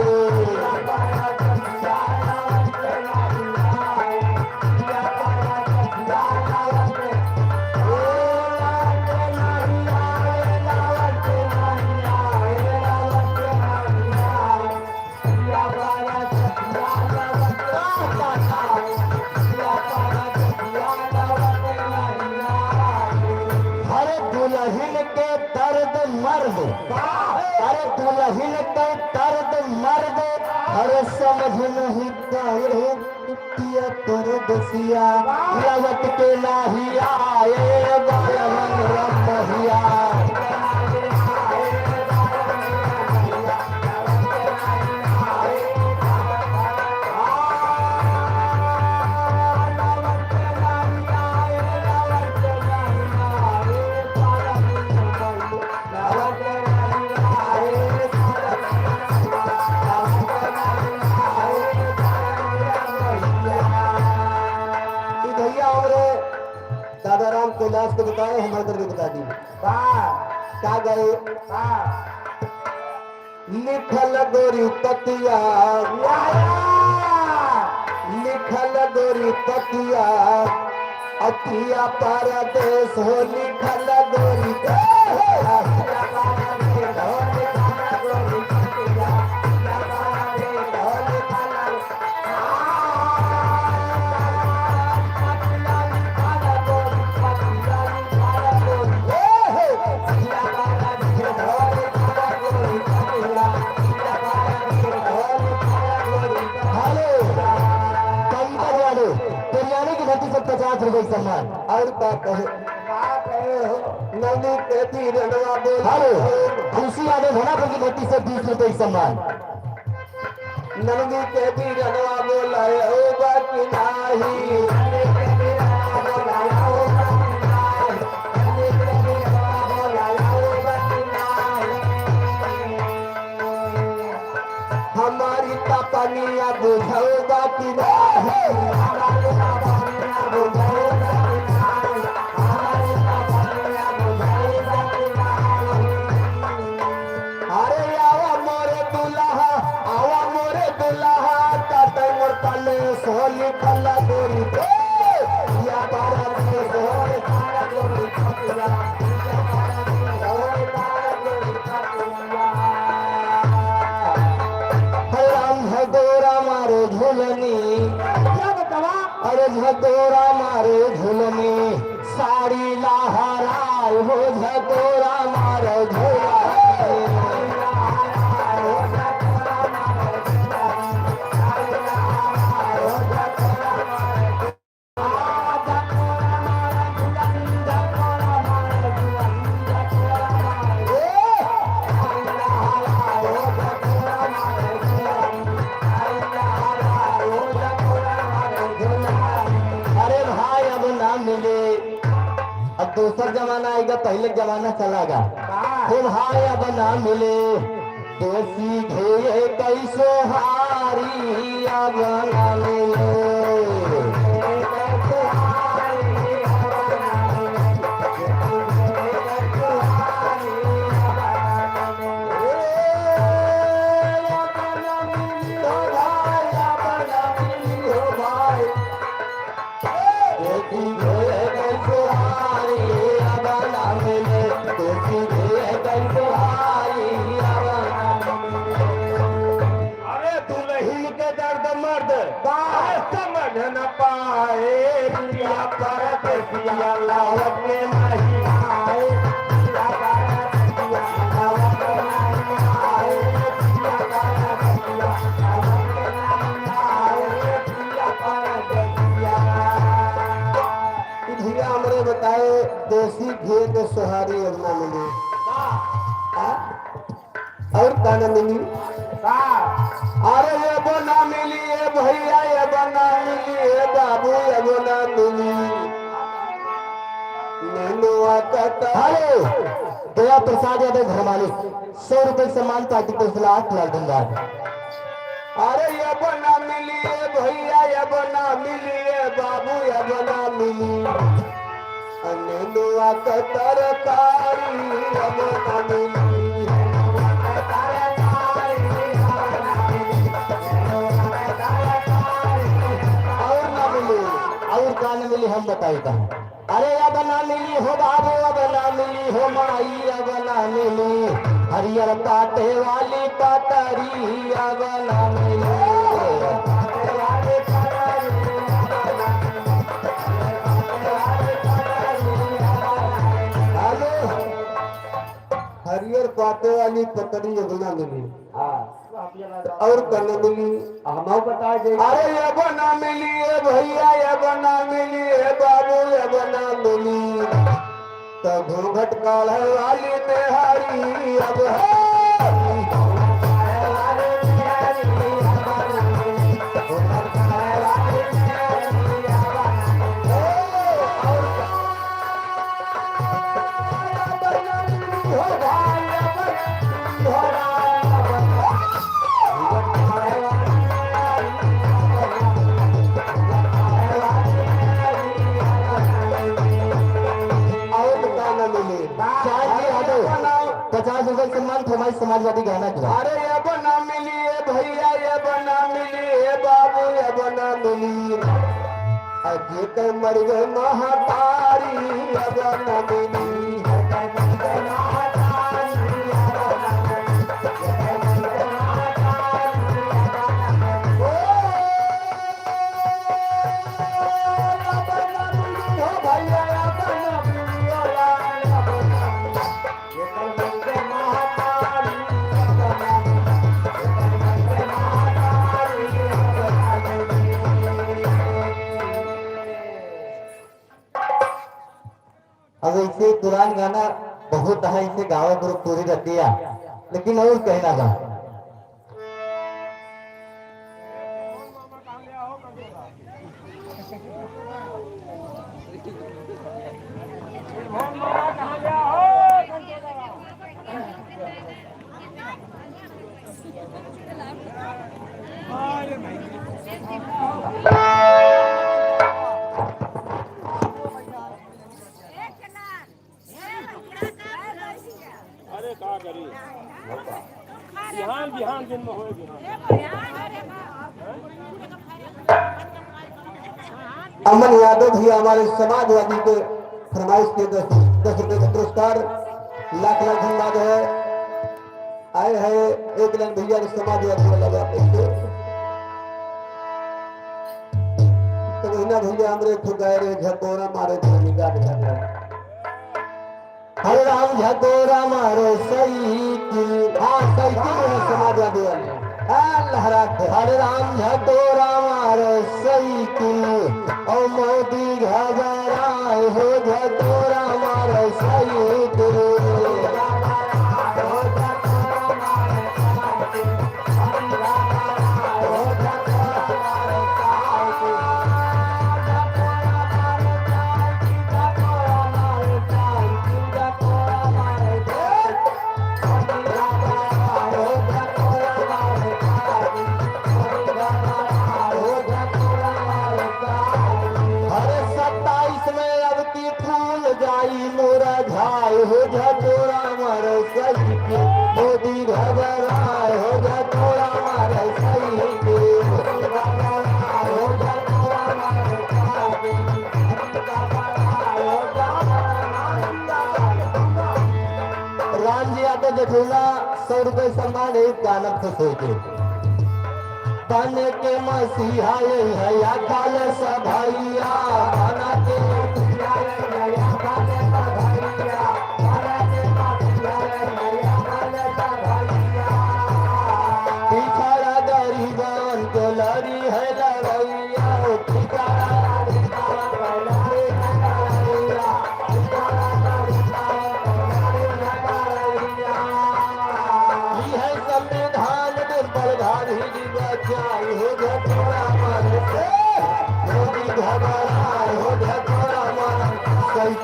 हरे दुल्हन के दर्द मर्द, अरे दुल्हन के दर्द मर्द, हरे समझ नहीं पाए, पिया पर दसिया लवट के नाही आए, बायमन रमहिया। भैया हमारे दादा राम कैलाश को बताए, हमारे करके बता दी क्या गए। लिखल गोरी पतिया, लिखल गोरी पतिया, अतिया परदेश हो, लिखल गोरी ₹50 सम्मान। और क्या कहे नदी कहती रंडवा बोल। हेलो खुशी आने होना की धरती से ₹20 सम्मान। नंदी कहती रंडवा बोल होगा कि नहीं, हमारी तपनिया बुझाओगा कि नहीं, सोली कला गोरी या बारा के सोली कला गोरी खतिया, या बारा के सोली कला गोरी खतिया। हराम झगोरा मारे झुलनी, क्या बतावा, अरे झगोरा मारे झुलनी, साड़ी लहराए हो, झगोरा मारे झुलनी। अब दूसरा जमाना आएगा, पहले जमाना चलागा। फिर हाय अब ना मिले, देसी घेरे कैसो हारी अब ना मिले। अरे दुल्हन के दर्द मर्द समझ न पाए, दुनिया परदेसिया लावत में नहीं आए, दुनिया परदेसिया लावत में नहीं आए, दुनिया परदेसिया लावत में नहीं आए, दुनिया परदेसिया। भैया हमरे बताए देसी घी के सोहारी अब ना मिली, और काना मिली। अरे ये बना मिली है भैया, ये बना मिली है बाबू, ये बना मिली। हेलो दया प्रसाद यादव घर मालिक 100 रुपए सम्मान पार्टी को 1 लाख दूंगा। अरे ये बना मिलिए भैया, ये बना मिलिए बाबू, ये बना मिली अनेलुआ का तरकारी, ये बना मिली और ना मिली और का न मिली हम बताई का। अरे अब ना मिली हो बाबू, अब ना मिली हो माई, अब ना मिली हरियर काटे वाली पतरी, अब ना मिली हरियर पाते वाली पतरी बना मिली और कन मिली हम बता दे। अरे ये बना मिली है भैया, ये बना मिली है बाबू, ये बना मिली तो घूंघट काढ़े वाली बिहारी अब है। सम्मान हमारी समाजवादी गहना की। अरे ये बना मिली है भैया, ये बना मिली है बाबू, ये बना मिली अजे के मर गए महातारी, ये बना मिली अब इसे पुरान गाना बहुत है, इसे गाँव ग्रुप पूरी रहती है, लेकिन और कहना गा अरे का करी बिहान बिहान दिन में होए अमन यादव भैया हमारे समाजवादी के फरमाइश के 10 रुपए का पुरस्कार लाख लाख धन्यवाद है। आए हैं एक लाख भैया ने समाजवादी वाला बात है तो महीना भैया हमरे ठुकाए रे झकोरा मारे थे निगाह झगड़ा। हरे राम झकोरा मारो साइकिल, हाँ साइकिल है समाजवादी वाले, हाँ लहरा के हरे राम झकोरा मारो साइकिल और मोदी घबराए हो झकोरा मारो साइकिल। हो झकोरा मारो साइकिल, मोदी घबराए हो झकोरा मारो साइकिल। राम जी आते देखूंगा 100 रुपए सम्मान एक गाना खुश हो के बन के मसीहा यही है या काल सभैया बना के लड़ी है लड़ैया है संविधान में बलधारी बचाई हो झकोरा मारे मोदी घबराए हो झकोरा मारे सही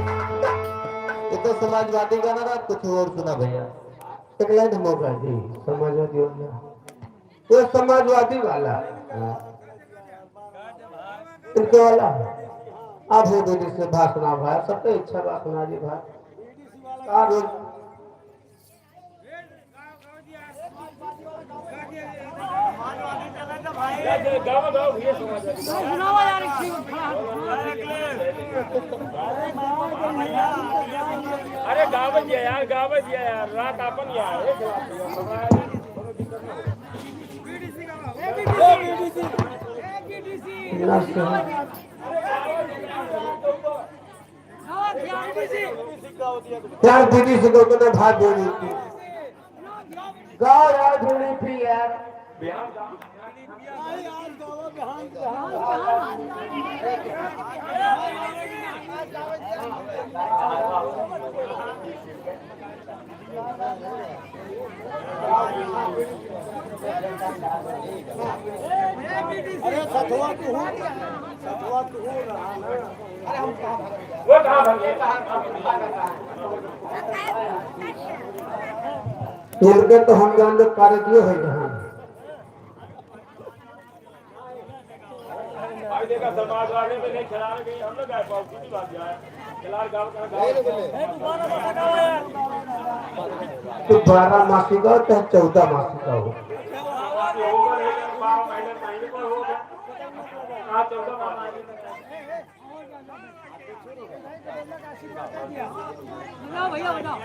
ये तो समाजवादी गाना था, कुछ और सुना भैया। एक लाइन मौका जी समाजवादी वाला, ये समाजवादी वाला इनके वाला आप हो दीदी से भाषणा भाई सबके इच्छा भाषणा जी भाई का रोज गाओ गाओ भैया समाज अरे गावत यार रात अपन यार यार दीदी से को तो भाग बोली थी गाओ यार धुनी पी यार वो कहाँ भगे इनके तो हम जान लोग कार्य किए हैं यहाँ भाई देखा समाजवादी में नहीं खिला गई हम लोग आए पाओ की बात यार खिला गाँव का तो 12 मासी का हो चाहे 14 मासी का हो महीने पर हो गया कहाँ 14 महीने भैया बताओ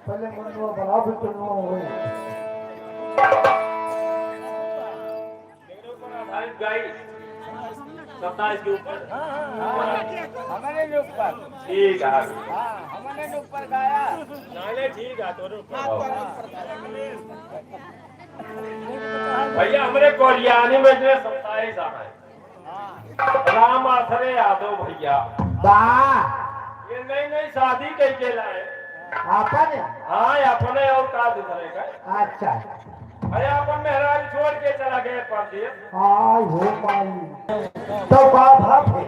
पहले मुन्नुआ बड़ा भी चुनुआ हुए गाई 27 के ऊपर हमारे ऊपर ठीक है हमारे ऊपर गाया नाले ठीक है तो भैया हमारे कोलियानी में जो 27 आ है राम आथरे यादव भैया बा ये नई शादी कई के लाए आपन हाँ अपने और का दूसरे का अच्छा अरे अपन मेहराज छोड़ के चला गए परदेश हाय हो पाई तो का भाप है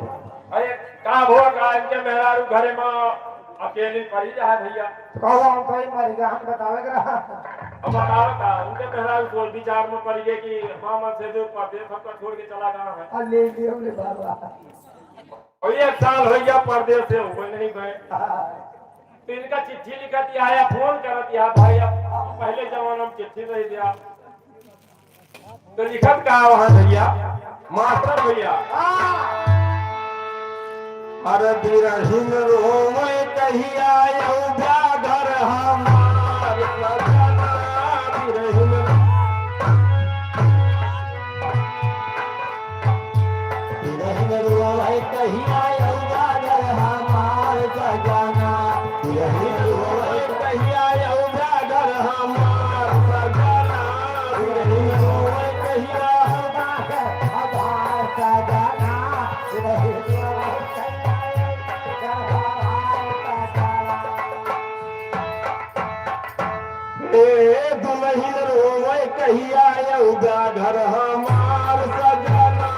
अरे का हुआ का इनके मेहराज घरे में अकेले पड़ी जा भैया कहो हम कोई मर गया हम बतावे करा अब बताओ का उनके मेहराज को विचार में पड़ गए कि मामा से जो परदेश सबका छोड़ के चला गया है अल्ले ले बाबा और 1 साल हो गया परदेश से हो नहीं गए तो इनका चिट्ठी लिखती आया फोन करती है भाई अब पहले जमाना में चिट्ठी नहीं दिया तो लिखत कहा वहां भैया मास्टर भैया अरे बिरहिन रोवे कही आयो घर हमार सजना बिरहिन बिरहिन रोवे कही आयो घर हमार सजना बिरहिन रोवे कही आयो घर हमार सजना बिरहिन रोवे कही आयो घर हमार सजना बिरहिन रोवे ए दुल्हन रोवे कहिया यौगा घर हमार सजना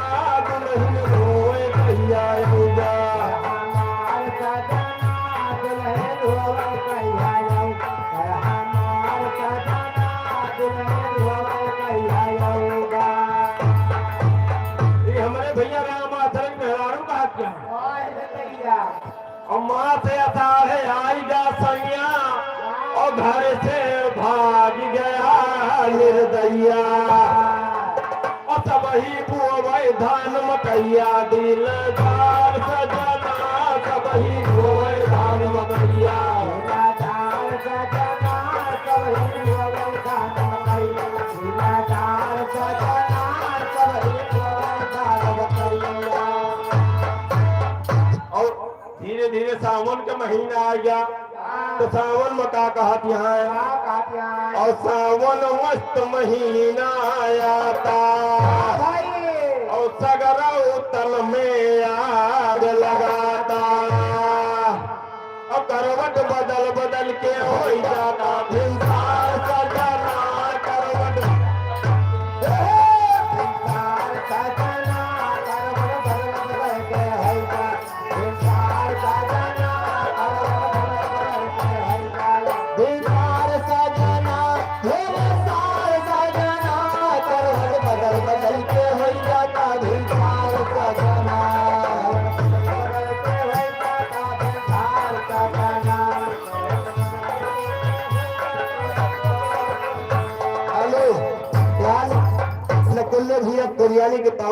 दुल्हन रोवे कहिया यौगा हमार सजना दुल्हन रोवे कहिया यौगा हमार सजना दुल्हन रोवे कहिया यौगा ये हमारे भैया राम आचरण मेहरारू बात क्या भैया और माँ से आता है आईगा सैया और घर से भाग गया निर्दया और तब ही बोवे धान मकैया दिलदार सजना तब ही बोवे धान मकैया दार सजना कभी रोवे धान मकैया दार सजना कभी रोवे धान मकैया और धीरे धीरे सावन का महीना आ गया तो सावन में का कहत यहाँ और सावन मस्त महीना आया था और सगरा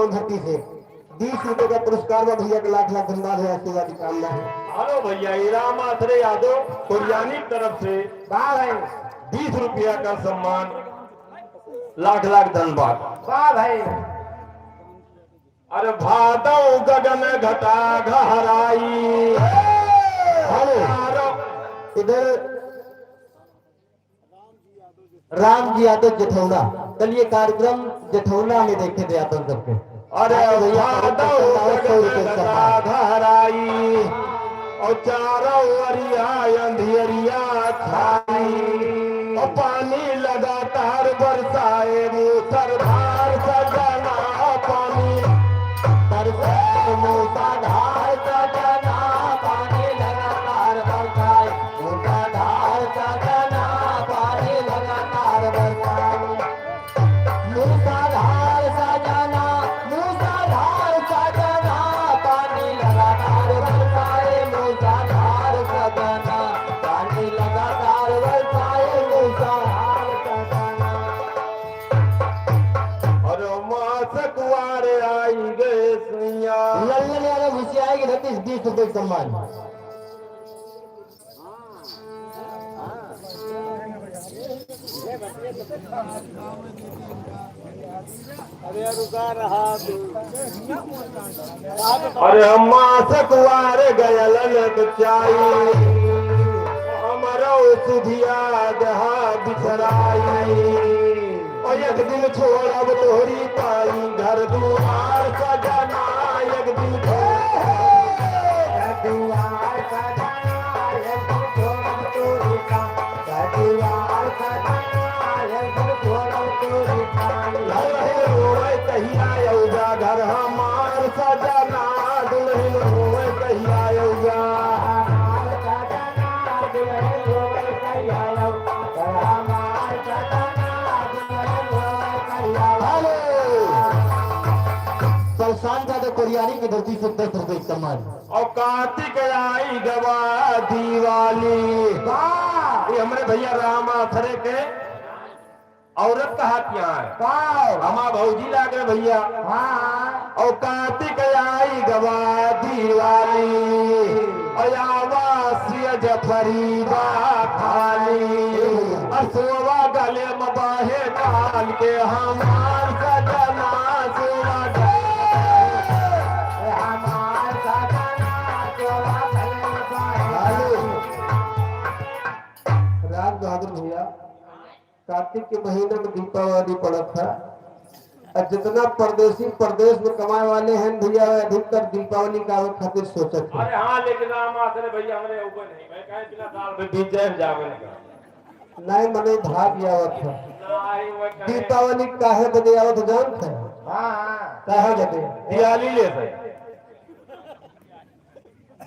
गांव धरती से 20 रुपए का पुरस्कार बा भैया के लाख लाख धन्यवाद है, आशीर्वाद की कामना है। हेलो भैया, इराम आथरे यादव कुरियानी की तरफ से वाह भाई, 20 रुपया का सम्मान, लाख लाख धन्यवाद। वाह भाई। अरे भादव गगन घटा घहराई। हेलो, इधर राम जी यादव जेठौना, कल ये कार्यक्रम जेठौना में देखे थे अपन सबके। अरे भैया भादव 100 रुपए गगन का घटा घहराई और चारों अरिया अंधियरिया छाई और पानी लगातार बरसाए मूसलाधार सजना, पानी बरसाए मूसलाधार सजना, पानी लगातार बरसाए मूसलाधार सजना, पानी लगातार बरसाए मूसलाधार सजना, मूसलाधार सजना, पानी लगातार बरसाए मूसलाधार सजना, पानी लगातार बरसाए मूसलाधार सजना। और मास कुआर आई गए सुइया। लल्लन यादव घुसी आएगी 20 रुपए का सम्मान। अरे अम्मा से कुआर गयलन बचाई, हमारा सुधिया दहा बिछराई और एक दिन छोड़ब तोहरी पाई घर दुआर सजना, एक दिन दुआर सजना, एक दिन छोड़ब तोरी पाई, दुआर सजना, एक दिन छोड़ब तोरी पाई। रोए कहिया यौजा घर हमार सजना, दुल्हन रोए कहिया यौजा। हमार सजना, दुल्हन रोए कहिया यौ, हमार सजना, दुल्हन रोए कहिया यौ। परेशान था तो कोरियानी की धरती से 10 रुपए का सम्मान। और कार्तिक आई गवा दिवाली। वाह, ये हमारे भैया राम आथरे के औरत का हाथ यहाँ है, वाह, हमा भौजी लाग रहे भैया। हाँ, और कार्तिक आई गवा दिवाली और आवासीय जफरीबा खाली असोवा गले मबाहे काल के हमार सजना सोवा हमार सजना, तोरा गले बाहे। राज बहादुर भैया, कार्तिक के महीने में दीपावली पड़ा था और जितना परदेसी प्रदेश में कमाए वाले हैं भैया अधिकतर दीपावली का खातिर सोचत है। अरे हाँ, लेकिन राम आथरे भैया हमारे ऊपर नहीं, मैं कहे बिना साल में बीत जाए जावे लगा नहीं मने भाग आवत है। नहीं वो कहे दीपावली काहे बदे आवत जानत है? हाँ, काहे बदे? दिवाली ले सही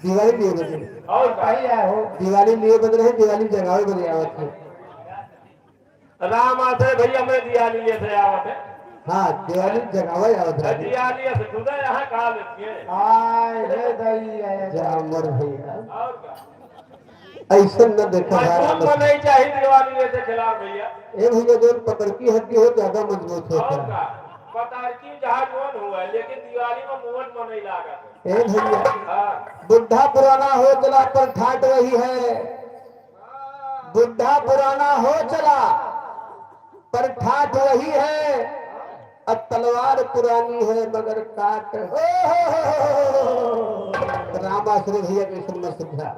दिवाली लिए बदे, और कही है हो। दिवाली लिए बदे है, दिवाली जगावे बदे आवत है। राम आथरे भैया हमारे दिवाली ले से आवत है, हाँ दिवाली जगावे आवत है। दिवाली से खुदा यहाँ कहा लेती है आय रे दैया, जामर भैया और क्या ऐसे न देखा मजबूत जा। नहीं चाहिए दिवाली ले से खिलाफ भैया। ए भैया जो पकड़ की हड्डी हो ज्यादा मजबूत और होता है। का पतार की जहाज कौन हुआ है, लेकिन दिवाली में मोहन में नहीं लागा। ए भैया हाँ बुढ़ा पुराना हो चला पर ठाट वही है, बुढ़ा पुराना हो चला पर ठाट वही है, अब तलवार पुरानी है मगर काट रामाश्री भैया के सुनना समझा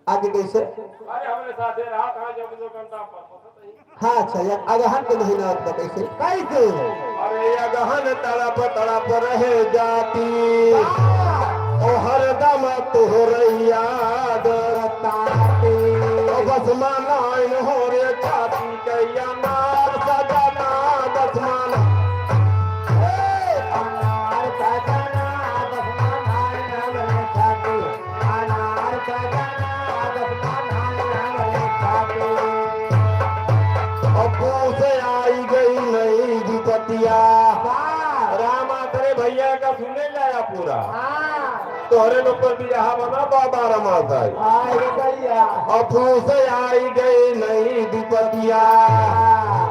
आगे कैसे। अरे हमारे साथ रहा था जब जो घंटा पर हाँ अच्छा यार अगहन के महीना होता कैसे कैसे। अरे अगहन तड़प तड़प रहे जाती ओ हरदम तुहरे याद रताती ओ बस मानाइन हो रे छाती कैया नार सजना बस माना अनार सजना, बसमानाय नवल छाती, अनार सजना, बसमानाय नवल छाती। अबू से आई गई नई दुपतिया। वाह, रामा तेरे भैया का सुने गया पूरा हाँ, तोहरे ऊपर भी यहाँ बना बाबा रमा साई। आय रे दैया, अबू से आई गई नई दुपतिया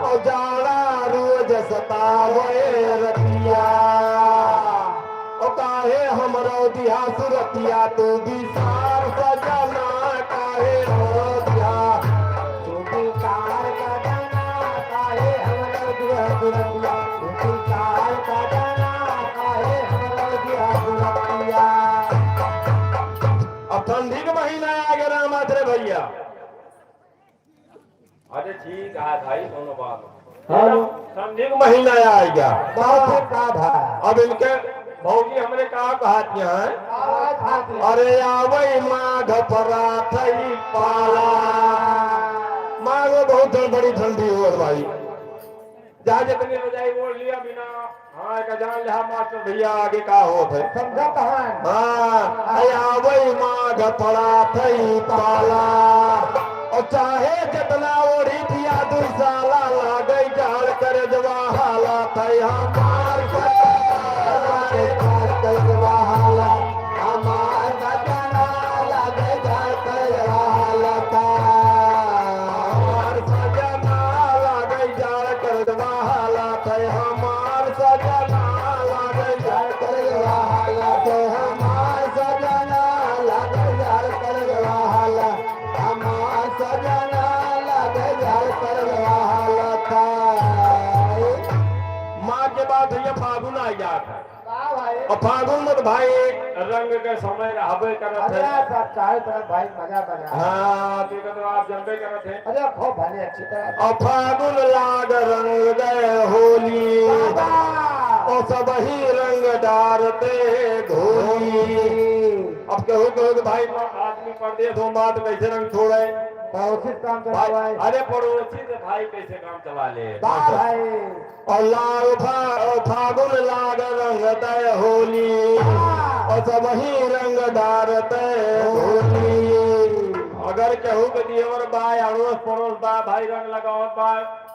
और जाड़ा रोज सतावे रतिया। काहे हमरो दिया सुरतिया तू विसार सजना काहे हमरो दिया तू विसार सजना काहे हमरो दिया सुरतिया तू विसार सजना काहे हमरो दिया सुरतिया। अब ठंडी का महीना आ गया रामात रे भैया। अरे ठीक है भाई दोनों बात हेलो ठंडी का महीना आ गया। बहुत का भाई अब इनके भौजी हमने कहा कहती हैं अरे आवई माघ पराठई पाला। माघ में बहुत बड़ी ठंडी हो भाई। जहाँ जितनी रजाई ओढ़ लिया बिना हाँ का जान लिया मास्टर भैया आगे का हो थे समझा कहां हाँ आवई माघ पराठई पाला और चाहे जितना ओढ़ी दिया दुसाला लागे जाल कर जवा हाला थे हमार माँ के बाद भैया फागुन आ गया था और फागुन में तो भाई रंग के समय हवे करत है। भाई मजा बना हाँ ठीक है तो आप जनबे करत है। अरे खूब भले अच्छी तरह और फागुन लाग रंग गए होली और सब ही रंग डारते घोली। अब कहू कहू भाई आदमी परदेश हो बात कैसे रंग छोड़े कोशिश काम कर भाई। अरे पड़ोसी से भाई कैसे काम चला ले भाई और फागुन लाग रंग दय होली और सब ही रंग डारते होली। अगर कहू के दियवर बाय अड़ोस पड़ोस बा भाई रंग लगाओ बा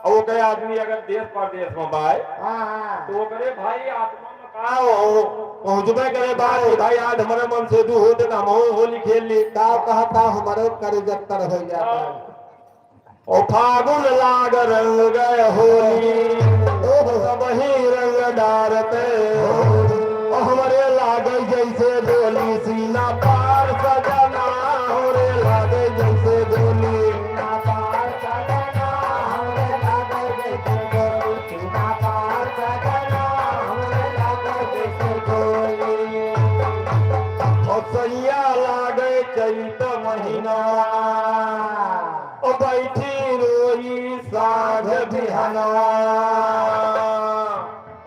और वो कहे आदमी अगर देश परदेश में बाय हाँ तो वो करे भाई आत्मा में का हो पहुंचबे करे बात भाई आज हमारे मन से दू होते तो हम होली खेल ली का कहता हमारे कर जत्तर हो जाता और फागुन लाग रंग गए होली सब ही रंग डारते और हमारे लागे जैसे डोली सीना पार सजना हमरे लागे जैसे डोली सीना पार सजना हमरे लागे जैसे डोली सीना पार सजना हमरे लागे जैसे डोली। और सैया लागे चैत महीना और बैठी रोई साँझ बिहनवा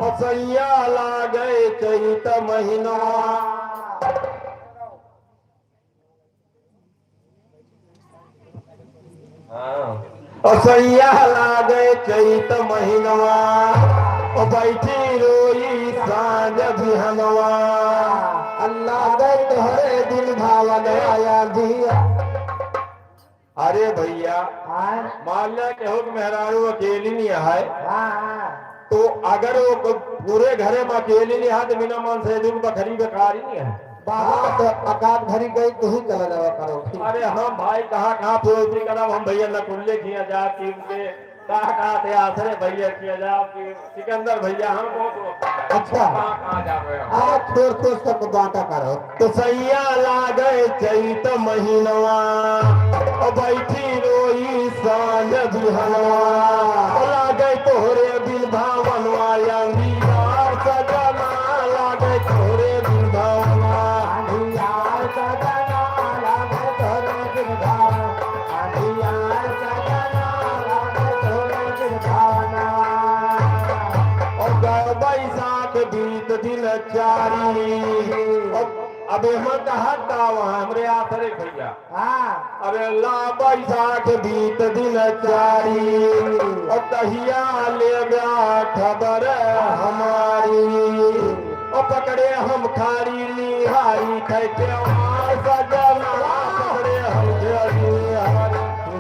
और सैया लागे चैत महीना और सैया लागे चैत महीनवा और बैठी रोई साँझ बिहनवा। अल्लाह गए तोहरे दिल भावन आया दिया अरे भैया हाँ मान लिया कि हो मेहरारू अकेली नहीं है हाँ तो अगर वो पूरे घरे में अकेली नहीं है तो बिना मन से दूर बखरी बेकार ही नहीं है। बाबा तो अकात भरी गई तू ही चला जावा करो अरे हम भाई कहाँ फोर्सी करब हम भैया नकुल्ले किया जा टीम के कहाँ थे आसरे भैया किया जा कि सिकंदर भैया हम बहुत अच्छा। कहाँ जा रहे हो आज छोड़ तो सब बाटा करो तो सैया लागे चैत महीनवा और बैठी रोई साँझ बिहनवा और लागे तोहरे बिन भावनवा अंगीकार सजना लागे तोहरे बिन भावनवा अंधियार सजना लागे तोरे दिन भावना अंधियार सजना लागे तोरे दिन भावना और गए बैसाख बीत दिन चारी अबे हम कहता वहाँ हमरे आसरे भैया हाँ अरे ला बैसाख बीत दिन चारी और कहिया ले गया खबर हमारी और पकड़े हम खारी निहारी थे त्योहार सजना पकड़े हम निहारी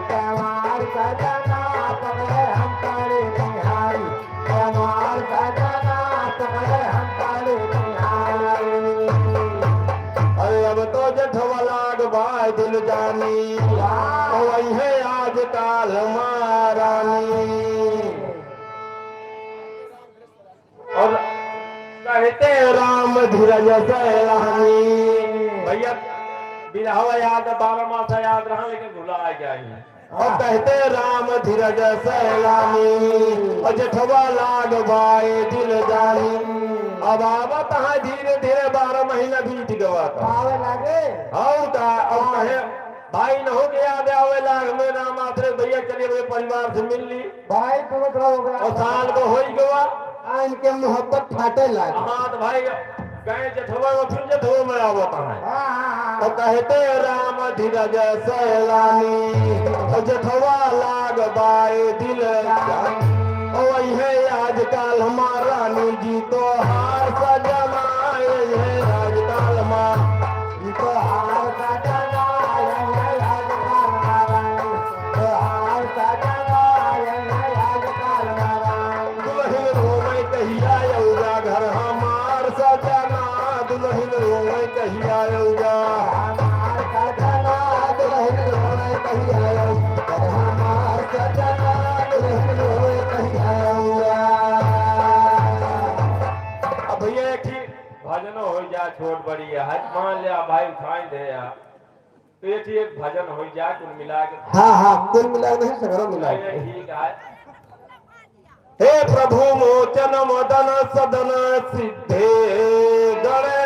त्योहार सजना पकड़े हम तारे निहारी त्योहार सजना पकड़े हम तारे निहारी। अरे अब तो जठवा लाग भाई दिल जानी और वही है आज काल महारानी और कहते राम धीरज सैलानी। भैया बिरहवा याद 12 मास याद रहा लेकिन भुला गया ही। और कहते राम धीरज सैलानी और जेठवा लाग बाए दिल जानी। अब आवत है धीरे धीरे 12 महीना बीत गवा था। आवे लागे और कहे भाई न हो गया याद आवे लाग में नाम आतरे भैया चलिए मेरे परिवार से मिल ली भाई तुम तो हो गया और साल को हो ही गवा। इनके मोहब्बत फाटे लागे। हाँ तो भाई गए जेठवा में फिर जेठवा में आवता है। तो कहते राम धीरज सैलानी और जेठवा लाग बाए दिल जानी। और है आजकल हमारा निजी तो हार सजमाए है आजकल माँ तो हार का जमाए है आजकल माराई। तो हार का जमाए है आजकल माराई। दुल्हन रोवे कहिया यौगा घर हमार सजना। दुल्हन रोवे कहिया यौगा हमार का जना दुल्हन रोए कहिया घर हमार का जना दुल्हन रोए कहिया। अब भैया एक ही भजन हो जा छोट बड़ी है हज मान लिया भाई उठाई दे या तो ये ठीक भजन हो जा कुल मिला के हाँ कुल मिला के सगरो मिला ये ठीक है। हे प्रभु मोचन मदन सदन सिद्धे गणे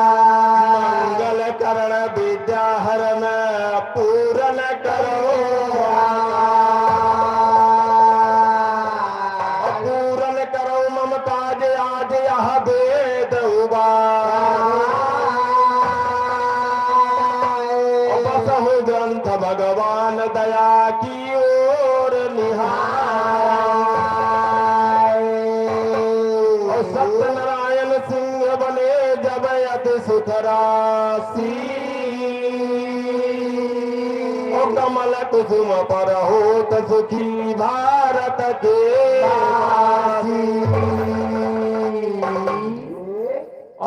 मंगल करण विद्या हरण पूरन करो। पूरन करो ममताज आज यह वेद बस हो ग्रंथ भगवान दया की ओर निहार। और सत्यनारायण सिंह बने जब अति सुखरासी। और कमल कुसुम पर होत सुखी भारत के वासी।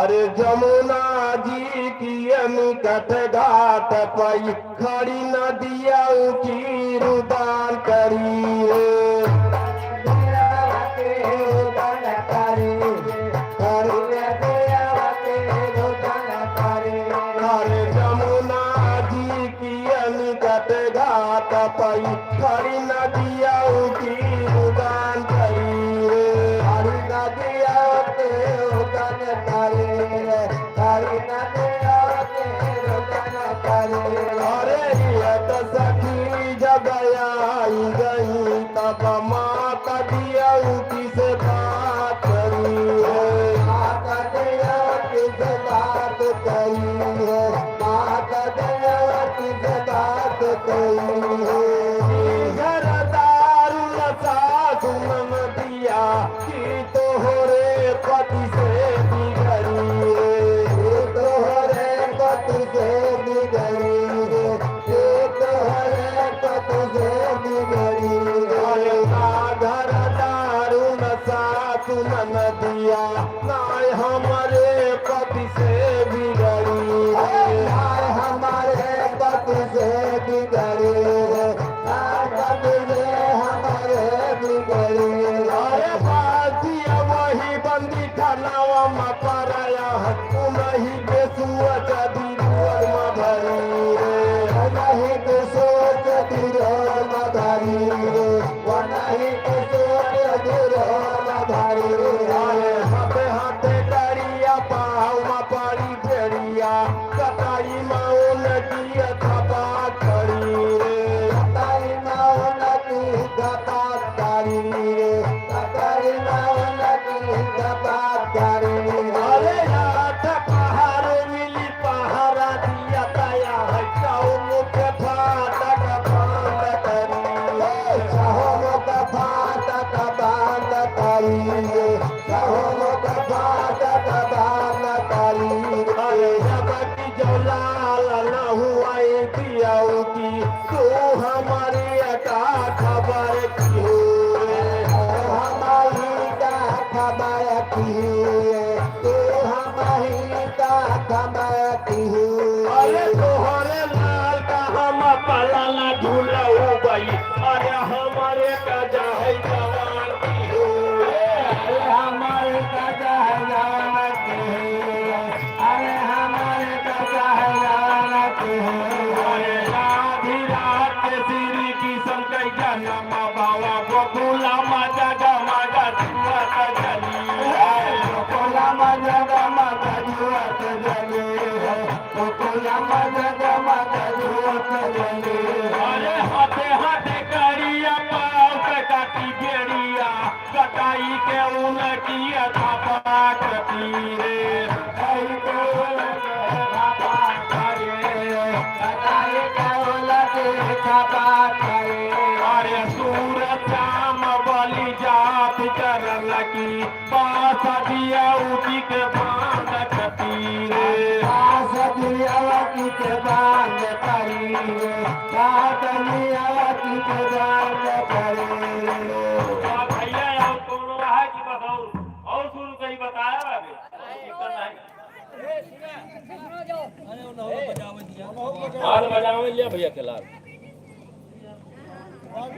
अरे जमुना जी की निकट घाट पई खड़ी नदिया की रुदान करी अरे जमुना जी की निकट घाट पई खड़ी नदिया की रुदान करी। हरी नदिया के उदन करे हरी नदिया के उदन करे। अरे यत सखी जब आई गई तब माता दिया किसे बात करी है। माता दिया किस बात कही है। माता दिया किस बात कही है। घर दारुण सासु मन दिया कि तोहरे पति से बिगड़ी है। तोहरे पति से बिगड़ी है। तोहरे पति से बिगड़ी है। घर दारुण सासु मन दिया नाय हमारे पति से बिगड़ी है। हाय हमारे पति से बिगड़ी है। पति से हमारे बिगड़ी है। अरे बाजिया वही बंदी खानावा में पराया तू नहीं बेसुआ चदी दुआर में भरी रे। नहीं तो सोच दिलों में भरी रे। वो नहीं तो सोच दिलों में भरी अरे रे। हाथे हाथे करिया पाँव में पड़ी बेड़िया कटाई माउन की अथवा खड़ी रे। कताई नाउन की गपात करी रे। कताई नाउन की गपात करी रे। अरे आठ पहाड़ मिली पहाड़ा दिया तया है जाओ मुझे फाटक बंद करी। चाहो मुख फाटक बंद करी रे। चाहो मुख फाटक बंद करी रे। अरे जब की जो लाल न हुआ दियाऊ की तू हमारी का खबर क्यों रे। हमारी का खबर की हुए। तू हमारी का खबर की हुए। अरे तोहरे लाल का हम पलला झूला गई। अरे हमारे का जाए जवान कटाई के उनकी अथापाक तीरे कटाई के उनकी अथापाक करे कटाई के उनकी अथापाक करे अरे सूर श्याम बलि जात चरण लगी पास दिया उठी के बांध कतीरे पास दिया उठी के बांध करीरे पास दिया उठी के बांध करीरे भैया और कौन रहा है कि बस और शुरू कहीं बताया अभी हाथ बजावे लिया भैया के लाल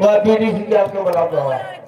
वह बीडी जी आपको बुलाता है